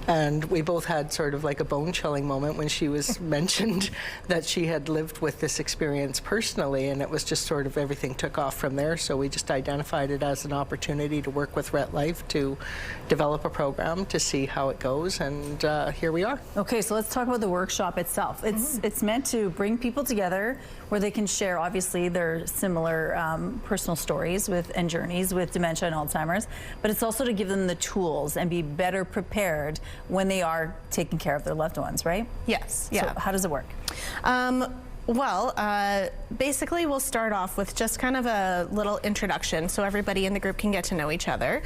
And we both had sort of like a bone-chilling moment when she was mentioned that she had lived with this experience personally, and it was just sort of everything took off from there. So we just identified it as an opportunity to work with Ret Life to develop a program to see how it goes, and here we are. Okay, so let's talk about the workshop itself. It's meant to bring people together where they can share, obviously, their similar personal stories and journeys with dementia and Alzheimer's, but it's also to give them the tools and be better prepared when they are taking care of their loved ones, right? Yes. So how does it work? Well, basically we'll start off with just kind of a little introduction so everybody in the group can get to know each other,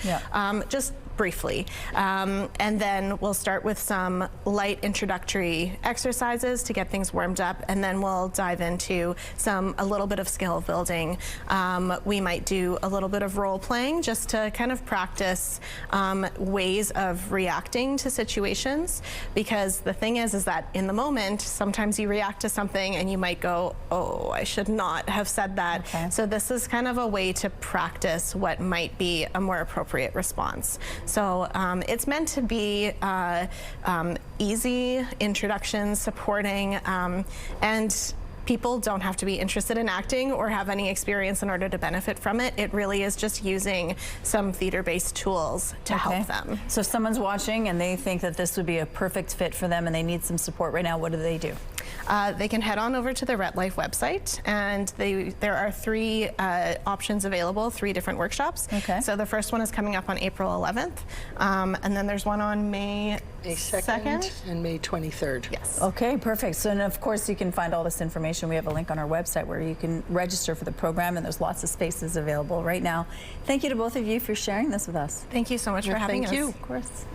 just briefly. And then we'll start with some light introductory exercises to get things warmed up, and then we'll dive into a little bit of skill building. We might do a little bit of role playing just to kind of practice ways of reacting to situations, because the thing is that in the moment, sometimes you react to something and you might go, oh, I should not have said that. So this is kind of a way to practice what might be a more appropriate response. So it's meant to be easy introductions, supporting, and people don't have to be interested in acting or have any experience in order to benefit from it. It really is just using some theater-based tools to help them. So if someone's watching and they think that this would be a perfect fit for them and they need some support right now, what do they do? They can head on over to the Ret Life website, and there are 3 options available, 3 different workshops. So the first one is coming up on April 11th, and then there's one on May 2nd and May 23rd. Yes. Okay, perfect. So, and of course, you can find all this information. We have a link on our website where you can register for the program, and there's lots of spaces available right now. Thank you to both of you for sharing this with us. Thank you so much for having us. Thank you. Of course.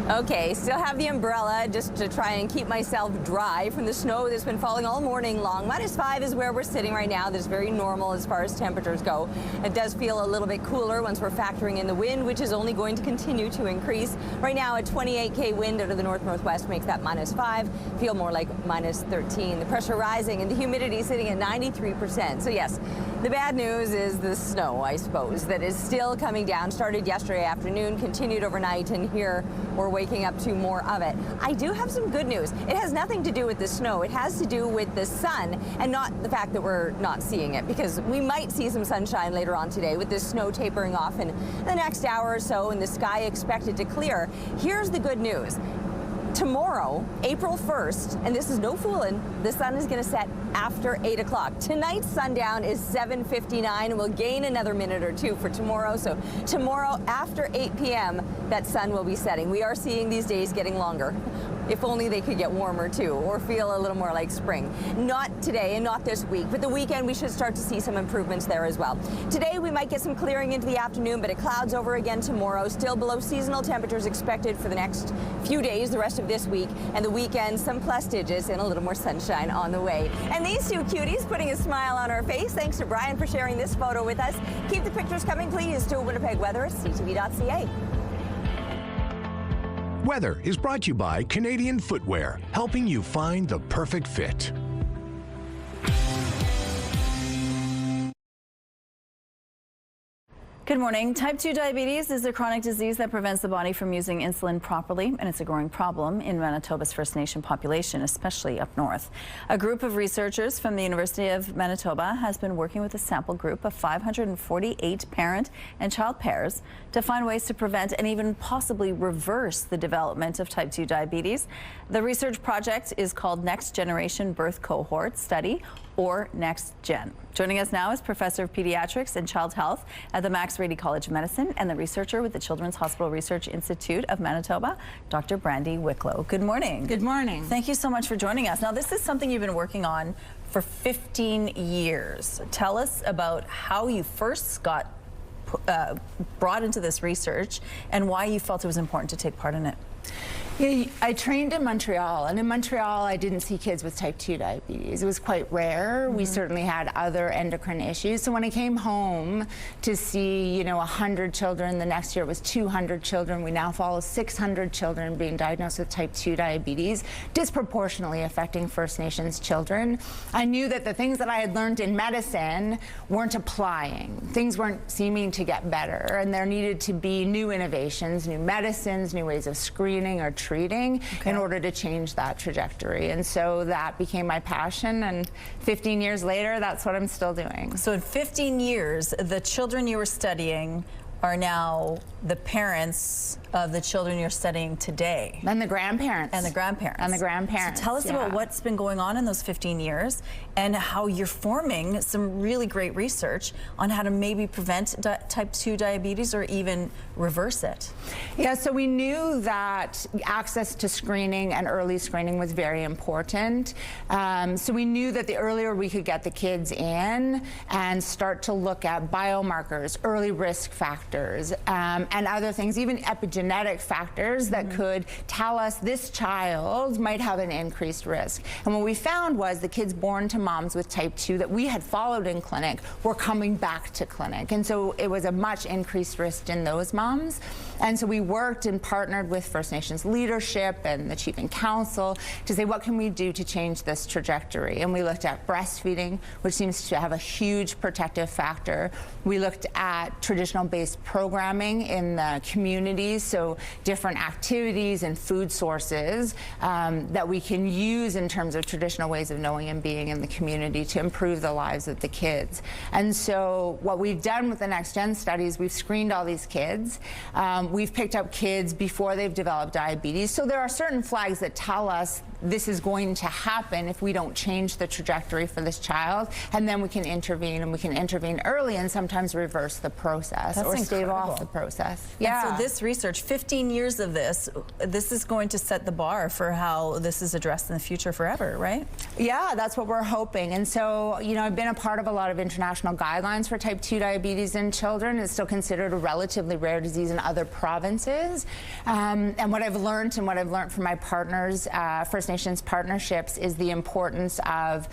Okay, still have the umbrella just to try and keep myself dry from the snow that's been falling all morning long. -5 is where we're sitting right now. That's very normal as far as temperatures go. It does feel a little bit cooler once we're factoring in the wind, which is only going to continue to increase. Right now, a 28K wind out of the north-northwest makes that -5. Feel more like -13. The pressure rising and the humidity sitting at 93%. So yes, the bad news is the snow, I suppose, that is still coming down. Started yesterday afternoon, continued overnight, and here we're waking up to more of it. I do have some good news. It has nothing to do with the snow. It has to do with the sun, and not the fact that we're not seeing it, because we might see some sunshine later on today with this snow tapering off in the next hour or so and the sky expected to clear. Here's the good news. Tomorrow, April 1st, and this is no fooling, the sun is going to set after 8 o'clock. Tonight's sundown is 7:59, and we'll gain another minute or 2 for tomorrow. So tomorrow after 8 p.m., that sun will be setting. We are seeing these days getting longer. If only they could get warmer too, or feel a little more like spring. Not today and not this week, but the weekend we should start to see some improvements there as well. Today we might get some clearing into the afternoon, but it clouds over again tomorrow. Still below seasonal temperatures expected for the next few days, the rest of this week, and the weekend some plus digits and a little more sunshine on the way. And these 2 cuties putting a smile on our face. Thanks to Brian for sharing this photo with us. Keep the pictures coming, please, to Winnipeg Weather at CTV.ca. Weather is brought to you by Canadian Footwear, helping you find the perfect fit. Good morning. Type 2 diabetes is a chronic disease that prevents the body from using insulin properly, and it's a growing problem in Manitoba's First Nation population, especially up north. A group of researchers from the University of Manitoba has been working with a sample group of 548 parent and child pairs to find ways to prevent and even possibly reverse the development of type 2 diabetes. The research project is called Next Generation Birth Cohort Study, or NextGen. Joining us now is Professor of Pediatrics and Child Health at the Max Rady College of Medicine and the researcher with the Children's Hospital Research Institute of Manitoba, Dr. Brandy Wicklow. Good morning. Good morning. Thank you so much for joining us. Now, this is something you've been working on for 15 years. Tell us about how you first got brought into this research and why you felt it was important to take part in it. Yeah, I trained in Montreal, and in Montreal I didn't see kids with type 2 diabetes. It was quite rare. We certainly had other endocrine issues. So when I came home to see, 100 children, the next year it was 200 children. We now follow 600 children being diagnosed with type 2 diabetes, disproportionately affecting First Nations children. I knew that the things that I had learned in medicine weren't applying. Things weren't seeming to get better, and there needed to be new innovations, new medicines, new ways of screening or treating in order to change that trajectory. And so that became my passion, and 15 years later, that's what I'm still doing. So in 15 years, the children you were studying are now the parents of the children you're studying today. And the grandparents. And the grandparents. And the grandparents. So tell us about what's been going on in those 15 years and how you're forming some really great research on how to maybe prevent type 2 diabetes or even reverse it. Yeah, so we knew that access to screening and early screening was very important. So we knew that the earlier we could get the kids in and start to look at biomarkers, early risk factors, and other things, even epigenetic factors that could tell us this child might have an increased risk. And what we found was the kids born to moms with type 2 that we had followed in clinic were coming back to clinic. And so it was a much increased risk in those moms. And so we worked and partnered with First Nations leadership and the chief and council to say, what can we do to change this trajectory? And we looked at breastfeeding, which seems to have a huge protective factor. We looked at traditional-based programming in the communities, so different activities and food sources that we can use in terms of traditional ways of knowing and being in the community to improve the lives of the kids. And so what we've done with the Next Gen studies, we've screened all these kids. We've picked up kids before they've developed diabetes. So there are certain flags that tell us this is going to happen if we don't change the trajectory for this child, and then we can intervene, and we can intervene early and sometimes reverse the process or stave off the process. Yeah. And so this research, 15 years of this is going to set the bar for how this is addressed in the future forever, right? Yeah, that's what we're hoping. And so, I've been a part of a lot of international guidelines for type 2 diabetes in children. It's still considered a relatively rare disease in other provinces. And what I've learned from my partners, First Nations partnerships, is the importance of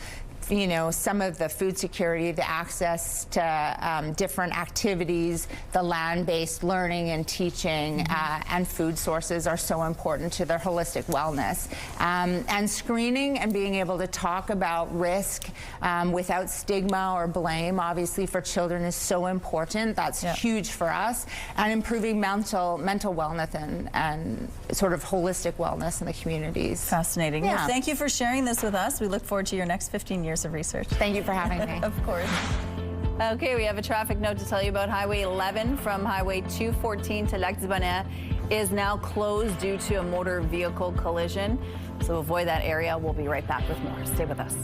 some of the food security, the access to different activities, the land-based learning and teaching, and food sources are so important to their holistic wellness. And screening and being able to talk about risk without stigma or blame, obviously, for children is so important. That's huge for us. And improving mental wellness and sort of holistic wellness in the communities. Fascinating. Yeah. Well, thank you for sharing this with us. We look forward to your next 15 years of research. Thank you for having me. Of course. Okay, we have a traffic note to tell you about. Highway 11 from Highway 214 to Lac-du-Bonnet is now closed due to a motor vehicle collision. So avoid that area. We'll be right back with more. Stay with us.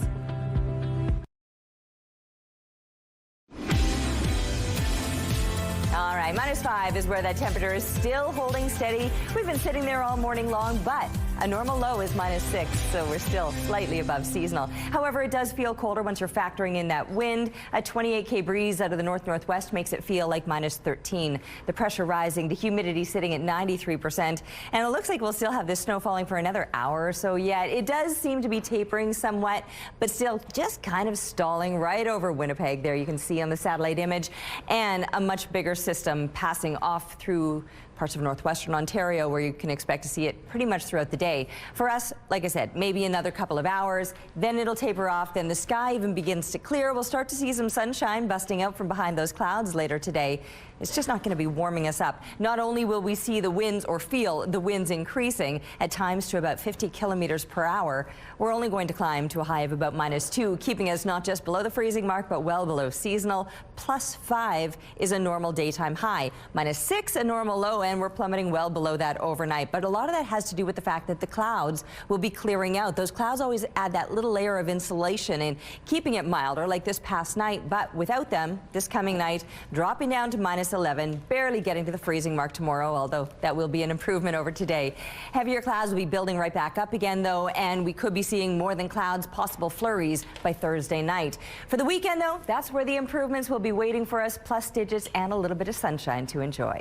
All right, -5 is where that temperature is still holding steady. We've been sitting there all morning long, but a normal low is -6, so we're still slightly above seasonal. However, it does feel colder once you're factoring in that wind. A 28K breeze out of the north-northwest makes it feel like -13. The pressure rising, the humidity sitting at 93%, and it looks like we'll still have this snow falling for another hour or so yet. It does seem to be tapering somewhat, but still just kind of stalling right over Winnipeg. There you can see on the satellite image, and a much bigger system passing off through parts of northwestern Ontario, where you can expect to see it pretty much throughout the day. For us, like I said, maybe another couple of hours, then it'll taper off, then the sky even begins to clear. We'll start to see some sunshine busting out from behind those clouds later today. It's just not going to be warming us up. Not only will we see the winds, or feel the winds increasing at times to about 50 kilometers per hour, we're only going to climb to a high of about -2, keeping us not just below the freezing mark, but well below seasonal. +5 is a normal daytime high. -6 a normal low, and we're plummeting well below that overnight. But a lot of that has to do with the fact that the clouds will be clearing out. Those clouds always add that little layer of insulation and keeping it milder, like this past night. But without them, this coming night, dropping down to -11, barely getting to the freezing mark tomorrow, although that will be an improvement over today. Heavier clouds will be building right back up again, though, and we could be seeing more than clouds, possible flurries by Thursday night. For the weekend, though, that's where the improvements will be waiting for us, plus digits and a little bit of sunshine to enjoy.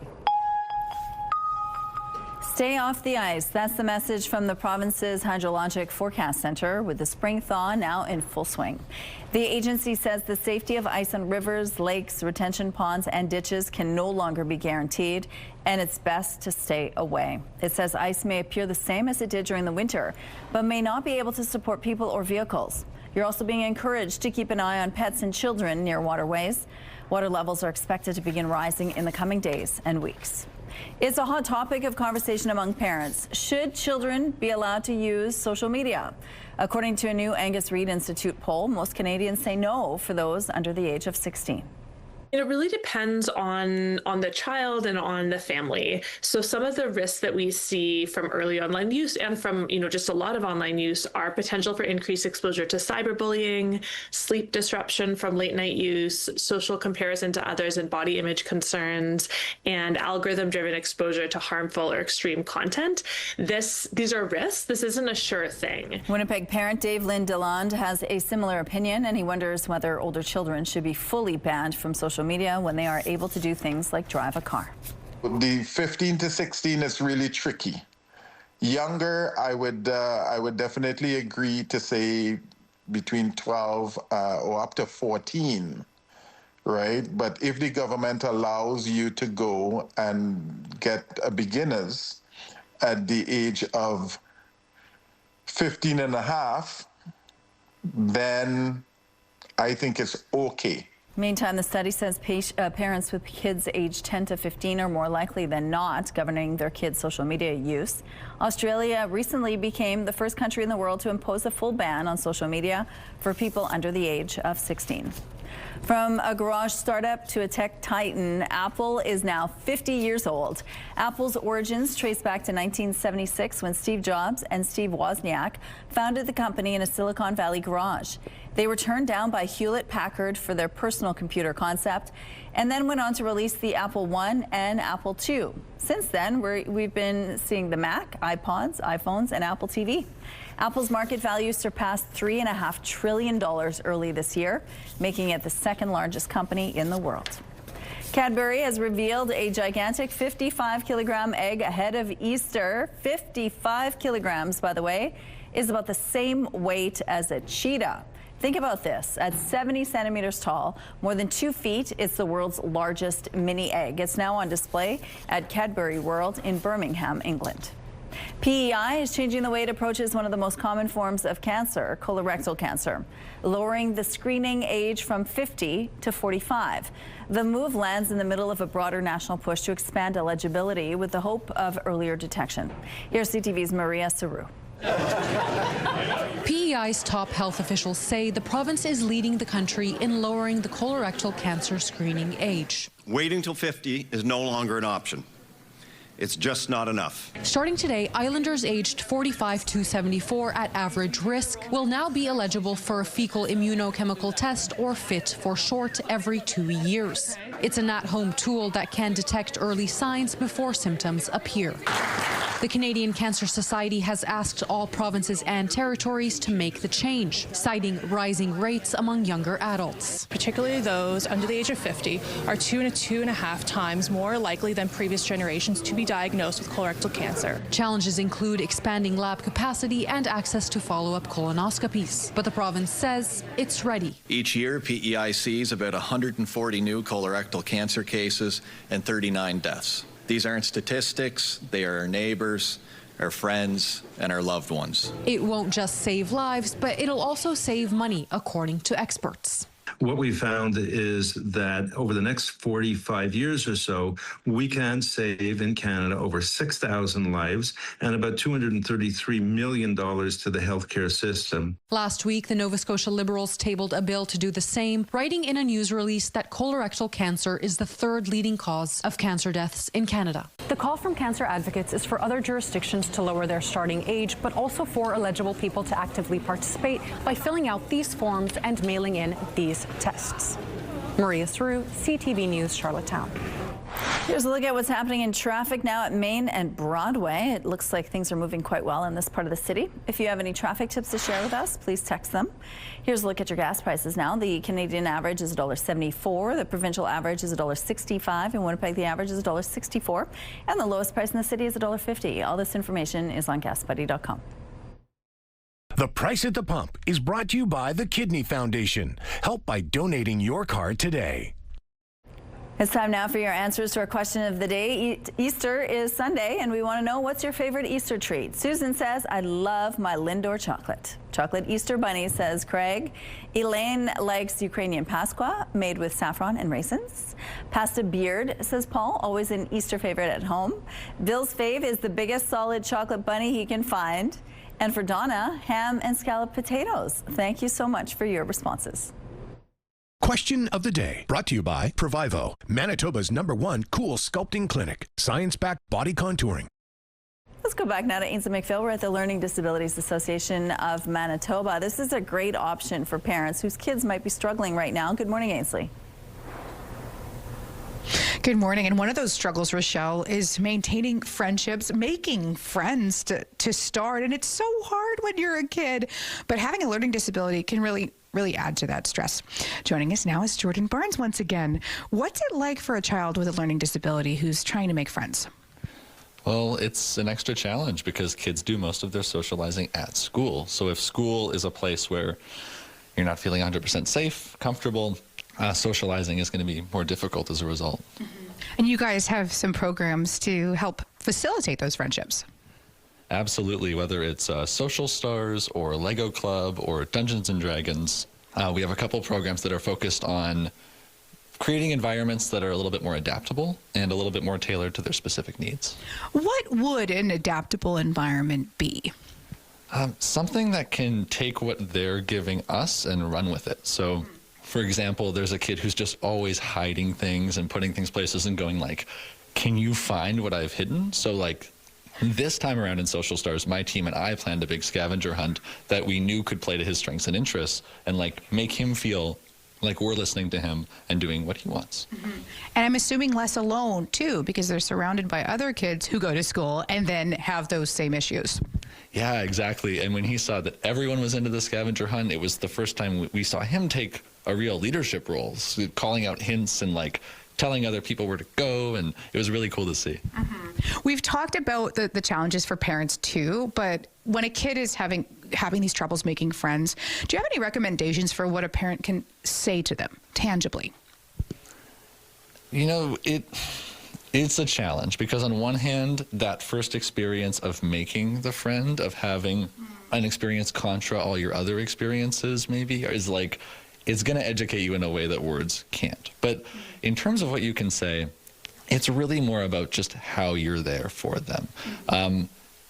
Stay off the ice. That's the message from the province's Hydrologic Forecast Center, with the spring thaw now in full swing. The agency says the safety of ice on rivers, lakes, retention ponds, and ditches can no longer be guaranteed, and it's best to stay away. It says ice may appear the same as it did during the winter, but may not be able to support people or vehicles. You're also being encouraged to keep an eye on pets and children near waterways. Water levels are expected to begin rising in the coming days and weeks. It's a hot topic of conversation among parents. Should children be allowed to use social media? According to a new Angus Reid Institute poll, most Canadians say no for those under the age of 16. It really depends on the child and on the family. So some of the risks that we see from early online use and from, just a lot of online use are potential for increased exposure to cyberbullying, sleep disruption from late night use, social comparison to others and body image concerns, and algorithm-driven exposure to harmful or extreme content. These are risks. This isn't a sure thing. Winnipeg parent Dave Lynn DeLande has a similar opinion, and he wonders whether older children should be fully banned from social media when they are able to do things like drive a car. The 15 to 16 is really tricky. Younger, I would definitely agree to say between 12 or up to 14, right? But if the government allows you to go and get a beginners at the age of 15 and a half, then I think it's okay. Meantime, the study says parents with kids aged 10 to 15 are more likely than not governing their kids' social media use. Australia recently became the first country in the world to impose a full ban on social media for people under the age of 16. From a garage startup to a tech titan, Apple is now 50 years old. Apple's origins trace back to 1976 when Steve Jobs and Steve Wozniak founded the company in a Silicon Valley garage. They were turned down by Hewlett-Packard for their personal computer concept, and then went on to release the Apple I and Apple II. Since then, we've been seeing the Mac, iPods, iPhones, and Apple TV. Apple's market value surpassed $3.5 trillion early this year, making it the second largest company in the world. Cadbury has revealed a gigantic 55-kilogram egg ahead of Easter. 55 kilograms, by the way, is about the same weight as a cheetah. Think about this. At 70 centimeters tall, more than 2 feet, it's the world's largest mini egg. It's now on display at Cadbury World in Birmingham, England. PEI is changing the way it approaches one of the most common forms of cancer, colorectal cancer, lowering the screening age from 50 to 45. The move lands in the middle of a broader national push to expand eligibility with the hope of earlier detection. Here's CTV's Maria Saru. PEI's top health officials say the province is leading the country in lowering the colorectal cancer screening age. Waiting till 50 is no longer an option. It's just not enough. Starting today, Islanders aged 45 to 74 at average risk will now be eligible for a fecal immunochemical test, or FIT for short, every 2 years. It's an at-home tool that can detect early signs before symptoms appear. The Canadian Cancer Society has asked all provinces and territories to make the change, citing rising rates among younger adults. Particularly those under the age of 50 are 2 to 2.5 times more likely than previous generations to be diagnosed with colorectal cancer. Challenges include expanding lab capacity and access to follow-up colonoscopies. But the province says it's ready. Each year, PEI sees about 140 new colorectal cancer cases and 39 deaths. These aren't statistics, they are our neighbors, our friends, and our loved ones. It won't just save lives, but it'll also save money, according to experts. What we found is that over the next 45 years or so, we can save in Canada over 6,000 lives and about $233 million to the healthcare system. Last week, the Nova Scotia Liberals tabled a bill to do the same, writing in a news release that colorectal cancer is the third leading cause of cancer deaths in Canada. The call from cancer advocates is for other jurisdictions to lower their starting age, but also for eligible people to actively participate by filling out these forms and mailing in these tests. Maria Saru, CTV News, Charlottetown. Here's a look at what's happening in traffic now at Main and Broadway. It looks like things are moving quite well in this part of the city. If you have any traffic tips to share with us, please text them. Here's a look at your gas prices now. The Canadian average is $1.74. The provincial average is $1.65. In Winnipeg, the average is $1.64. And the lowest price in the city is $1.50. All this information is on GasBuddy.com. The Price at the Pump is brought to you by the Kidney Foundation. Help by donating your card today. It's time now for your answers to our question of the day. Easter is Sunday, and we want to know, what's your favorite Easter treat? Susan says, I love my Lindor chocolate. Chocolate Easter Bunny, says Craig. Elaine likes Ukrainian Pasqua, made with saffron and raisins. Pasta Beard, says Paul, always an Easter favorite at home. Bill's fave is the biggest solid chocolate bunny he can find. And for Donna, ham and scalloped potatoes. Thank you so much for your responses. Question of the day, brought to you by Provivo, Manitoba's #1 cool sculpting clinic. Science-backed body contouring. Let's go back now to Ainsley McPhail. We're at the Learning Disabilities Association of Manitoba. This is a great option for parents whose kids might be struggling right now. Good morning, Ainsley. Good morning. And one of those struggles, Rochelle, is maintaining friendships, making friends to start. And it's so hard when you're a kid. But having a learning disability can really add to that stress. Joining us now is Jordan Barnes once again. What's it like for a child with a learning disability who's trying to make friends? Well, it's an extra challenge because kids do most of their socializing at school. So if school is a place where you're not feeling 100% safe, comfortable, socializing is going to be more difficult as a result. Mm-hmm. And you guys have some programs to help facilitate those friendships. Absolutely, whether it's Social Stars or Lego Club or Dungeons and Dragons. We have a couple programs that are focused on creating environments that are a little bit more adaptable and a little bit more tailored to their specific needs. What would an adaptable environment be? Something that can take what they're giving us and run with it. So, for example, there's a kid who's just always hiding things and putting things places and going like, can you find what I've hidden? So like this time around in Social Stars, my team and I planned a big scavenger hunt that we knew could play to his strengths and interests and like make him feel like we're listening to him and doing what he wants. Mm-hmm. And I'm assuming less alone too, because they're surrounded by other kids who go to school and then have those same issues. Yeah, exactly. And when he saw that everyone was into the scavenger hunt, it was the first time we saw him take a real leadership role, calling out hints and like telling other people where to go, and it was really cool to see. Mm-hmm. We've talked about the challenges for parents too, but when a kid is having these troubles making friends, do you have any recommendations for what a parent can say to them tangibly? You know, it's a challenge because on one hand, that first experience of making the friend, of having an experience contra all your other experiences maybe, is like, it's going to educate you in a way that words can't. But in terms of what you can say, it's really more about just how you're there for them.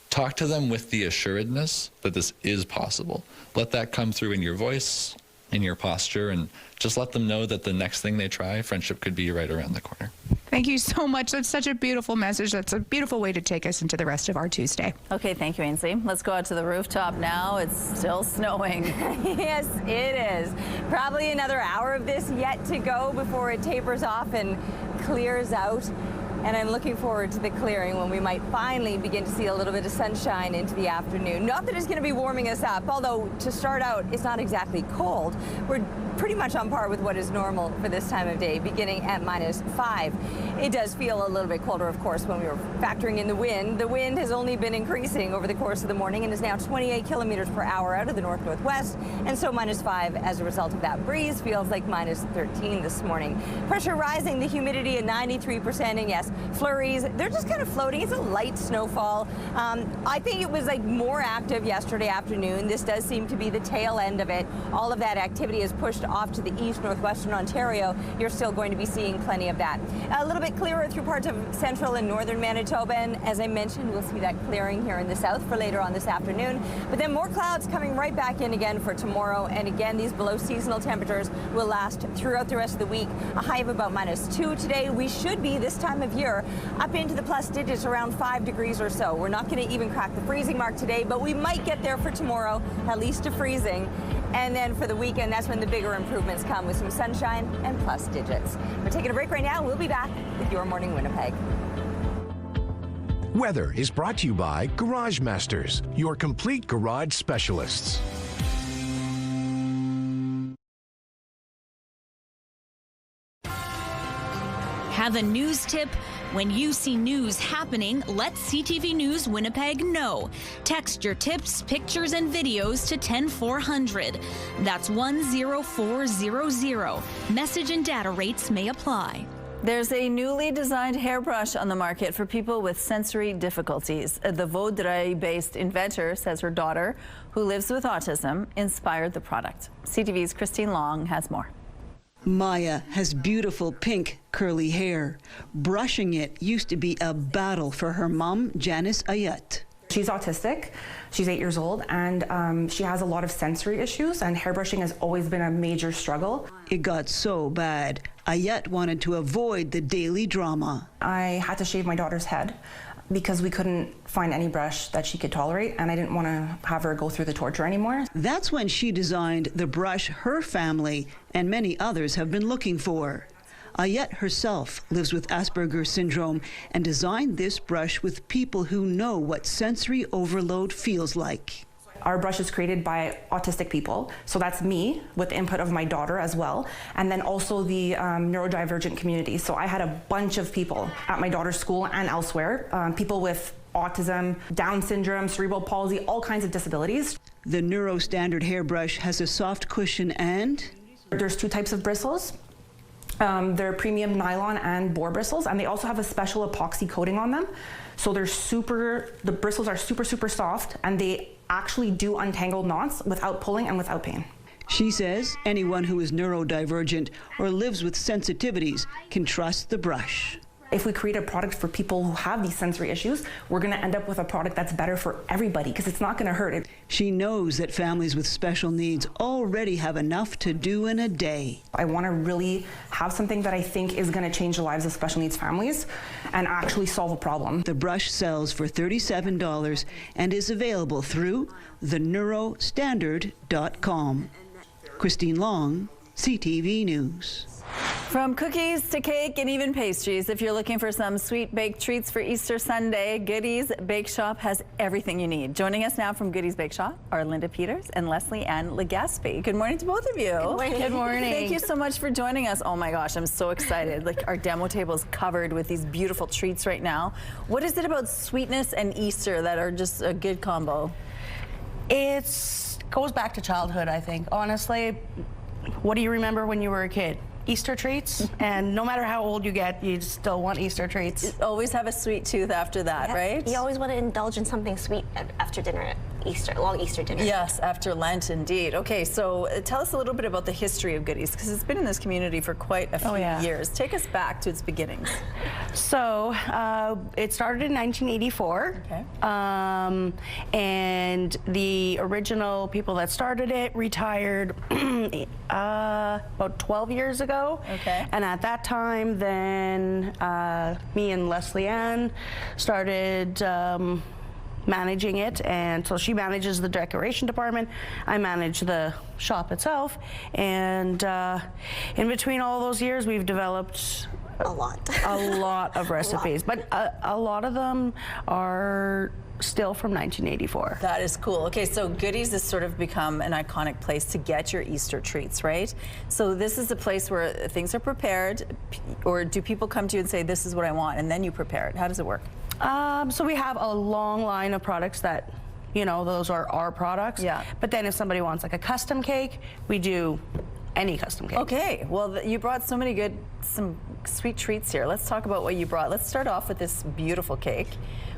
Talk to them with the assuredness that this is possible. Let that come through in your voice, in your posture, and just let them know that the next thing they try, friendship could be right around the corner. Thank you so much. That's such a beautiful message. That's a beautiful way to take us into the rest of our Tuesday. Okay, thank you, Ainsley. Let's go out to the rooftop now. It's still snowing. Yes, it is. Probably another hour of this yet to go before it tapers off and clears out. And I'm looking forward to the clearing when we might finally begin to see a little bit of sunshine into the afternoon. Not that it's going to be warming us up, although to start out, it's not exactly cold. We're pretty much on par with what is normal for this time of day, beginning at -5. It does feel a little bit colder, of course, when we were factoring in the wind. The wind has only been increasing over the course of the morning and is now 28 kilometers per hour out of the north-northwest, and so -5 as a result of that breeze feels like -13 this morning. Pressure rising, the humidity at 93%, and yes, flurries, they're just kind of floating. It's a light snowfall. I think it was like more active yesterday afternoon. This does seem to be the tail end of it. All of that activity is pushed off to the east, northwestern Ontario. You're still going to be seeing plenty of that. A little bit clearer through parts of central and northern Manitoba, and as I mentioned, we'll see that clearing here in the south for later on this afternoon. But then more clouds coming right back in again for tomorrow, and again, these below seasonal temperatures will last throughout the rest of the week. A high of about -2 today. We should be this time of year here up into the plus digits, around 5 degrees or so. We're not going to even crack the freezing mark today, but we might get there for tomorrow, at least to freezing. And then for the weekend, that's when the bigger improvements come with some sunshine and plus digits. We're taking a break right now. We'll be back with Your Morning Winnipeg. Weather is brought to you by Garage Masters, your complete garage specialists. Have a news tip? When you see news happening, let CTV News Winnipeg know. Text your tips, pictures, and videos to 10400. That's 10400. Message and data rates may apply. There's a newly designed hairbrush on the market for people with sensory difficulties. The Vaudreuil-based inventor says her daughter, who lives with autism, inspired the product. CTV's Christine Long has more. Maya has beautiful pink curly hair. Brushing it used to be a battle for her mom, Janice Ayat. She's autistic, she's 8 years old, and she has a lot of sensory issues, and hairbrushing has always been a major struggle. It got so bad, Ayat wanted to avoid the daily drama. I had to shave my daughter's head because we couldn't find any brush that she could tolerate, and I didn't want to have her go through the torture anymore. That's when she designed the brush her family and many others have been looking for. Ayat herself lives with Asperger's syndrome and designed this brush with people who know what sensory overload feels like. Our brush is created by autistic people, so that's me with the input of my daughter as well, and then also the neurodivergent community. So I had a bunch of people at my daughter's school and elsewhere, people with autism, Down syndrome, cerebral palsy, all kinds of disabilities. The Neuro Standard hairbrush has a soft cushion and? There's 2 types of bristles. They're premium nylon and boar bristles, and they also have a special epoxy coating on them. So the bristles are super, super soft, and they actually do untangle knots without pulling and without pain. She says anyone who is neurodivergent or lives with sensitivities can trust the brush. If we create a product for people who have these sensory issues, we're going to end up with a product that's better for everybody because it's not going to hurt it. She knows that families with special needs already have enough to do in a day. I want to really have something that I think is going to change the lives of special needs families and actually solve a problem. The brush sells for $37 and is available through theneurostandard.com. Christine Long, CTV News. From cookies to cake and even pastries, if you're looking for some sweet baked treats for Easter Sunday, Goodies Bake Shop has everything you need. Joining us now from Goodies Bake Shop are Linda Peters and Leslie Ann Legaspi. Good morning to both of you. Good morning. Good morning. Thank you so much for joining us. Oh my gosh, I'm so excited. Like, our demo table is covered with these beautiful treats right now. What is it about sweetness and Easter that are just a good combo? It goes back to childhood, I think. Honestly, what do you remember when you were a kid? Easter treats, and no matter how old you get, you still want Easter treats. You always have a sweet tooth after that, right? You always want to indulge in something sweet after dinner, long Easter dinner. Yes, after Lent, indeed. Okay, so tell us a little bit about the history of Goodies, because it's been in this community for quite a few years. Take us back to its beginnings. So it started in 1984, and the original people that started it retired about 12 years ago. Okay. And at that time, then me and Leslie Ann started managing it, and so she manages the decoration department, I manage the shop itself, and in between all those years we've developed a lot of recipes, but a lot of them are still from 1984. That is cool. Okay, so Goodies has sort of become an iconic place to get your Easter treats, right? So this is a place where things are prepared, or do people come to you and say, this is what I want, and then you prepare it? How does it work? So we have a long line of products that, you know, those are our products. Yeah. But then if somebody wants like a custom cake, we do any custom cake. Okay, well, you brought so many some sweet treats here. Let's talk about what you brought. Let's start off with this beautiful cake,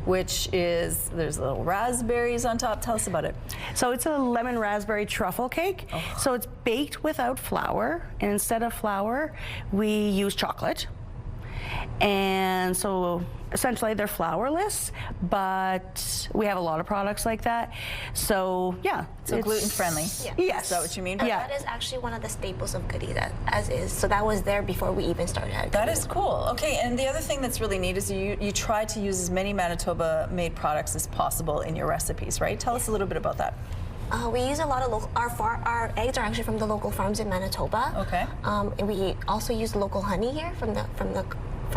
which is, there's little raspberries on top. Tell us about it. So it's a lemon raspberry truffle cake. So it's baked without flour, and instead of flour, we use chocolate. And so essentially they're flourless, but we have a lot of products like that. So yeah. So gluten friendly. Yeah. Yes. Is that what you mean? Yeah. That is actually one of the staples of Goody, that as is. So that was there before we even started at That Goody. is cool. Okay, and the other thing that's really neat is you try to use as many Manitoba-made products as possible in your recipes, right? Tell us a little bit about that. We use a lot of local. Our eggs are actually from the local farms in Manitoba. Okay. And we also use local honey here from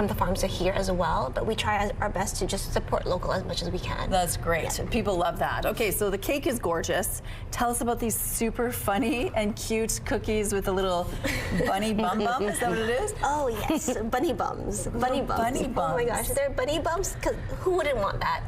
the farms here as well. But we try our best to just support local as much as we can. That's great. Yeah. People love that. Okay, so the cake is gorgeous. Tell us about these super funny and cute cookies with a little bunny bum. Is that what it is? Oh yes, bunny bums. Bunny bums. Bunny bums. Oh my gosh, they're bunny bums. Because who wouldn't want that?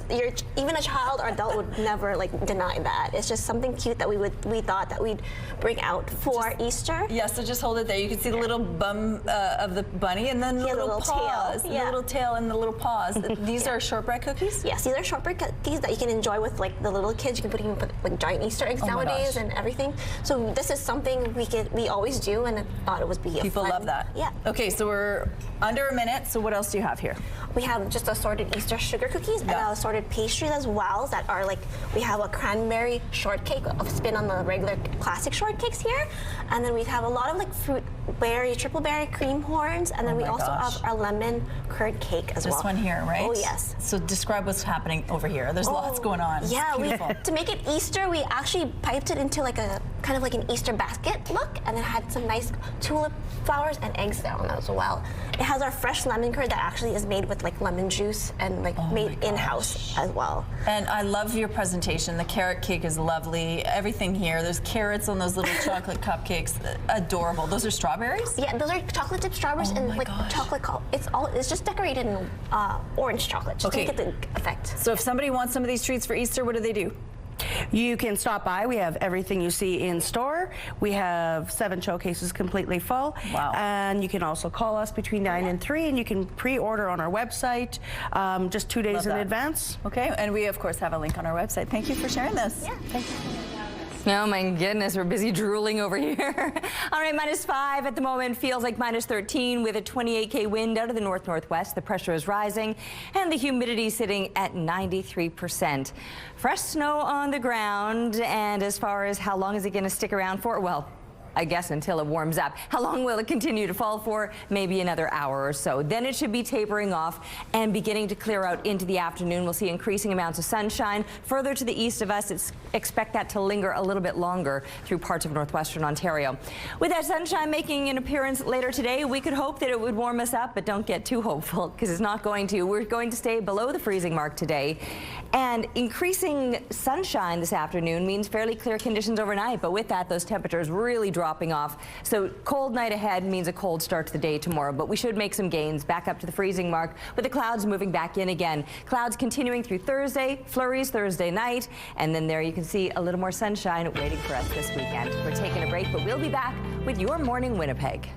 Like, even a child or adult would never deny that. It's just something cute that we thought that we'd bring out for Easter. Yeah. So just hold it there. You can see the little bum of the bunny, and then the little paws, tail. the little tail and the little paws. These are shortbread cookies? Yes, these are shortbread cookies that you can enjoy with the little kids. You can even put giant Easter eggs nowadays and everything. So this is something we always do, and I thought it would be People fun. love that. Yeah. Okay, so we're under a minute. So what else do you have here? We have just assorted Easter sugar cookies and assorted pastries as well. That are we have a cranberry shortcake of spin on the regular classic shortcakes here, and then we have a lot of fruit berry, triple berry cream horns, and then we also have our lemon curd cake as well. This one here, right? Oh yes. So describe what's happening over here. There's lots going on. Yeah, to make it Easter, we actually piped it into a kind of an Easter basket look, and it had some nice tulip flowers and eggs there on that as well. It has our fresh lemon curd that actually is made with like lemon juice and like made in-house as well. And I love your presentation. The carrot cake is lovely. Everything here. There's carrots on those little chocolate cupcakes. Adorable. Those are strawberries? Yeah, those are chocolate dipped strawberries and like chocolate. It's just decorated in orange chocolate just to get the effect. So if somebody wants some of these treats for Easter, what do they do? You can stop by. We have everything you see in store. We have 7 showcases completely full. Wow. And you can also call us between 9 and 3, and you can pre-order on our website just 2 days in advance. Okay, and we of course have a link on our website. Thank you for sharing this. Yeah, thank you. Oh my goodness, we're busy drooling over here. All right, -5 at the moment, feels like -13 with a 28K wind out of the north-northwest. The pressure is rising and the humidity sitting at 93%. Fresh snow on the ground, and as far as how long is it going to stick around for, well, I guess until it warms up. How long will it continue to fall for? Maybe another hour or so. Then it should be tapering off and beginning to clear out into the afternoon. We'll see increasing amounts of sunshine. Further to the east of us, expect that to linger a little bit longer through parts of northwestern Ontario. With that sunshine making an appearance later today, we could hope that it would warm us up, but don't get too hopeful because it's not going to. We're going to stay below the freezing mark today. And increasing sunshine this afternoon means fairly clear conditions overnight, but with that, those temperatures really dropping off. So cold night ahead means a cold start to the day tomorrow, but we should make some gains back up to the freezing mark with the clouds moving back in again. Clouds continuing through Thursday, flurries Thursday night, and then there you can see a little more sunshine waiting for us this weekend. We're taking a break, but we'll be back with your Morning Winnipeg.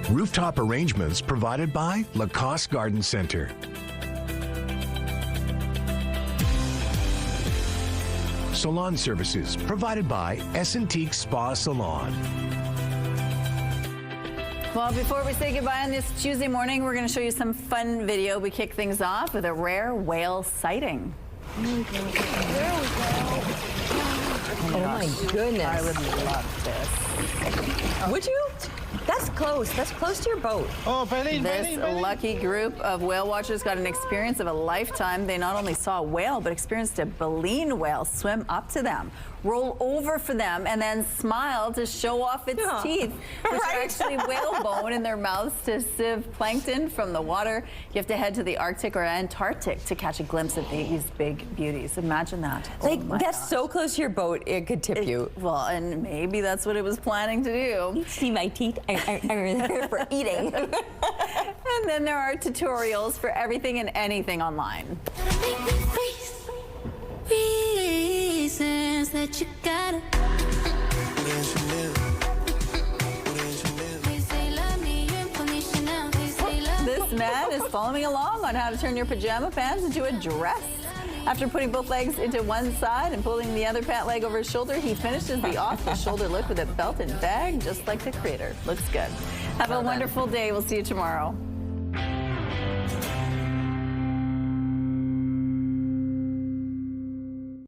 Rooftop arrangements provided by Lacoste Garden Center. Salon services provided by Essentique Spa Salon. Well, before we say goodbye on this Tuesday morning, we're going to show you some fun video. We kick things off with a rare whale sighting. There we go. Oh my goodness. I would love this. Would you? That's close. That's close to your boat. Oh, this lucky group of whale watchers got an experience of a lifetime. They not only saw a whale, but experienced a baleen whale swim up to them, roll over for them, and then smile to show off its teeth, which are actually whale bone in their mouths to sieve plankton from the water. You have to head to the Arctic or Antarctic to catch a glimpse of these big beauties. Imagine that. That's so close to your boat, it could tip you. Well, and maybe that's what it was planning to do. You see my teeth for eating. And then there are tutorials for everything and anything online. Reasons that you gotta. This man is following along on how to turn your pajama pants into a dress. After putting both legs into one side and pulling the other pant leg over his shoulder, he finishes the off-the-shoulder look with a belt and bag, just like the creator. Looks good. Have a wonderful day. We'll see you tomorrow.